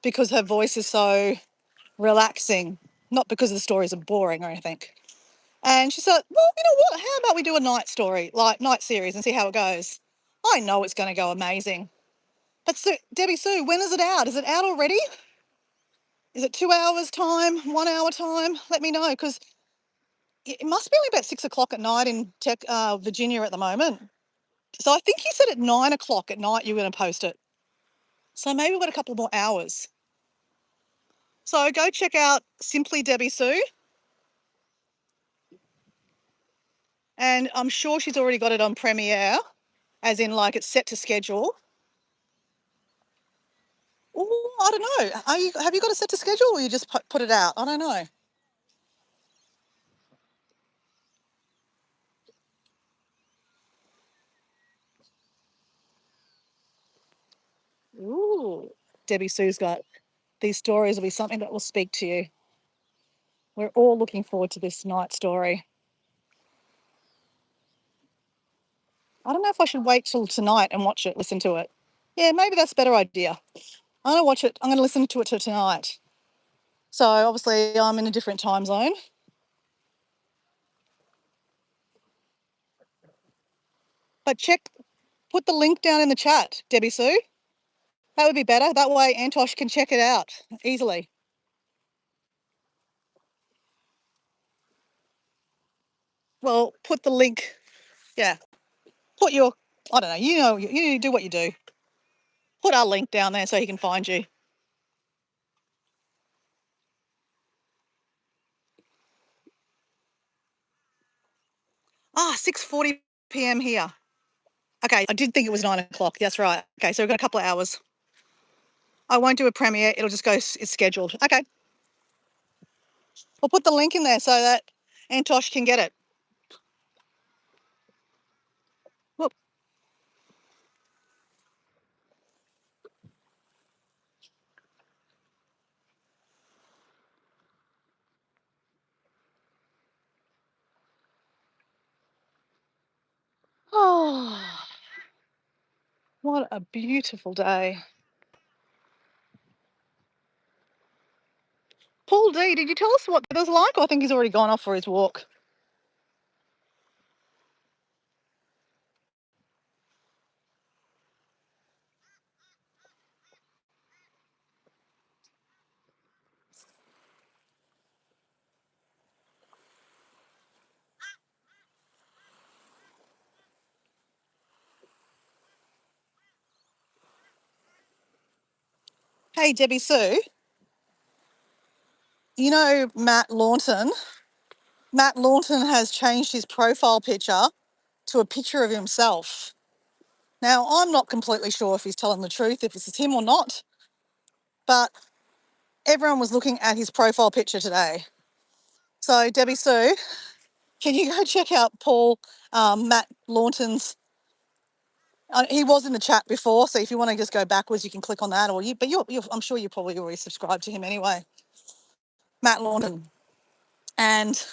because her voice is so relaxing, not because the stories are boring or anything. And she said, well, you know what? How about we do a night series and see how it goes? I know it's going to go amazing. But Debbie Sue, when is it out? Is it out already? Is it 2 hours time, 1 hour time? Let me know because it must be only about 6 o'clock at night in Virginia at the moment. So I think you said at 9 o'clock at night you were going to post it. So maybe we've got a couple more hours. So go check out Simply Debbie Sue. And I'm sure she's already got it on Premiere, as in like it's set to schedule. Oh, I don't know. Have you got it set to schedule or you just put it out? I don't know. Ooh, Debbie Sue's got these stories will be something that will speak to you. We're all looking forward to this night story. I don't know if I should wait till tonight and watch it, listen to it. Yeah, maybe that's a better idea. I'm going to watch it. I'm going to listen to it tonight. So obviously I'm in a different time zone. But put the link down in the chat, Debbie Sue. That would be better. That way Antosh can check it out easily. Well, put the link, yeah. Put your, I don't know, you do what you do. Put our link down there so he can find you. Ah, 6:40 p.m. here. Okay, I did think it was 9 o'clock. That's right. Okay, so we've got a couple of hours. I won't do a premiere. It'll just go, it's scheduled. Okay. We'll put the link in there so that Antosh can get it. Whoop. Oh, what a beautiful day. Paul D, did you tell us what the weather's like? I think he's already gone off for his walk. Hey, Debbie Sue, you know Matt Launton? Matt Launton has changed his profile picture to a picture of himself. Now, I'm not completely sure if he's telling the truth, if this is him or not, but everyone was looking at his profile picture today. So, Debbie Sue, can you go check out Matt Launton's? He was in the chat before, so if you want to just go backwards, you can click on that, I'm sure you probably already subscribed to him anyway. Matt Launton, and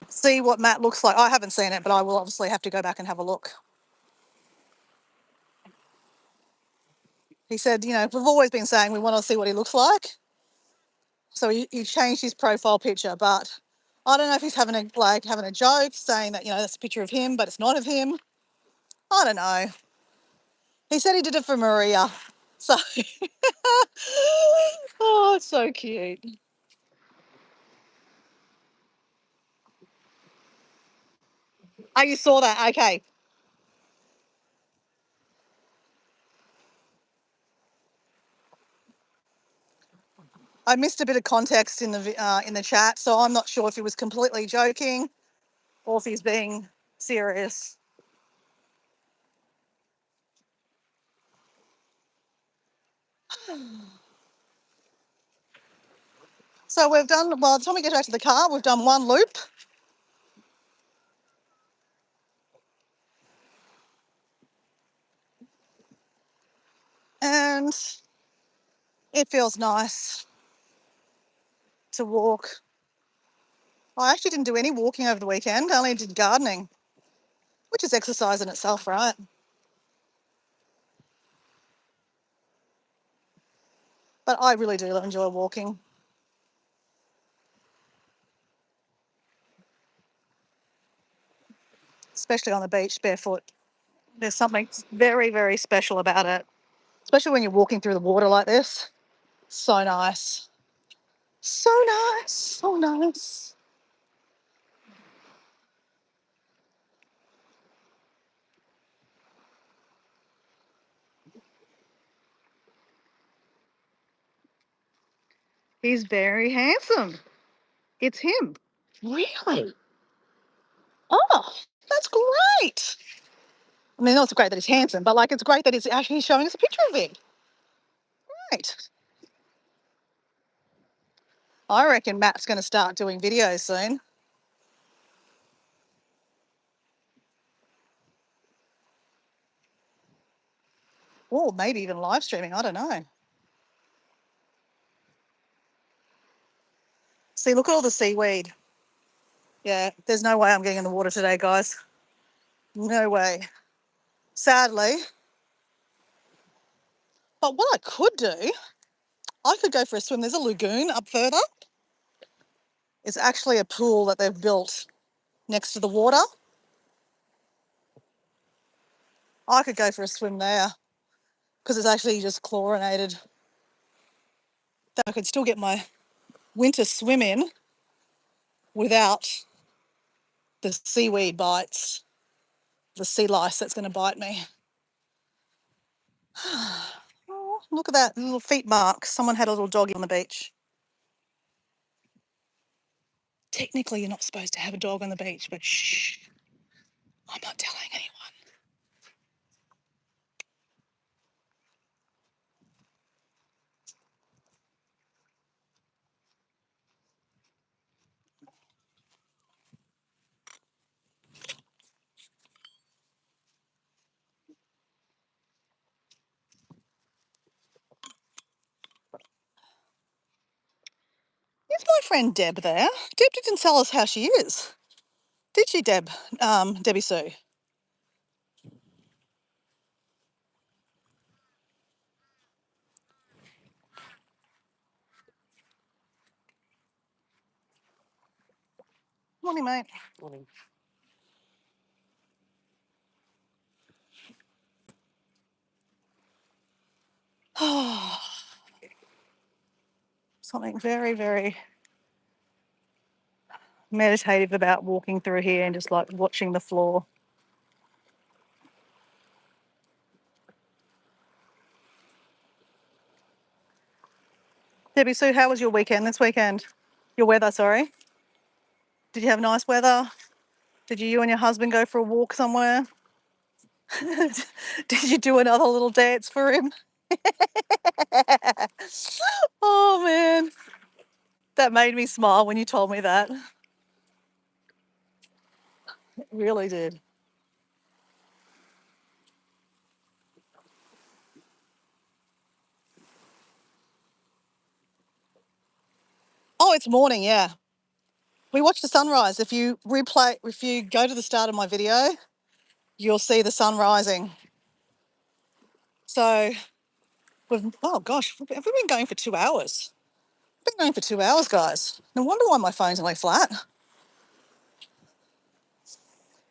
see what Matt looks like. I haven't seen it, but I will obviously have to go back and have a look. He said, you know, we've always been saying we want to see what he looks like. So he changed his profile picture, but I don't know if he's having a joke, saying that, you know, that's a picture of him, but it's not of him. I don't know. He said he did it for Maria. So, oh, it's so cute. Oh, you saw that? Okay. I missed a bit of context in the chat, so I'm not sure if he was completely joking or if he's being serious. So we've done, well, by the time we get back to the car, we've done one loop. And it feels nice to walk. I actually didn't do any walking over the weekend. I only did gardening, which is exercise in itself, right? But I really do enjoy walking, especially on the beach barefoot. There's something very, very special about it, especially when you're walking through the water like this. So nice. So nice. So nice. He's very handsome. It's him. Really? Oh, that's great. I mean, it's great that he's handsome, but like, it's great that it's actually showing us a picture of him. Right. I reckon Matt's going to start doing videos soon. or maybe even live streaming. I don't know. See, look at all the seaweed. Yeah, there's no way I'm getting in the water today, guys. No way. Sadly. But what I could do, I could go for a swim. There's a lagoon up further. It's actually a pool that they've built next to the water. I could go for a swim there because it's actually just chlorinated. That I could still get my winter swim in without the seaweed bites, the sea lice that's going to bite me. Oh, look at that little feet mark. Someone had a little doggy on the beach. Technically, you're not supposed to have a dog on the beach, but shh, I'm not telling anyone. Is my friend Deb there? Deb didn't tell us how she is. Did she, Deb? Debbie Sue. Morning, mate. Morning. Something very, very meditative about walking through here and just like watching the floor. Debbie Sue, how was your weekend this weekend? Your weather, sorry. Did you have nice weather? Did you and your husband go for a walk somewhere? Did you do another little dance for him? Oh man, that made me smile when you told me that. It really did. Oh, it's morning, yeah. We watched the sunrise. If you go to the start of my video, you'll see the sun rising. So oh gosh, have we been going for 2 hours? We've been going for 2 hours, guys. No wonder why my phone's only flat.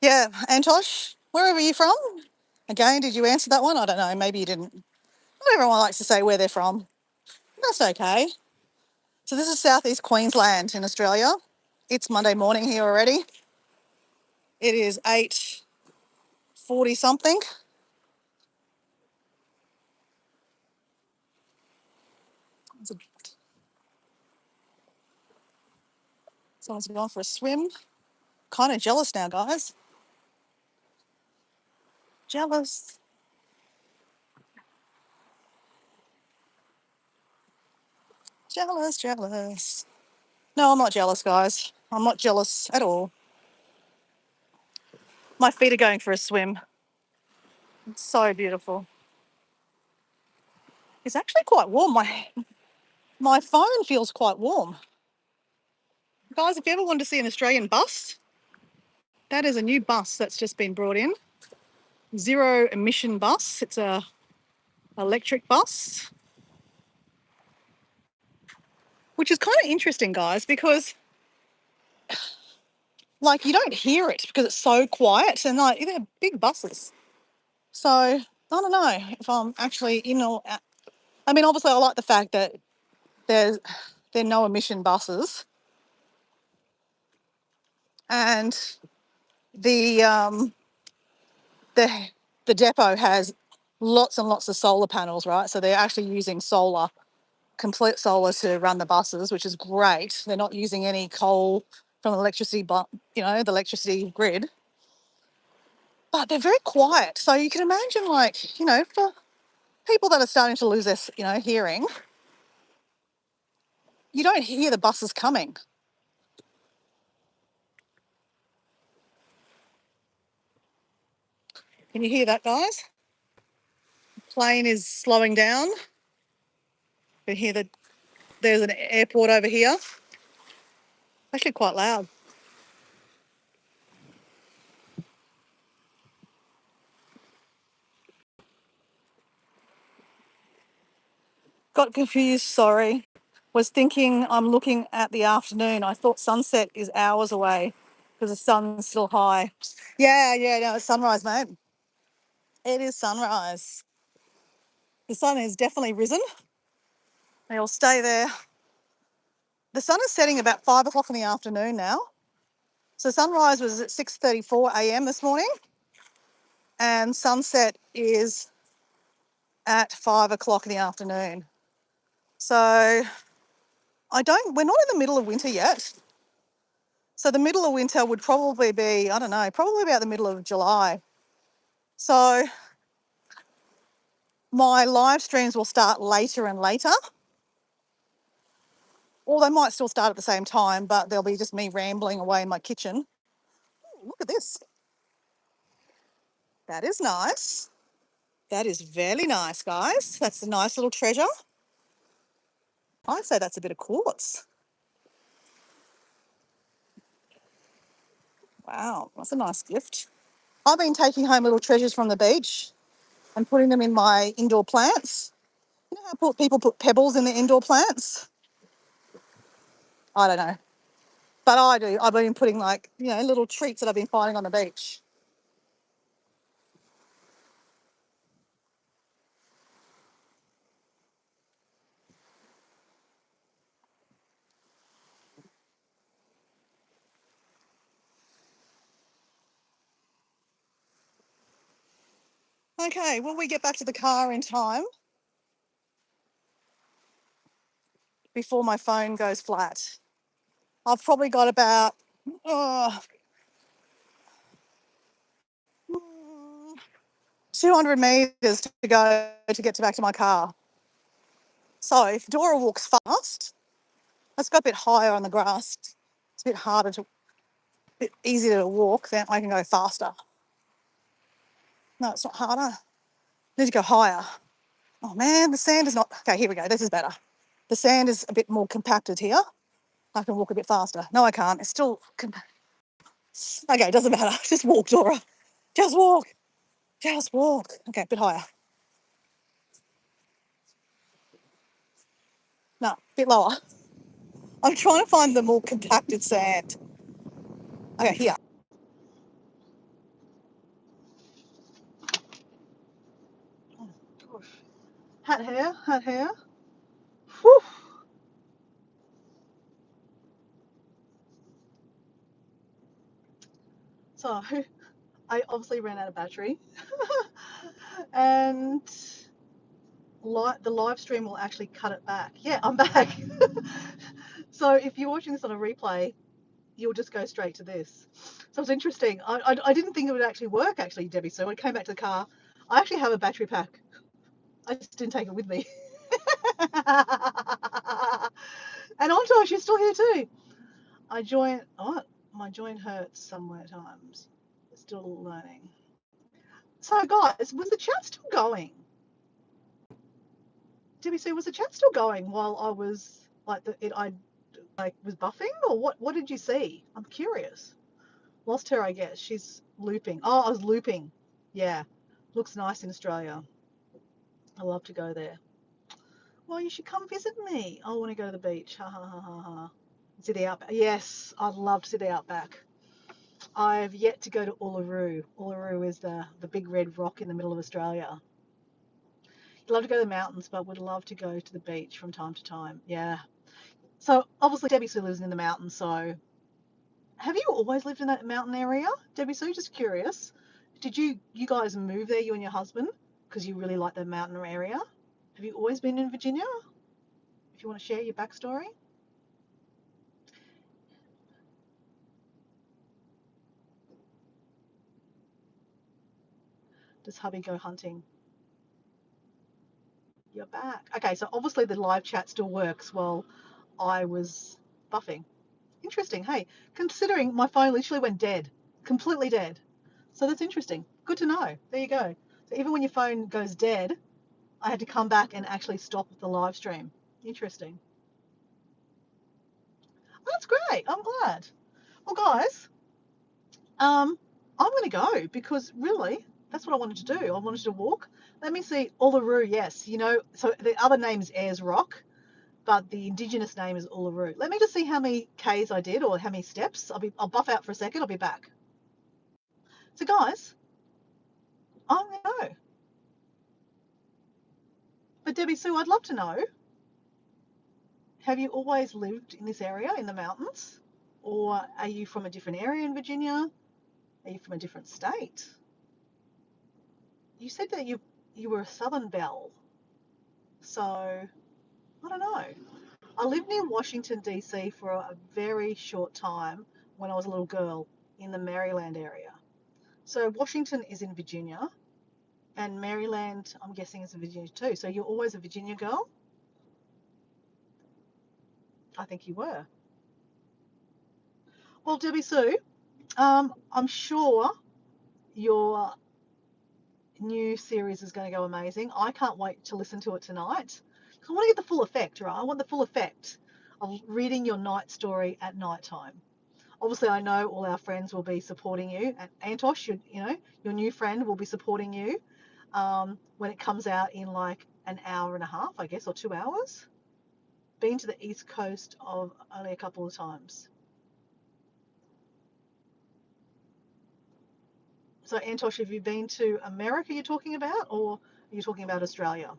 Yeah, Antosh, where are you from? Again, did you answer that one? I don't know, maybe you didn't. Not everyone likes to say where they're from. That's okay. So this is southeast Queensland in Australia. It's Monday morning here already. It is 8:40 something. Someone's gone for a swim. Kind of jealous now, guys. Jealous. Jealous, jealous. No, I'm not jealous, guys. I'm not jealous at all. My feet are going for a swim. It's so beautiful. It's actually quite warm. My phone feels quite warm. Guys, if you ever wanted to see an Australian bus, that is a new bus that's just been brought in. Zero emission bus. It's a electric bus, which is kind of interesting, guys, because like you don't hear it because it's so quiet and like they're big buses. So I don't know if I'm actually in or out. I mean, obviously I like the fact that they're no emission buses and the the the depot has lots and lots of solar panels, right? So they're actually using solar, complete solar to run the buses, which is great. They're not using any coal from electricity, but the electricity grid. But they're very quiet. So you can imagine, like, for people that are starting to lose their, hearing, you don't hear the buses coming. Can you hear that, guys? plane is slowing down. You can hear that there's an airport over here. Actually quite loud. Got confused, sorry. Was thinking I'm looking at the afternoon. I thought sunset is hours away because the sun's still high. Yeah, no, it's sunrise, mate. It is sunrise. The sun is definitely risen. It'll stay there. The sun is setting about 5 o'clock in the afternoon now. So sunrise was at 6:34 a.m. this morning, and sunset is at 5 o'clock in the afternoon. So we're not in the middle of winter yet. So the middle of winter would probably be, I don't know, probably about the middle of July. So my live streams will start later and later. Or they might still start at the same time, but there'll be just me rambling away in my kitchen. Ooh, look at this. That is nice. That is very nice, guys. That's a nice little treasure. I'd say that's a bit of quartz. Wow, that's a nice gift. I've been taking home little treasures from the beach and putting them in my indoor plants. You know how people put pebbles in the indoor plants? I don't know. But I do. I've been putting little treats that I've been finding on the beach. Okay, will we get back to the car in time before my phone goes flat? I've probably got about 200 metres to go to get back to my car. So if Dora walks fast, let's go a bit higher on the grass. It's a bit easier to walk, then I can go faster. No, it's not harder. I need to go higher. Oh man, the sand is not, okay, here we go, this is better. The sand is a bit more compacted here. I can walk a bit faster. No, I can't, it's still, okay, it doesn't matter, just walk, Dora. Just walk. Okay, a bit higher. No, a bit lower. I'm trying to find the more compacted sand. Okay, here. Oh, gosh. Hat hair. Whew. So, I obviously ran out of battery. And the live stream will actually cut it back. Yeah, I'm back. So if you're watching this on a replay, you'll just go straight to this. So it's interesting. I didn't think it would actually work, Debbie. So when I came back to the car, I actually have a battery pack. I just didn't take it with me. And Antosh, she's still here too. My joint hurts sometimes. Still learning. So guys, was the chat still going? Debbie Sue, was the chat still going while I was was buffing, or what did you see? I'm curious. Lost her, I guess. She's looping. Oh, I was looping. Yeah. Looks nice in Australia. I love to go there. Well, you should come visit me. I want to go to the beach. Ha ha ha ha ha. See the outback. Yes, I'd love to see the outback. I've yet to go to Uluru. Uluru is the big red rock in the middle of Australia. I'd love to go to the mountains, but would love to go to the beach from time to time. Yeah. So obviously Debbie Sue lives in the mountains. So have you always lived in that mountain area, Debbie Sue? Just curious. Did you guys move there, you and your husband, because you really like the mountain area? Have you always been in Virginia? If you want to share your backstory. Does hubby go hunting? You're back. Okay, so obviously the live chat still works while I was buffing. Interesting. Hey, considering my phone literally went dead, completely dead. So that's interesting. Good to know. There you go. So even when your phone goes dead, I had to come back and actually stop the live stream. Interesting. That's great. I'm glad. Well, guys, I'm going to go because really that's what I wanted to do. I wanted to walk. Let me see. Uluru, yes. You know, so the other name is Ayers Rock, but the indigenous name is Uluru. Let me just see how many Ks I did or how many steps. I'll buff out for a second. I'll be back. So, guys, I'm going to go. But Debbie Sue, I'd love to know, have you always lived in this area in the mountains? Or are you from a different area in Virginia? Are you from a different state? You said that you were a Southern Belle. So, I don't know. I lived near Washington, D.C. for a very short time when I was a little girl in the Maryland area. So Washington is in Virginia, and Maryland, I'm guessing, is in Virginia too. So you're always a Virginia girl? I think you were. Well, Debbie Sue, I'm sure your new series is going to go amazing. I can't wait to listen to it tonight. I want to get the full effect, right? I want the full effect of reading your night story at night time. Obviously, I know all our friends will be supporting you. And Antosh, your new friend will be supporting you when it comes out in like an hour and a half, I guess, or 2 hours. Been to the East Coast of only a couple of times. So, Antosh, have you been to America you're talking about, or are you talking about Australia?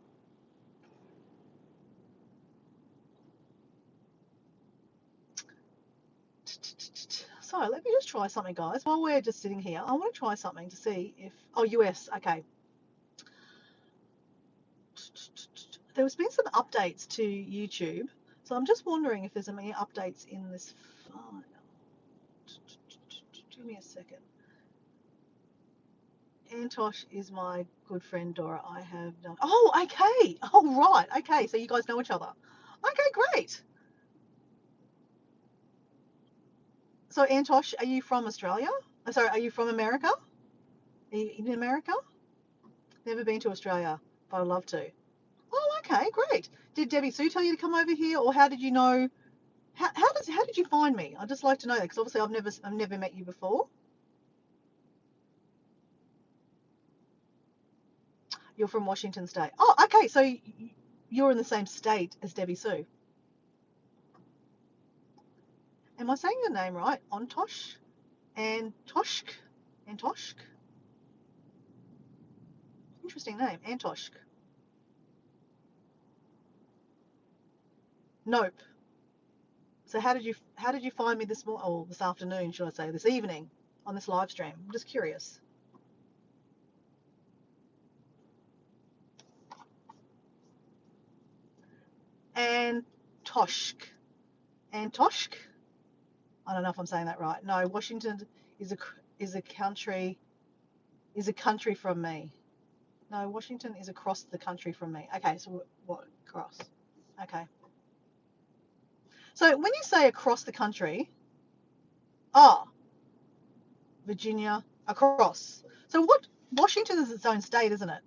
So let me just try something, guys. While we're just sitting here, I want to try something to see if... Oh, US. Okay. There's been some updates to YouTube. So I'm just wondering if there's any updates in this file. Give me a second. Antosh is my good friend, Dora. I have no... Oh, okay. Oh, right. Okay, so you guys know each other. Okay, great. So, Antosh, are you from Australia? Sorry, are you from America? Are you in America? Never been to Australia, but I'd love to. Oh, okay, great. Did Debbie Sue tell you to come over here, or how did you know? How did you find me? I'd just like to know that because obviously I've never met you before. You're from Washington State. Oh, okay, so you're in the same state as Debbie Sue. Am I saying your name right? Antosh? Antoshk? Antoshk? Interesting name, Antoshk. Nope. So how did you find me this morning, or this afternoon, should I say, this evening on this live stream? I'm just curious. Antoshk. Antoshk? I don't know if I'm saying that right. No, Washington is a country from me. No, Washington is across the country from me. Okay, so what across? Okay. So when you say across the country, Virginia across. So what? Washington is its own state, isn't it?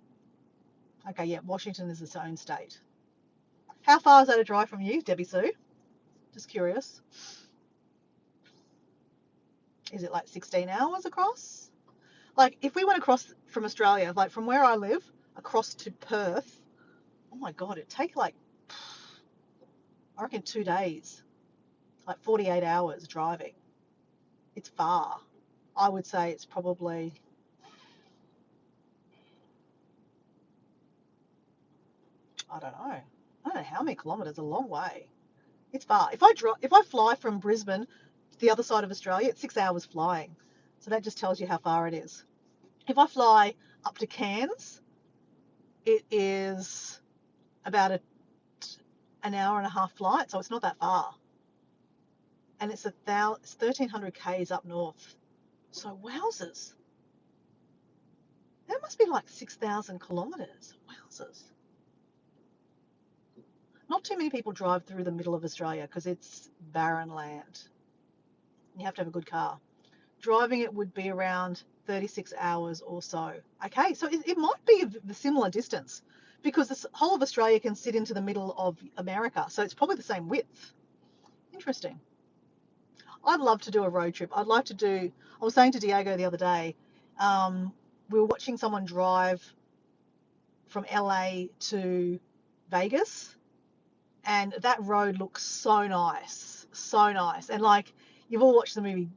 Okay, yeah, Washington is its own state. How far is that a drive from you, Debbie Sue? Just curious. Is it like 16 hours across? Like if we went across from Australia, like from where I live, across to Perth, oh my God, it'd take like, I reckon 2 days, like 48 hours driving. It's far. I would say it's probably, I don't know how many kilometres, a long way. It's far. If I fly from Brisbane to the other side of Australia, it's 6 hours flying. So that just tells you how far it is. If I fly up to Cairns, it is about an hour and a half flight, so it's not that far. And it's 1,300 k's up north. So wowzers. That must be like 6,000 kilometres. Wowzers. Not too many people drive through the middle of Australia because it's barren land. You have to have a good car. Driving it would be around 36 hours or so. Okay, so it might be a similar distance because this whole of Australia can sit into the middle of America, so it's probably the same width. Interesting. I'd love to do a road trip. I'd like to do. I was saying to Diego the other day, we were watching someone drive from LA to Vegas, and that road looks so nice, so nice. And like, you've all watched the movie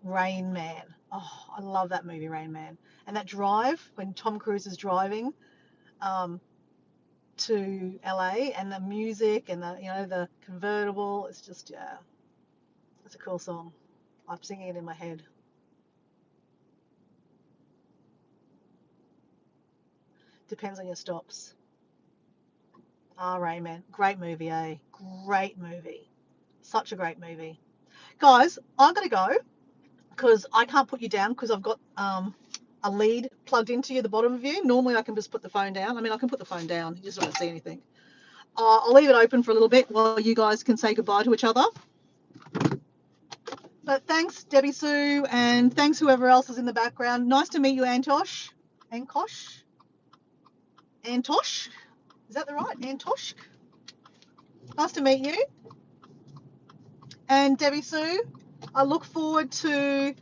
Rain Man. Oh, I love that movie, Rain Man. And that drive when Tom Cruise is driving to LA, and the music and the convertible. It's just, yeah, it's a cool song. I'm singing it in my head. Depends on your stops. Rain Man, great movie, eh? Great movie. Such a great movie. Guys, I'm gonna go because I can't put you down because I've got a lead plugged into you, the bottom of you. Normally I can just put the phone down. I mean, I can put the phone down. You just don't see anything. I'll leave it open for a little bit while you guys can say goodbye to each other. But thanks, Debbie Sue, and thanks whoever else is in the background. Nice to meet you, Antosh. Antosh? Antosh? Is that the right? Antosh? Nice to meet you. And Debbie Sue, I look forward to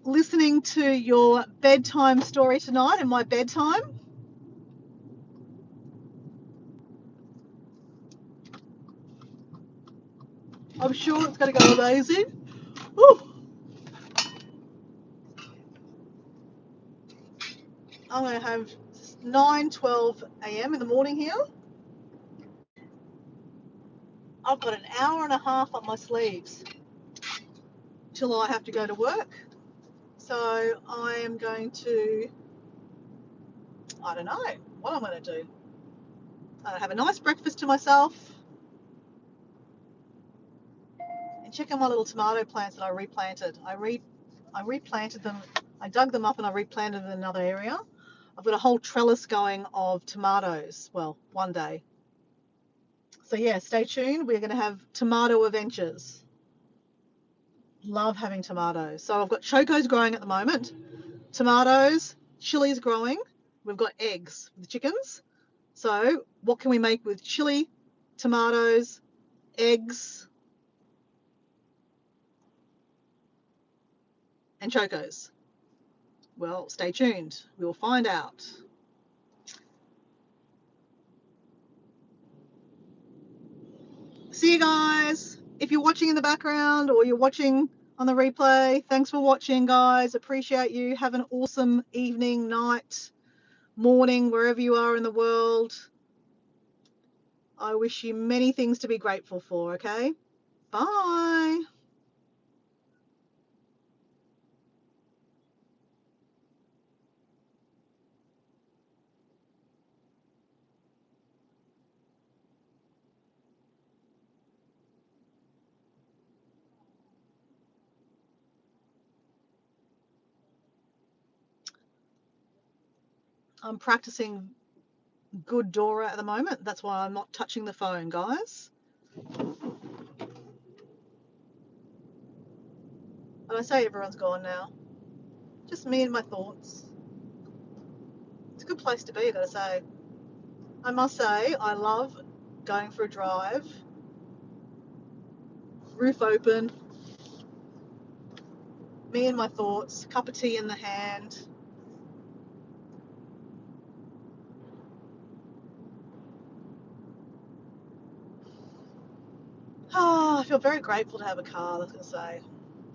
listening to your bedtime story tonight in my bedtime. I'm sure it's going to go amazing. Ooh. I'm going to have 9:12 a.m. in the morning here. I've got an hour and a half up my sleeves till I have to go to work. So I am going to, I don't know what I'm going to do. I'm going to have a nice breakfast to myself and check on my little tomato plants that I replanted. I replanted them. I dug them up and I replanted them in another area. I've got a whole trellis going of tomatoes. Well, one day. So yeah, stay tuned. We're going to have tomato adventures. Love having tomatoes. So I've got chocos growing at the moment, tomatoes, chilies growing. We've got eggs for the chickens. So what can we make with chili, tomatoes, eggs, and chocos? Well, stay tuned. We will find out. See you guys. If you're watching in the background or you're watching on the replay, thanks for watching, guys. Appreciate you. Have an awesome evening, night, morning, wherever you are in the world. I wish you many things to be grateful for, okay? Bye. I'm practicing good Dora at the moment. That's why I'm not touching the phone, guys. And I say everyone's gone now. Just me and my thoughts. It's a good place to be, I gotta say. I must say, I love going for a drive, roof open, me and my thoughts, cup of tea in the hand. Oh, I feel very grateful to have a car, I was gonna say.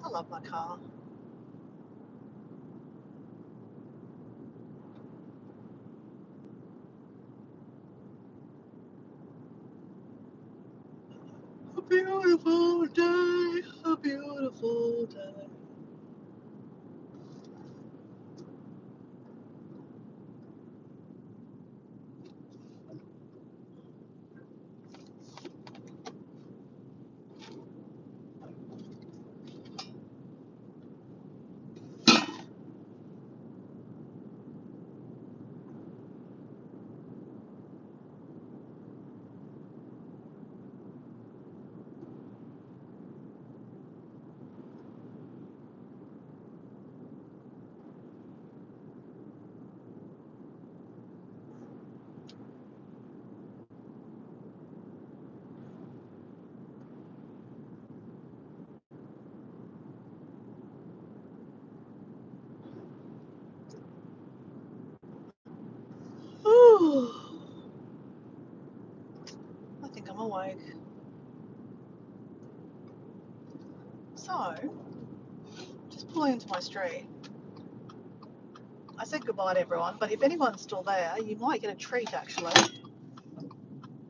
I love my car. A beautiful day, a beautiful day. like, so, just pulling into my street. I said goodbye to everyone, but if anyone's still there, you might get a treat actually.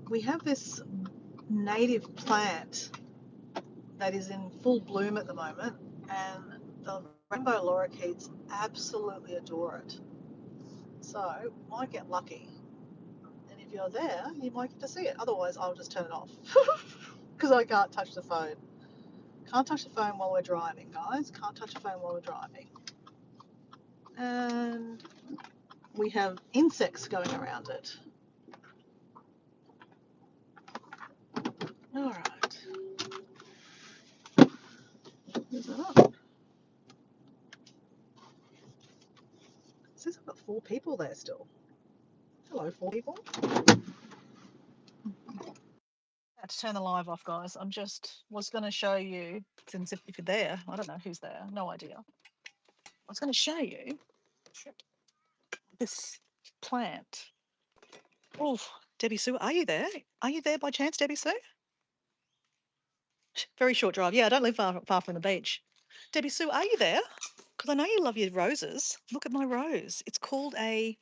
We have this native plant that is in full bloom at the moment, and the rainbow lorikeets absolutely adore it. So, might get lucky. And if you're there, you might get to see it. Otherwise, I'll just turn it off because I can't touch the phone. Can't touch the phone while we're driving, guys. Can't touch the phone while we're driving. And we have insects going around it. All right. Is that up? It says I've got 4 people there still. Hello, 4 people. I had to turn the live off, guys. I'm just was going to show you, since if you're there, I don't know who's there, no idea. I was going to show you this plant. Oh, Debbie Sue, are you there? Are you there by chance, Debbie Sue? Very short drive. Yeah, I don't live far from the beach. Debbie Sue, are you there? Because I know you love your roses. Look at my rose. It's called a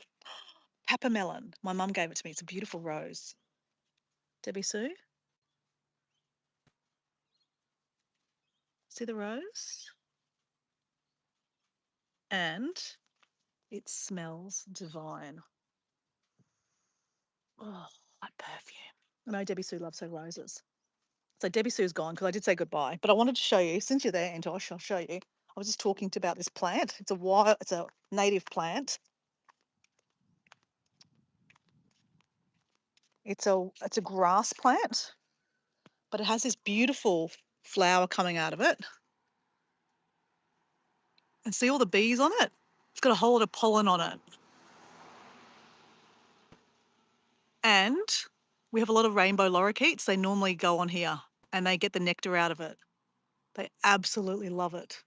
papamelon. My mum gave it to me. It's a beautiful rose. Debbie Sue? See the rose? And it smells divine. Oh, that perfume. I know Debbie Sue loves her roses. So Debbie Sue's gone because I did say goodbye. But I wanted to show you, since you're there, Antosh, I'll show you. I was just talking about this plant. It's a native plant. It's a grass plant, but it has this beautiful flower coming out of it. And see all the bees on it? It's got a whole lot of pollen on it. And we have a lot of rainbow lorikeets. They normally go on here and they get the nectar out of it. They absolutely love it.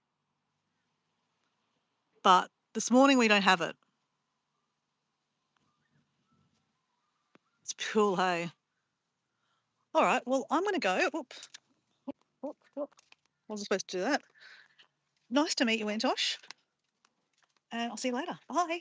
But this morning we don't have it. It's cool, hey? All right, well, I'm going to go. Whoop. Wasn't supposed to do that. Nice to meet you, Antosh. And I'll see you later. Bye.